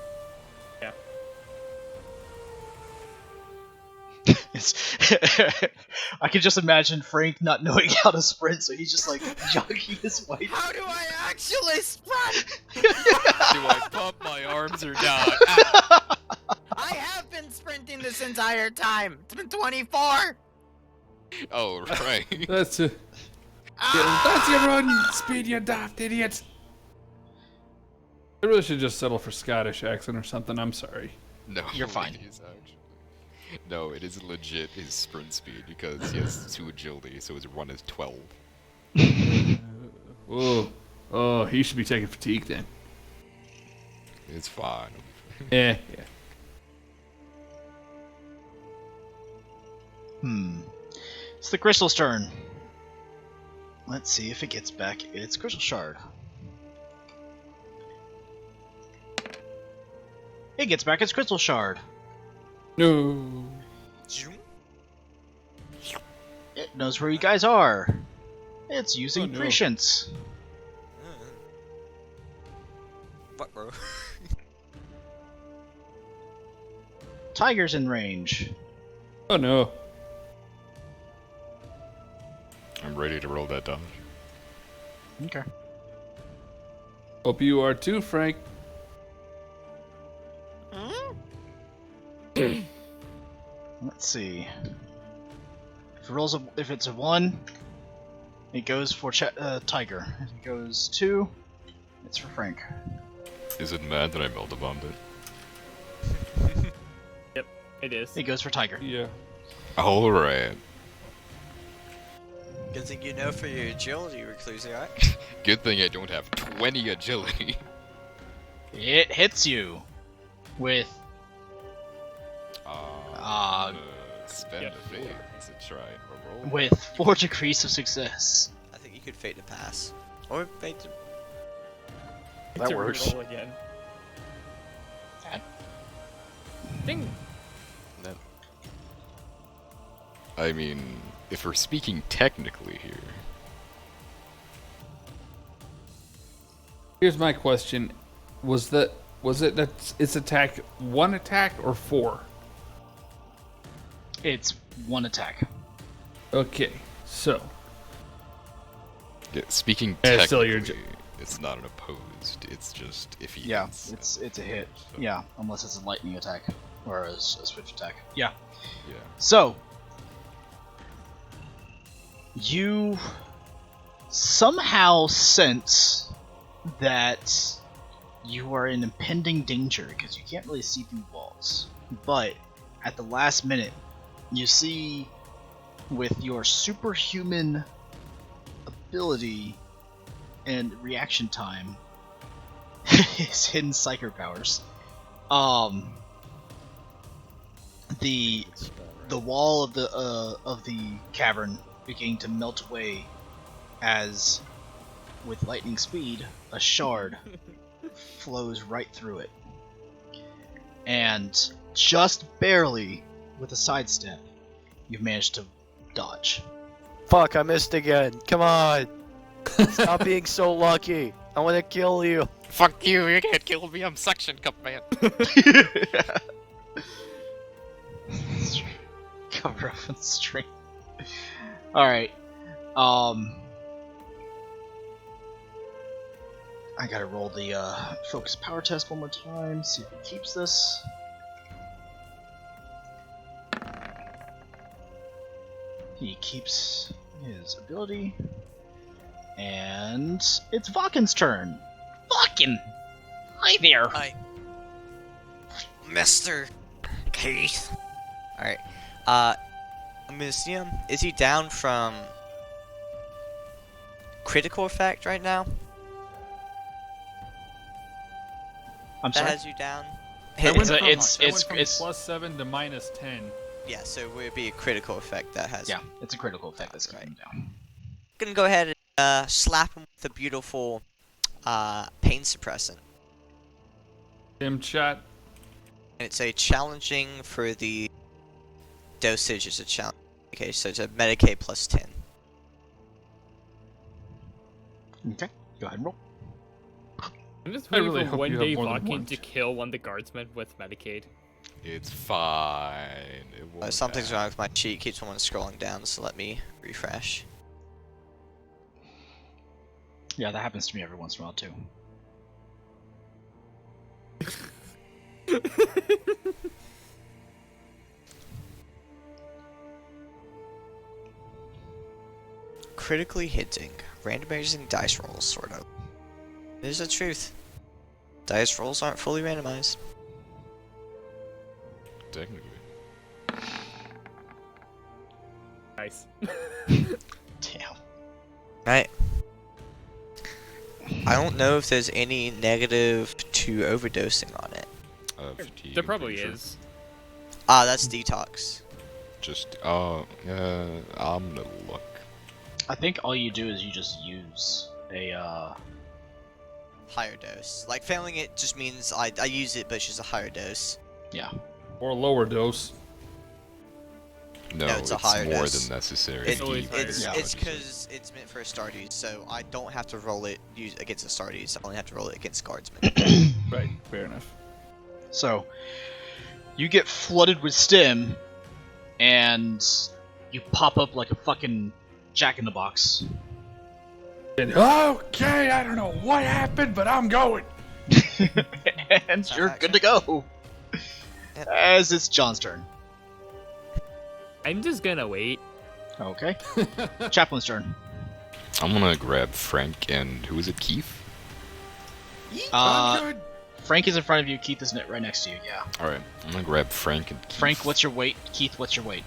I can just imagine Frank not knowing how to sprint, so he's just like jogging his way. How do I actually sprint? Do I pump my arms or not? Ah. I have been sprinting this entire time. It's been 24. Oh, right. That's a, that's your run speed, you daft idiot. I really should just settle for Scottish accent or something. I'm sorry. No, You're fine. It is actually. No, it is legit his sprint speed because he has 2 agility, so his run is 12. Oh, he should be taking fatigue then. It's fine. Yeah. It's the crystal's turn. Let's see if it gets back its crystal shard. It gets back its crystal shard. No. Zoom. It knows where you guys are. It's using Oh, no. prescience. What, bro? Tiger's in range. Oh no. I'm ready to roll that dodge. Okay. Hope you are too, Frank. Let's see. If it's a 1, it goes for Tiger. If it goes 2, it's for Frank. Is it mad that I melted bombed it? Yep, it is. It goes for Tiger. Yeah. Alright. Good thing you know for your agility, Recluse, right? Good thing I don't have 20 agility. It hits you with Spend Yep. a fate to try a roll. with 4 degrees of success. I think you could fate to pass. Or fate to... That To works. reroll again. Ding. I mean, if we're speaking technically here, Here's my question: was it that its attack 1 attack or 4? It's 1 attack. Okay, so yeah, speaking Yeah, still technically, your it's not an opposed. It's just if he Yeah, hits, it's a hit. so, Yeah, unless it's a lightning attack or a switch attack. Yeah. yeah. So you somehow sense that you are in impending danger because you can't really see through walls. But at the last minute, you see with your superhuman ability and reaction time, his hidden psychic powers, the wall of the cavern beginning to melt away as, with lightning speed, a shard flows right through it. And just barely, with a sidestep, you've managed to dodge. Fuck, I missed again. Come on. Stop being so lucky. I want to kill you. Fuck you! You can't kill me. I'm suction cup man. Cover up in string. Alright. I gotta roll the focus power test one more time, see if he keeps this. He keeps his ability. And it's Vaken's turn. Vaken! Hi there! Hi. Mr. Keith. Alright. I'm gonna see him. Is he down from critical effect right now? I'm That sorry? has you down? I went It's a- from, it's- I went it's- from it's- +7 to -10. Yeah, so it would be a critical effect that has. Yeah, it's a critical effect that's Right. coming down. Gonna go ahead and slap him with a beautiful pain suppressant. Stim shot. And it's a challenging for the dosage is a challenge. Okay, so it's a Medicaid plus 10. Okay, go ahead and roll. I'm just I waiting really for hope one you have day more than Vakin one. to kill one of the guardsmen with Medicaid. It's fine. It won't Something's wrong happen. with my cheat. Keeps someone scrolling down, so let me refresh. Yeah, that happens to me every once in a while too. Critically hitting. Randomizing dice rolls, sort of. It is the truth. Dice rolls aren't fully randomized. Technically. Nice. Damn. Right. I don't know if there's any negative to overdosing on it. Fatigue, There I'm probably pretty sure. is. Ah, that's detox. Just, I'm gonna look. I think all you do is you just use a Higher dose. Like, failing it just means I use it, but it's just a higher dose. yeah. Or lower dose. No, it's a it's higher more dice. than necessary. It's always higher. It's because it's meant for Astartes, so I don't have to roll it against Astartes. I only have to roll it against Guardsmen. Right, fair enough. So, you get flooded with stim, and you pop up like a fucking jack-in-the-box. Okay, I don't know what happened, but I'm going. And you're good to go. As it's John's turn. I'm just gonna wait. Okay. Chaplain's turn. I'm gonna grab Frank and who is it, Keith? I'm good. Frank is in front of you. Keith is right next to you. Yeah. All right, I'm gonna grab Frank and Keith. Frank, what's your weight? Keith, what's your weight?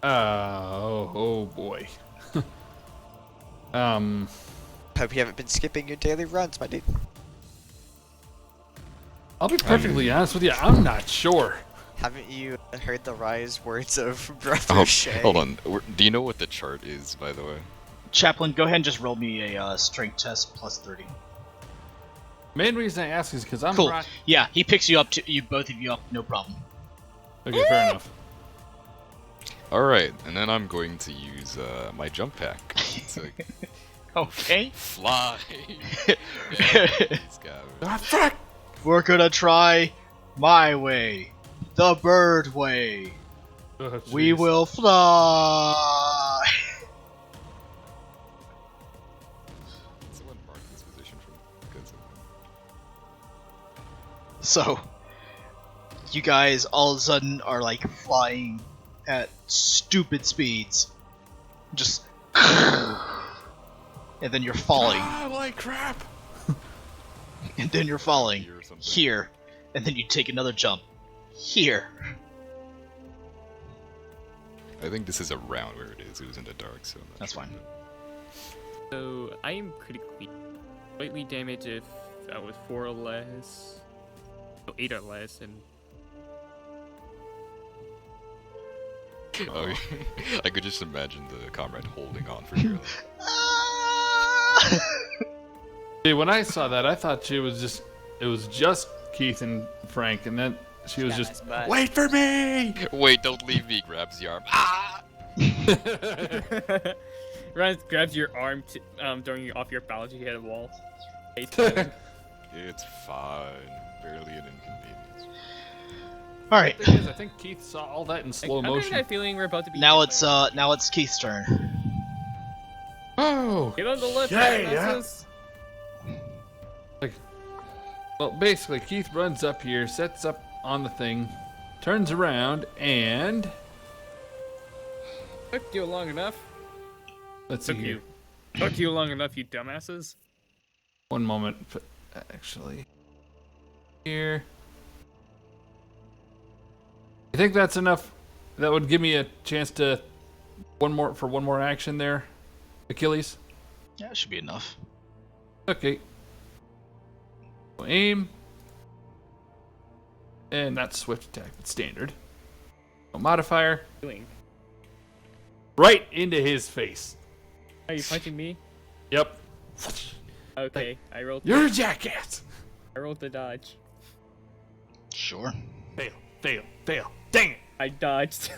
Oh boy. Hope you haven't been skipping your daily runs, my dude. I'll be perfectly honest with you. I'm not sure. Haven't you heard the wise words of Brother Oh, Shay? hold on. Do you know what the chart is, by the way? Chaplain, go ahead and just roll me a strength test plus 30. Main reason I ask is because I'm Cool. rock. Yeah, he picks you up. Both of you up. No problem. Okay, fair enough. All right, and then I'm going to use my jump pack. It's like, Okay. fly. These guys. Ah, fuck! We're gonna try my way, the bird way. Oh, We jeez. will fly. Someone mark this position for good. So, you guys all of a sudden are like flying at stupid speeds. Just. And then you're falling. Ah, like crap. And then you're falling Here or something. here. And then you take another jump here. I think this is around where it is. It was in the dark, so I'm not That's sure. fine. So I am critically slightly damaged if I was 4 or less. No, 8 or less, and Oh, I could just imagine the comrade holding on for dear life. See, when I saw that, I thought it was just Keith and Frank, and then she was just, wait for me! Wait, don't leave me, grabs the arm. Ah! Ryan grabs your arm, throwing you off your balance. You hit a wall. Face planted. It's fine. Barely an inconvenience. Alright. The thing is, I think Keith saw all that in slow I'm getting motion. that feeling we're about to be. Now hit it's by now it's Keith's turn. Oh! Get on the left, Yeah, masses. Well, basically, Keith runs up here, sets up on the thing, turns around, and Took you long enough. let's see Took here. you. Took you long enough, you dumbasses. One moment, actually. Here. I think that's enough. That would give me a chance to one more action there, Achilles. Yeah, it should be enough. Okay. So aim. And that's swift attack, but standard. No modifier. Doing. Right into his face. Are you punching me? Yep. Okay, I rolled. You're a jackass. I rolled the dodge. Sure. Fail. Dang it. I dodged.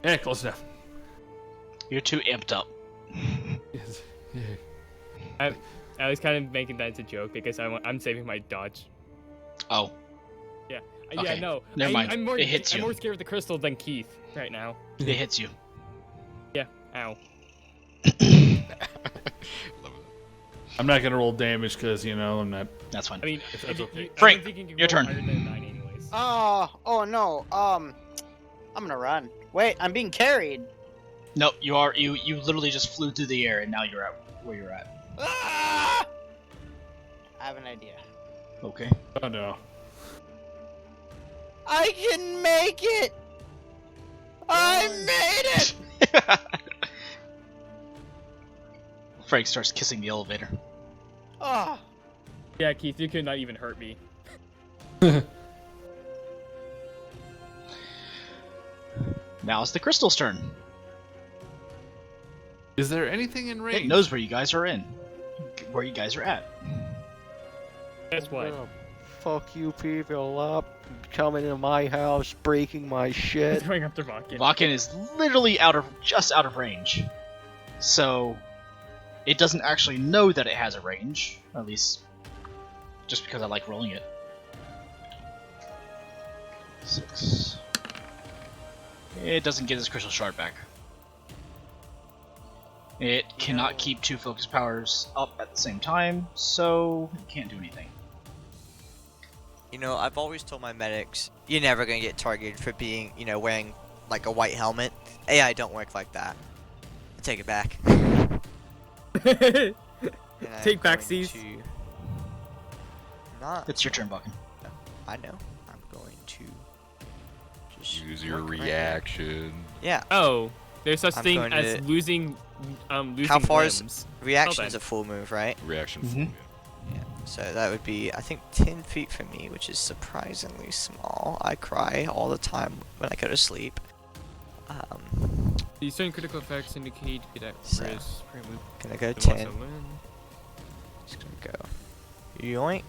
Yeah, close enough. You're too amped up. Yes. Yeah. I was kind of making that as a joke because I'm saving my dodge. Oh. Yeah. Okay, Yeah, no. never mind. I'm more, It hits I'm you. more scared of the crystal than Keith right now. It hits you. Yeah. Ow. Love it. I'm not gonna roll damage because I'm not. That's fine. I mean, That's okay. Frank, I don't think you can your roll turn. higher than 9 anyways. Oh no. I'm gonna run. Wait, I'm being carried. No, you are. You literally just flew through the air, and now you're at where you're at. Ah! I have an idea. Okay. Oh no. I can make it. I made it. Frank starts kissing the elevator. Oh. Yeah, Keith, you could not even hurt me. Now it's the crystal's turn. Is there anything in range? It knows where you guys are at. Guess what? Fuck you people up. Coming into my house, breaking my shit. Going after Vakin. Vakin is literally just out of range. So it doesn't actually know that it has a range, at least just because I like rolling it. 6. It doesn't get its crystal shard back. It cannot keep 2 focus powers up at the same time, so it can't do anything. You know, I've always told my medics, you're never gonna get targeted for being, you know, wearing like a white helmet. AI don't work like that. I take it back. Take back, C's. Not. It's your turn, Buckin. I know. I'm going to just Use your look right there. reaction. Yeah. Oh, there's such I'm thing going as to- losing How far limbs. is reaction's then. a full move, right? Reaction Mhm. full, yeah. Yeah. So that would be, I think, 10 feet from me, which is surprisingly small. I cry all the time when I go to sleep. These certain critical effects indicate that So, Chris move Gonna go to 10. also win. Just gonna go. Yoink.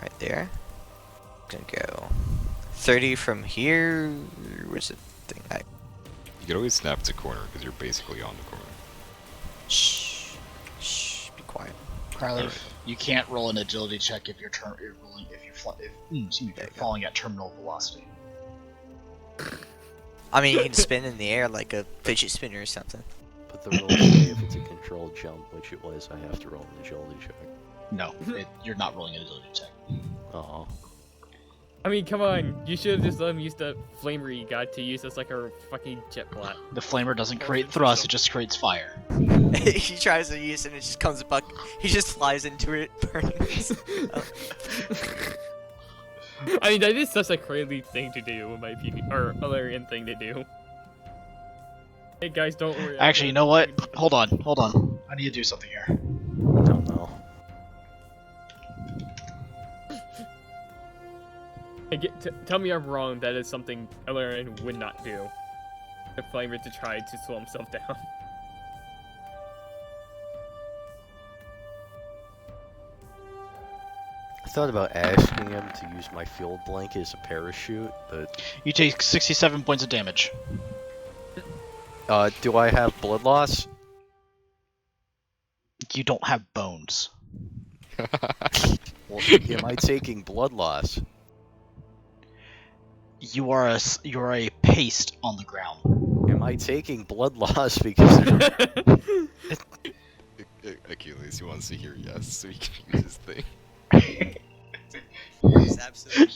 Right there. Gonna go 30 from here. Where's the thing? You can always snap to corner because you're basically on the corner. Shh. Shh. Be quiet. Krylev, Alright. you can't roll an agility check if you're rolling if you're There you go. falling at terminal velocity. I mean, you can spin in the air like a fidget spinner or something. But the rules say if it's a controlled jump, which it was, I have to roll an agility check. No, you're not rolling an agility check. Oh. I mean, come on. You should have just let him use the flamer you got to use as like a fucking jet blat. The flamer doesn't create thrust; it just creates fire. He tries to use it and it just comes back. He just flies into it, burns. I mean, that is such a crazy thing to do, in my opinion, or hilarious thing to do. Hey guys, don't worry. Actually, you know what? Hold on. I need to do something here. Don't know. Hey, tell me I'm wrong. That is something Elarian would not do. The flamer to try to slow himself down. I thought about asking him to use my field blanket as a parachute, but You take 67 points of damage. do I have blood loss? You don't have bones. Well, am I taking blood loss? You are a paste on the ground. Am I taking blood loss because Achilles, he wants to hear yes, so he can use his thing.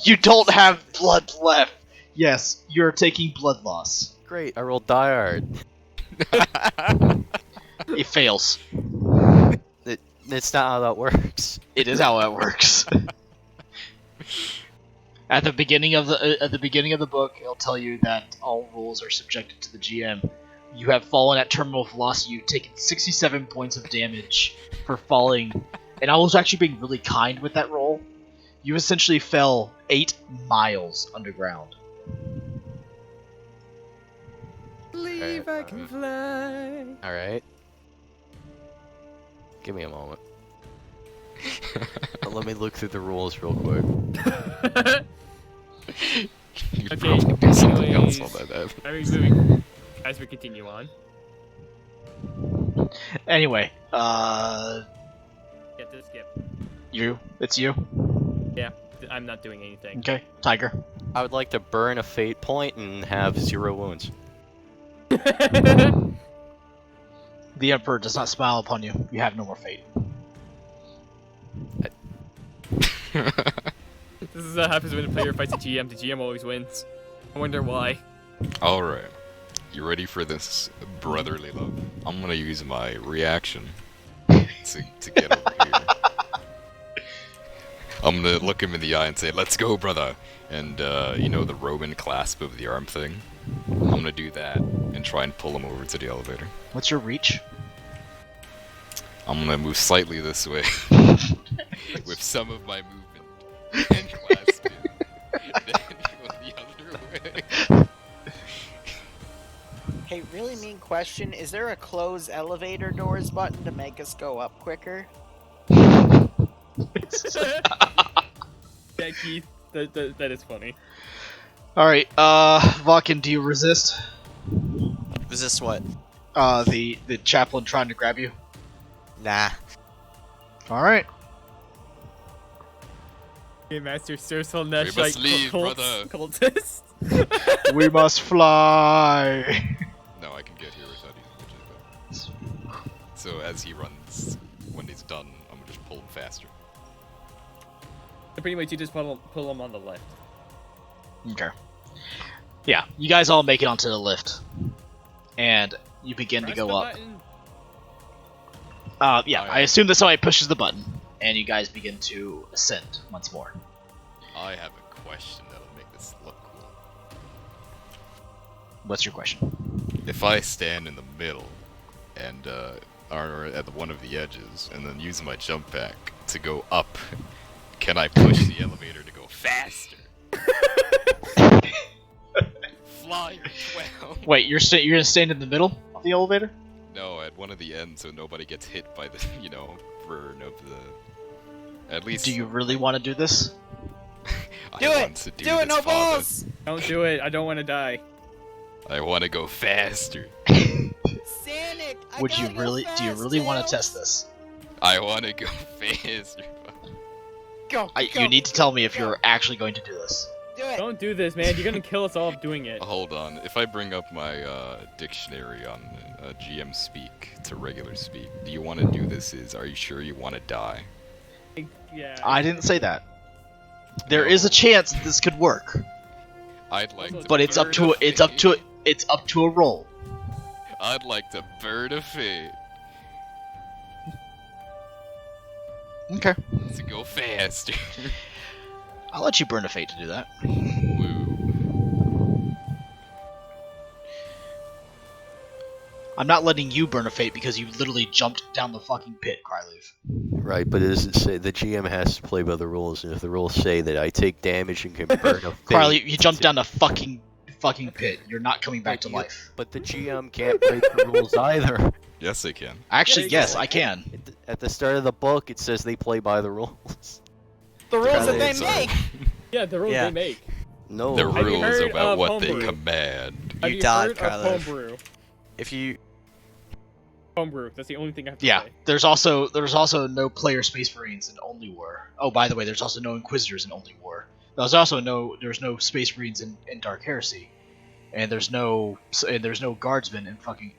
You don't have blood left. Yes, you're taking blood loss. great, I rolled die hard. It fails. It's not how that works. It is how it works. At the beginning of the book, it'll tell you that all rules are subjected to the GM. You have fallen at terminal velocity. You've taken 67 points of damage for falling, and I was actually being really kind with that roll. You essentially fell 8 miles underground. Believe I can fly. Alright. Give me a moment. Let me look through the rules real quick. You Okay, probably do something else anyways, on that. Are we moving as we continue on? Anyway, Get this skip. it's you. Yeah, I'm not doing anything. Okay, Tiger. I would like to burn a fate point and have 0 wounds. The Emperor does not smile upon you. You have no more fate. This is what happens when a player fights a GM. The GM always wins. I wonder why. Alright. You ready for this brotherly love? I'm gonna use my reaction to get over here. I'm gonna look him in the eye and say, "Let's go, brother!" And, you know, the Roman clasp of the arm thing? I'm gonna do that and try and pull him over to the elevator. What's your reach? I'm gonna move slightly this way with some of my movement and clasp him. Then go the other way. Hey, really mean question. Is there a close elevator doors button to make us go up quicker? Yeah, Keith, that is funny. All right, Vulcan, do you resist? Resist what? The chaplain trying to grab you. Nah. All right. Game Master Cersei We Nash must like leave, brother. cultist. We must fly. No, I can get here without using witches, but... So as he runs, when he's done, I'm gonna just pull him faster. Pretty much, you just pull him on the left. Okay. Yeah, you guys all make it onto the lift, and you begin Press to go the up. button. Yeah, Oh, yeah. I assume that somebody pushes the button, and you guys begin to ascend once more. I have a question that'll make this look cool. What's your question? If I stand in the middle, and or at one of the edges, and then use my jump pack to go up, can I push the elevator to go faster? Flyer 12. Wait, you're gonna stand in the middle of the elevator? No, at one of the ends, so nobody gets hit by the, burn of the. At least. Do you really want to do this? Do I it! want to do Do it, this, no Father. balls! Don't do it. I don't want to die. I want to go faster. Sanic! Would you really? Do you really want to test this? I want to go faster. Go. You need to tell me if you're actually going to do this. Do it! Don't do this, man. You're gonna kill us all doing it. Hold on. If I bring up my dictionary on GM speak to regular speak, do you want to do this? Are you sure you want to die? Yeah. I didn't say that. There is a chance that this could work, I'd like to. but it's up to a roll. I'd like to bird a fate Okay. to go faster. I'll let you burn a fate to do that. Woo. I'm not letting you burn a fate because you literally jumped down the fucking pit, Cryleaf. Right, but it doesn't say the GM has to play by the rules, and if the rules say that I take damage and can burn a fate, Cryleaf, you jumped down the fucking pit. You're not coming back to But life. But the GM can't break the rules either. Yes, they can. Actually, Yeah, yes, I can. At the start of the book, it says they play by the rules. The rules that they It's, make. Yeah, the rules Yeah. they make. No. The Have you rules heard about of what they homebrew? command. Have You you died, heard of Kylo. homebrew? If you... Homebrew. That's the only thing I have to Yeah, say. there's also no player Space Marines in Only War. Oh, by the way, there's also no Inquisitors in Only War. There's no Space Marines in Dark Heresy, and there's no Guardsmen in fucking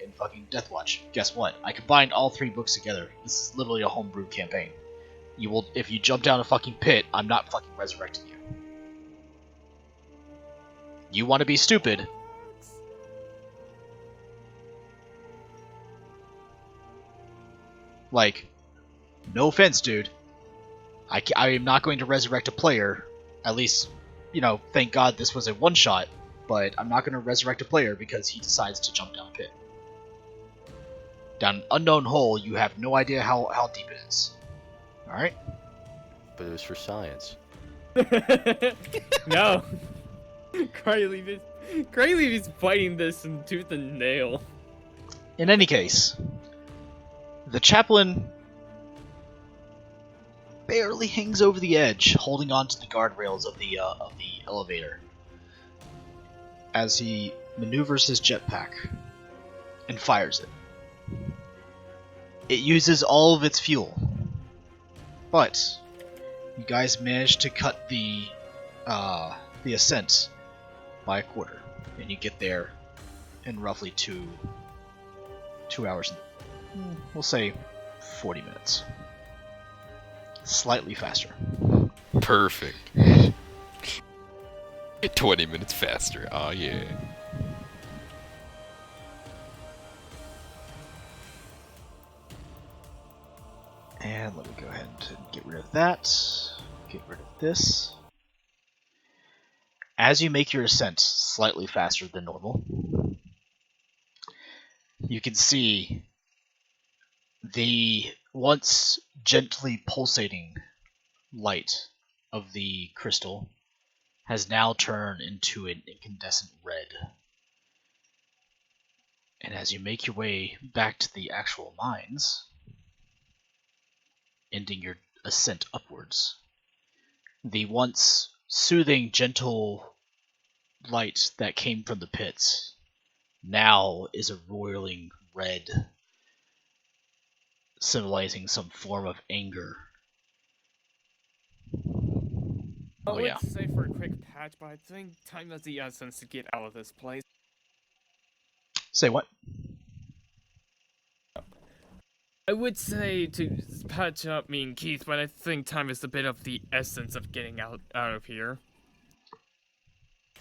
Deathwatch. Guess what? I combined all three books together. This is literally a homebrew campaign. If you jump down a fucking pit, I'm not fucking resurrecting you. You want to be stupid? Like, no offense, dude. I am not going to resurrect a player. At least, thank God this was a one-shot. But I'm not going to resurrect a player because he decides to jump down a pit. Down an unknown hole, you have no idea how deep it is. Alright? But it was for science. No. Cryleaf is fighting this in tooth and nail. In any case, the chaplain barely hangs over the edge, holding on to the guardrails of the elevator, as he maneuvers his jetpack and fires it. It uses all of its fuel, but you guys managed to cut the ascent by a quarter, and you get there in roughly two hours. We'll say 40 minutes. Slightly faster. Perfect. 20 minutes faster. Oh yeah. And let me go ahead and get rid of that. Get rid of this. As you make your ascent slightly faster than normal, you can see the once gently pulsating light of the crystal has now turned into an incandescent red. And as you make your way back to the actual mines, ending your ascent upwards. The once soothing, gentle light that came from the pits now is a roiling red, symbolizing some form of anger. I Oh would yeah. say for a quick patch, but I think time is the essence to get out of this place. Say what? I would say to patch up me and Keith, but I think time is a bit of the essence of getting out of here.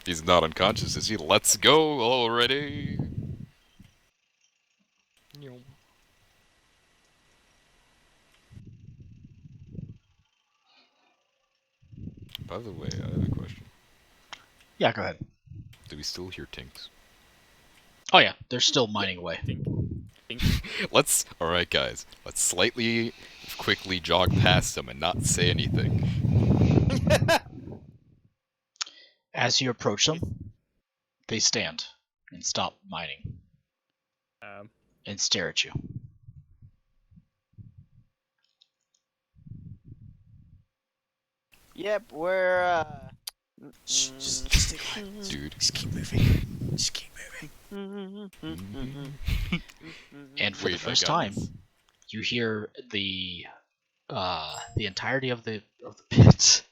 He's not unconscious, is he? Let's go already! By the way, I have a question. Yeah, go ahead. Do we still hear tinks? Oh yeah, they're still mining away. Alright guys, let's slightly, quickly jog past them and not say anything. As you approach them, they stand and stop mining and stare at you. Yep, we're Just stay quiet. Dude. Just keep moving. Just keep moving. And for the first time, you hear the entirety of the pits.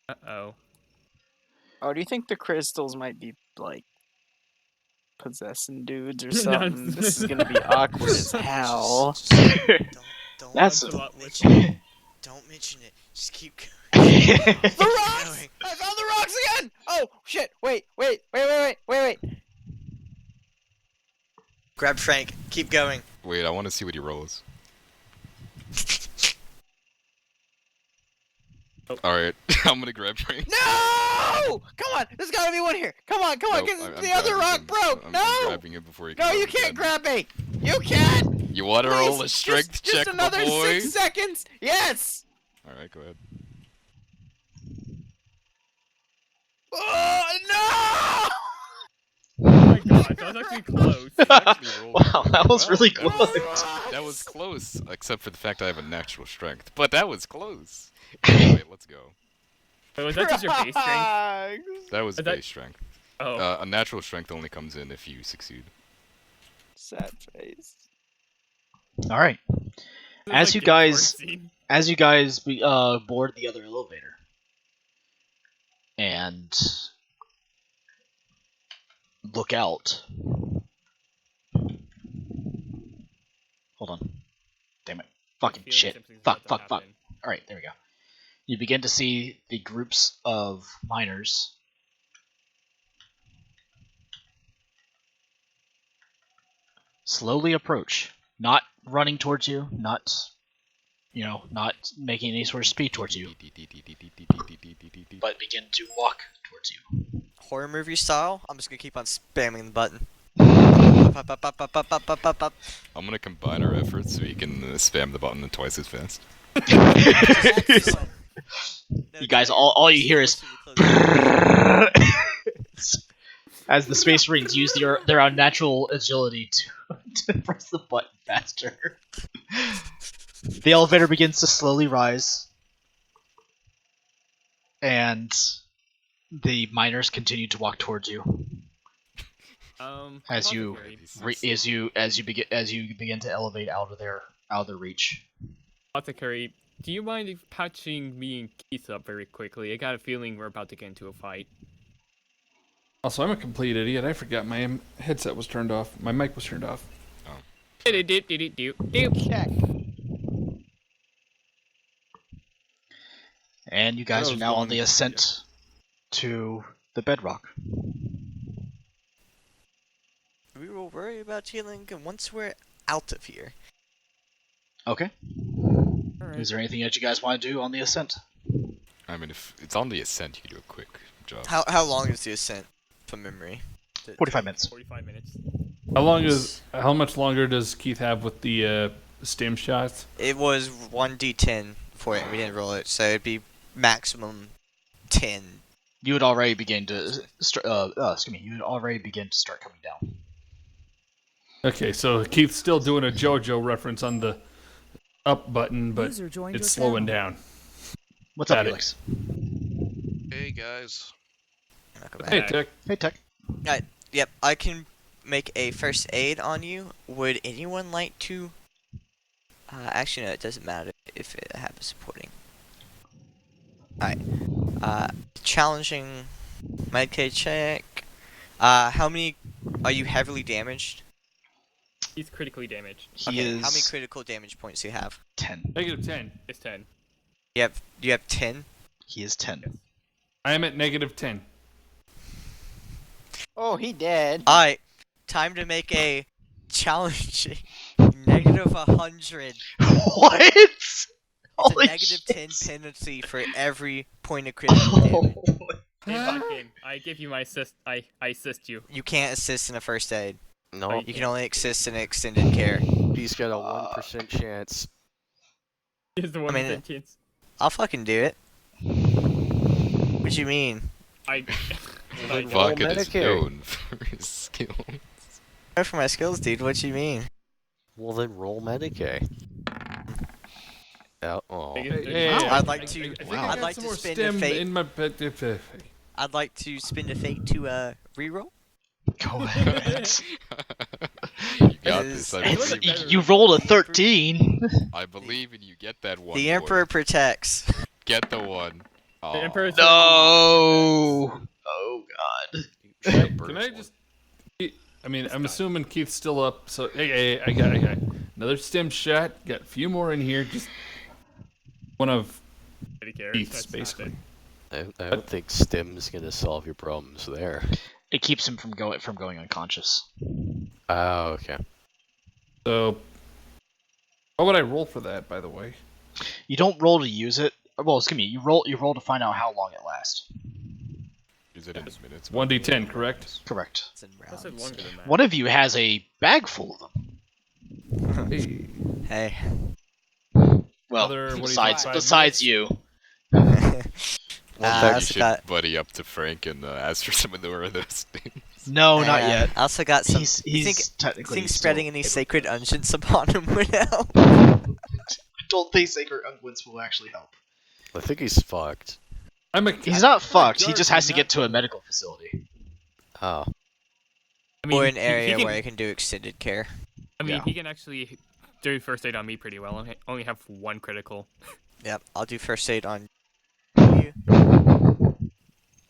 Uh-oh. Oh, do you think the crystals might be like possessing dudes or No, something? This is gonna be awkward as hell. Don't That's mention it. Don't mention it. Just keep going. The rocks! I found the rocks again! Oh shit! Wait! Grab Frank. Keep going. Wait, I want to see what he rolls. Alright, I'm gonna grab Frank. No! Come on! There's gotta be one here. Come on! Nope, Get I'm the other rock, him. bro! I'm No! grabbing him before he No, can you roll can't again. grab me! You can't! You want to roll a strength check, just another my boy? 6 seconds! Yes! Alright, go ahead. Oh, no! Oh my god, that was actually close. Wow, that was really That close. that was close, except for the fact I have a natural strength. But that was close. Anyway, let's go. Wait, was that just your base strength? That was Is base strength. Oh. A natural strength only comes in if you succeed. Sad face. All right. As you guys board the other elevator and look out. Hold on. Damn it. Fucking shit. Fuck. Alright, there we go. You begin to see the groups of miners slowly approach. Not running towards you, not making any sort of speed towards you, but begin to walk towards you. Horror movie style. I'm just gonna keep on spamming the button. I'm gonna combine our efforts so we can spam the button twice as fast. You guys, all you hear is as the Space Marines use their unnatural agility to press the button faster. The elevator begins to slowly rise, and the miners continue to walk towards you. As you begin to elevate out of their reach. Apothecary, do you mind patching me and Keith up very quickly? I got a feeling we're about to get into a fight. Also, I'm a complete idiot. I forgot my headset was turned off. My mic was turned off. Oh. Check. And you guys are now on the ascent to the bedrock. We will worry about healing once we're out of here. Okay. Alright. Is there anything that you guys want to do on the ascent? I mean, if it's on the ascent, you can do a quick job. How long is the ascent from memory? 45 minutes. 45 minutes. How much longer does Keith have with the stim shots? It was 1d10 for it. We didn't roll it, so it'd be maximum 10. You would already begin to you would already begin to start coming down. Okay, so Keith's still doing a JoJo reference on the up button, but User joined it's your slowing channel. down. What's up, Got it. Felix? Hey guys. Welcome Hey, back. Tech. Hey, Tech. Yep, I can make a first aid on you. Would anyone like to? Actually, no, it doesn't matter if it has supporting. Alright. Challenging medkit check. How many are you heavily damaged? He's critically damaged. He Okay, is how many critical damage points do you have? 10. -10. It's 10. You have 10? He is 10. Yes. I am at -10. Oh, he dead. Alright, time to make a challenging -100. What? It's Holy a -10 penalty for every point of critical damage. In that game, I give you my assist. I assist you. You can't assist in a first aid. No, You can only assist in extended care. he's got a 1% chance. Here's the one mean, sentence. I'll fucking do it. What do you mean? I. Then roll Vodka is Medicare. known for his skill. Go for my skills, dude. What do you mean? Well, then roll Medicaid. Oh. I'd like to. I think Wow. I I'd got like some to more spend a stem fate. in my. I'd like to spend a fate to reroll. Go ahead. You got Is- this. I It's, believe, you rolled a 13. I believe in you. Get that one. The boy. Emperor protects. Get the one. The Emperor's No. Oh, God. Can I just? I mean, I'm assuming Keith's still up. So hey, I got another stem shot. Got a few more in here. Just one of Keith's, basically. I don't think stem's gonna solve your problems there. It keeps him from going unconscious. Oh, okay. So, what would I roll for that, by the way? You don't roll to use it. Well, excuse me. You roll to find out how long it lasts. Is it in minutes? 1d10, correct? Correct. It's in I said rounds. longer than that. One of you has a bag full of them. Hey. Hey. Well, Other- what do you besides think, 5 besides minutes? you. I You also should got. buddy up to Frank and ask for some of those things. No, not yet. I also got some. He's you think technically think still spreading any able sacred to- unguents upon him would help? I don't think sacred unguents will actually help. I think he's fucked. He's not fucked. He dark, just has to I'm get not to a fucked. medical facility. Oh. I mean, Or an he area can, where I can do extended care. I mean, Yeah. he can actually do first aid on me pretty well. I only have one critical. Yep, I'll do first aid on you.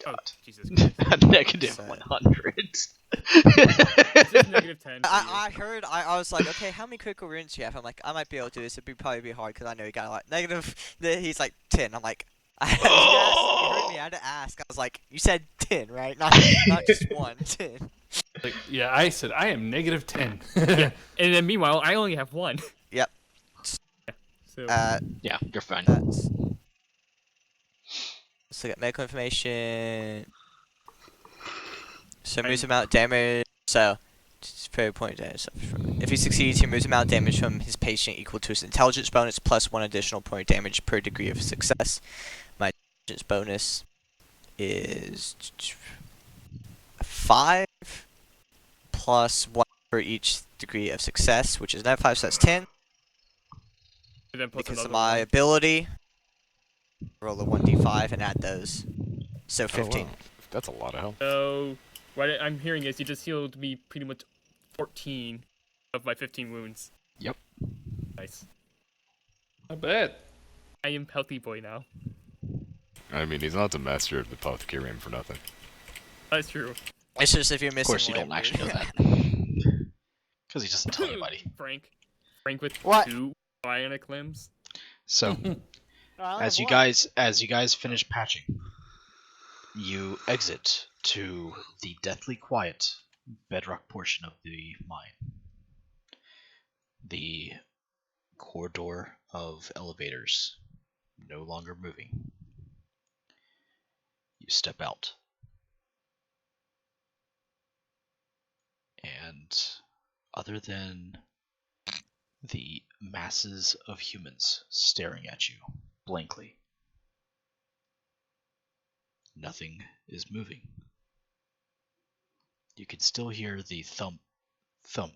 Oh, Jesus Christ. Negative So- 100. It's just -10. For you. I heard, I was like, okay, how many critical wounds do you have? I'm like, I might be able to do this. It'd probably be hard because I know he got a lot. Negative, he's like 10. I'm like, you heard me, I had to ask. I was like, you said 10, right? Not just 1, 10. Like, yeah, I said I am -10. And then meanwhile, I only have one. Yep. So Yeah, you're fine. That's... Let's look at medical information. So moves amount of damage. So, just per point damage. If he succeeds, he moves amount of damage from his patient equal to his intelligence bonus plus 1 additional point of damage per degree of success. My intelligence bonus is 5 plus 1 for each degree of success, which is another 5, so that's 10. and then plus Because of another my one. ability, roll a 1d5 and add those. So 15. Oh, wow. That's a lot of help. So what I'm hearing is you just healed me pretty much 14 of my 15 wounds. Yep. Nice. I bet. I am healthy boy now. I mean, he's not the master of the apothecarium for nothing. That's true. It's just if you're Of missing course, you one, don't actually know that. Because he doesn't tell anybody. Frank with What? 2 bionic limbs. So, Oh, as you guys finish patching, you exit to the deathly quiet bedrock portion of the mine. The corridor of elevators no longer moving. You step out. And other than the masses of humans staring at you blankly, nothing is moving. You can still hear the thump, thump,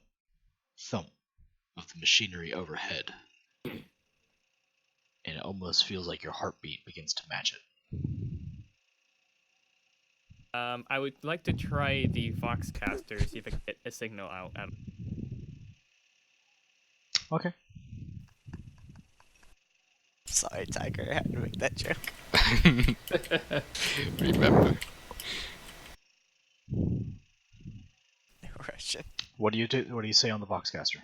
thump of the machinery overhead, and it almost feels like your heartbeat begins to match it. I would like to try the Voxcaster, see if I can get a signal out. Okay. Sorry, Tiger, I had to make that joke. Remember. Russian. What do you do? What do you say on the Voxcaster?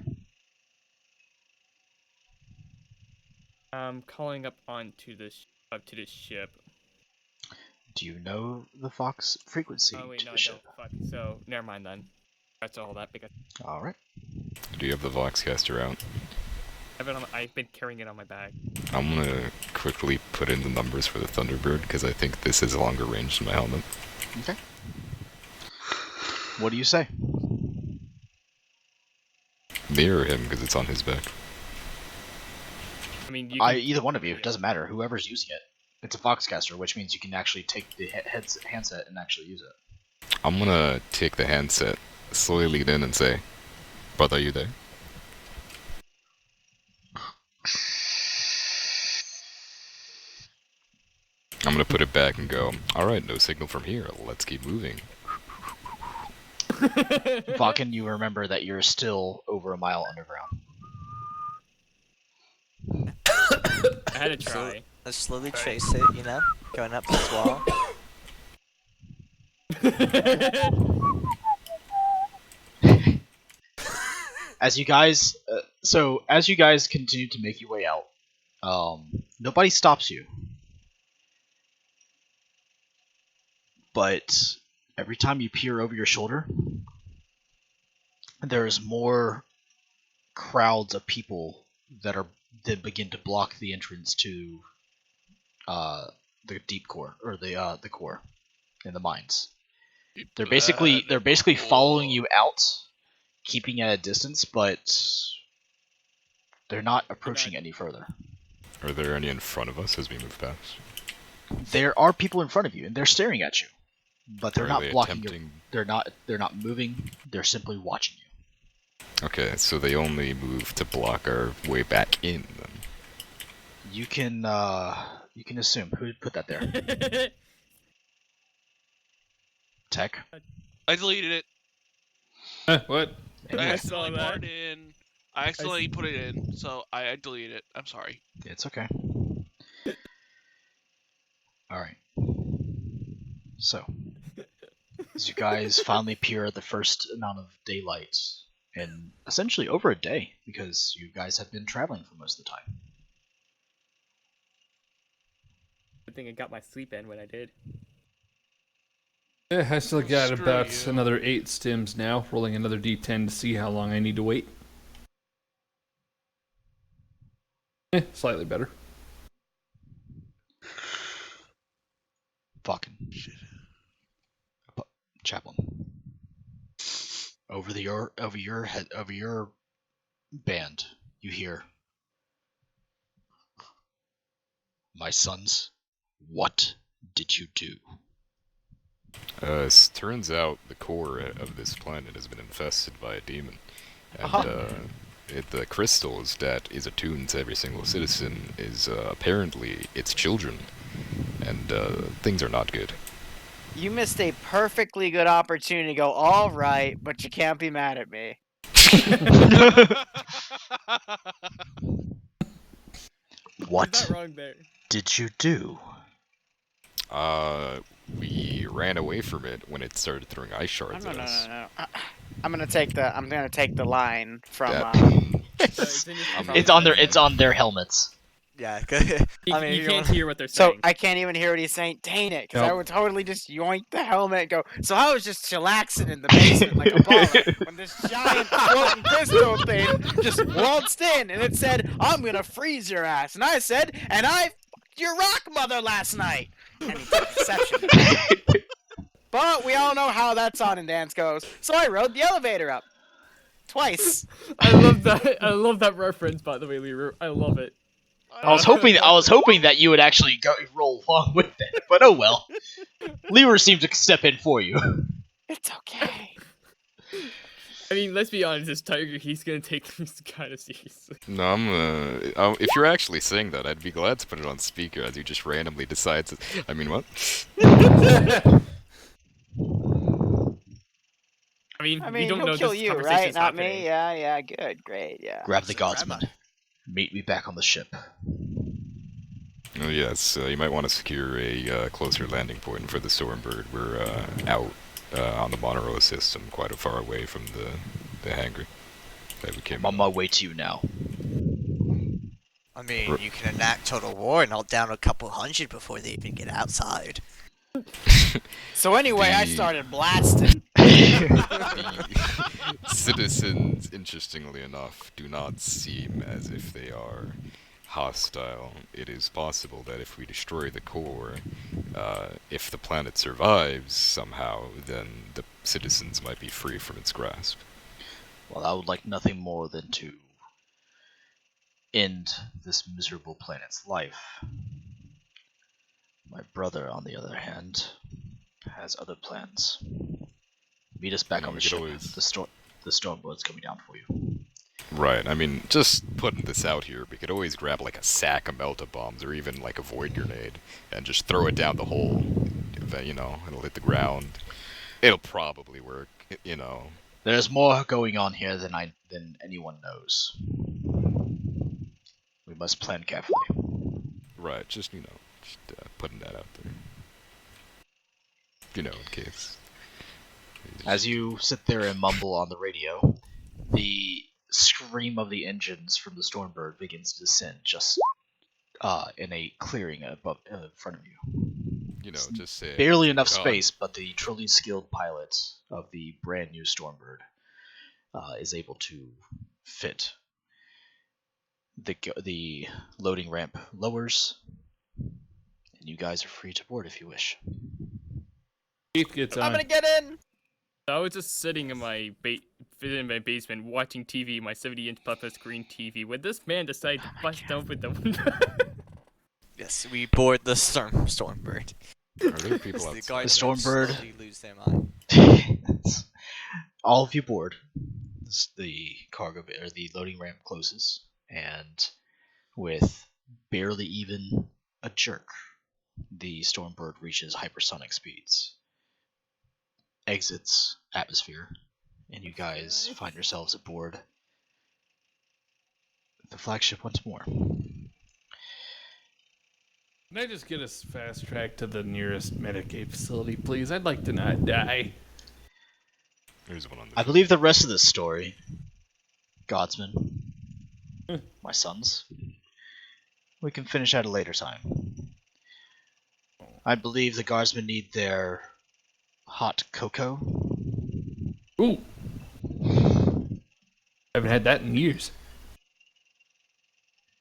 Calling up onto the to the ship. Do you know the Vox frequency Oh wait, to no, the I ship? don't. Fuck. So never mind then. That's all that because All right. Do you have the Voxcaster out? I've been carrying it on my back. I'm gonna quickly put in the numbers for the Thunderbird because I think this is a longer range than my helmet. Okay. What do you say? Mirror him because it's on his back. I mean, you Either one of you. It doesn't matter. Whoever's using it. It's a Voxcaster, which means you can actually take the handset and actually use it. I'm gonna take the handset, slowly lean in and say, "Brother, are you there?" I'm gonna put it back and go, "Alright, no signal from here. Let's keep moving." Vakken, you remember that you're still over a mile underground. I had to try. Let's slowly trace it, you know? Going up this wall. As you guys, as you guys continue to make your way out, nobody stops you. But every time you peer over your shoulder, there's more crowds of people that begin to block the entrance to the deep core, or the core in the mines. They're basically following you out, keeping at a distance, but they're not approaching any further. Are there any in front of us as we move past? There are people in front of you, and they're staring at you, but they're Are not they blocking you. attempting- They're not moving. They're simply watching you. Okay, so they only move to block our way back in then. You can assume who put that there. Tech. I deleted it. What? I I accidentally saw that. put it in. I accidentally put it in, so I deleted it. I'm sorry. It's okay. Alright. So, as you guys finally peer at the first amount of daylight, in essentially over a day, because you guys have been traveling for most of the time. Good thing I got my sleep in when I did. Yeah, I still got Screw about you. another 8 stims now, rolling another d10 to see how long I need to wait. Slightly better. Fucking shit. Chaplain. Over your head, over your band, you hear, "My sons, what did you do?" It turns out the core of this planet has been infested by a demon. And the crystals that is attuned to every single citizen is apparently its children. And things are not good. You missed a perfectly good opportunity to go, all right, but you can't be mad at me. What Not wrong there. did you do? We ran away from it when it started throwing ice shards No. at us. I'm gonna take the line from. It's on their helmets. Yeah, You, I mean, you can't hear what they're So saying. I can't even hear what he's saying. Dang it, because I Nope. would totally just yoink the helmet and go. So I was just chillaxing in the basement like a baller when this giant floating crystal thing just waltzed in and it said, "I'm gonna freeze your ass," and I said, "And I fucked your rock mother last night." And he took exception. But we all know how that song and dance goes, so I rode the elevator up twice. I love that. I love that reference, by the way, Leroy. I love it. I was hoping that you would actually roll along with it, but oh well. Leroy seemed to step in for you. It's okay. I mean, let's be honest, this Tiger, he's gonna take things kind of seriously. No, if you're actually saying that, I'd be glad to put it on speaker as you just randomly decide to. I mean, what? I mean, I we mean, don't he'll know kill this you, conversation's right? Not happening. me. Yeah, good, great, yeah. Grab the So grab guardsman. Meet me back on the ship. Oh yes, you might want to secure a closer landing point for the Stormbird. We're out on the Monoroe system, quite a far away from the hangar that we came. I'm on my way to you now. I mean, you can enact total war and I'll down a couple hundred before they even get outside. So anyway, I The- started blasting. The citizens, interestingly enough, do not seem as if they are hostile. It is possible that if we destroy the core, if the planet survives somehow, then the citizens might be free from its grasp. Well, I would like nothing more than to end this miserable planet's life. My brother, on the other hand, has other plans. Meet us back No, on we the could ship. always- The Stormbird's coming down for you. Right, I mean, just putting this out here, we could always grab like a sack of melta bombs or even like a void grenade and just throw it down the hole. You know, it'll hit the ground. It'll probably work, you know. There's more going on here than anyone knows. We must plan carefully. Right, just, you know, just putting that out there. You know, in case. As you sit there and mumble on the radio, the scream of the engines from the Stormbird begins to descend just in a clearing above in front of you. You know, just say Barely enough God. space, but the truly skilled pilot of the brand new Stormbird is able to fit. The loading ramp lowers, and you guys are free to board if you wish. Keith gets I'm on. gonna get in. I was just sitting in my basement watching TV, my 70-inch plasma screen TV, when this man decided to bust open the window. Yes, we board the Stormbird. Are there people The outside? guards Stormbird. slowly lose their mind. All of you board. The cargo bay, or the loading ramp closes, and with barely even a jerk, the Stormbird reaches hypersonic speeds, exits atmosphere, and you guys find yourselves aboard the flagship once more. Can I just get us fast track to the nearest Medicaid facility, please? I'd like to not die. There's one on the I believe the rest of this story, Godsman, my sons, we can finish at a later time. I believe the guardsmen need their hot cocoa. Ooh. Haven't had that in years.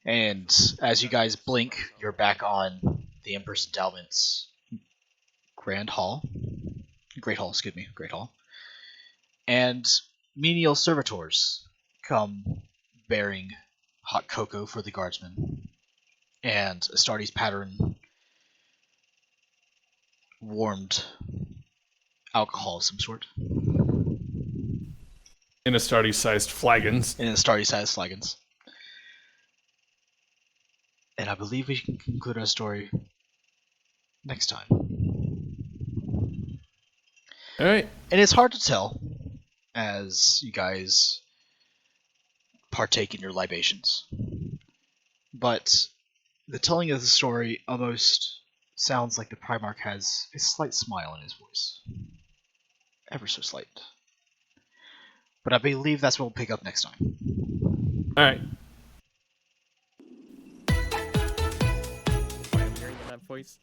And as you guys blink, you're back on the Emperor's Endowment's Great Hall. And menial servitors come bearing hot cocoa for the guardsmen, and Astartes pattern warmed alcohol of some sort. In Astartes-sized flagons. In Astartes-sized flagons. And I believe we can conclude our story next time. Alright. And it's hard to tell as you guys partake in your libations. But the telling of the story almost sounds like the Primarch has a slight smile in his voice. Ever so slight. But I believe that's what we'll pick up next time. Alright. I'm hearing that voice.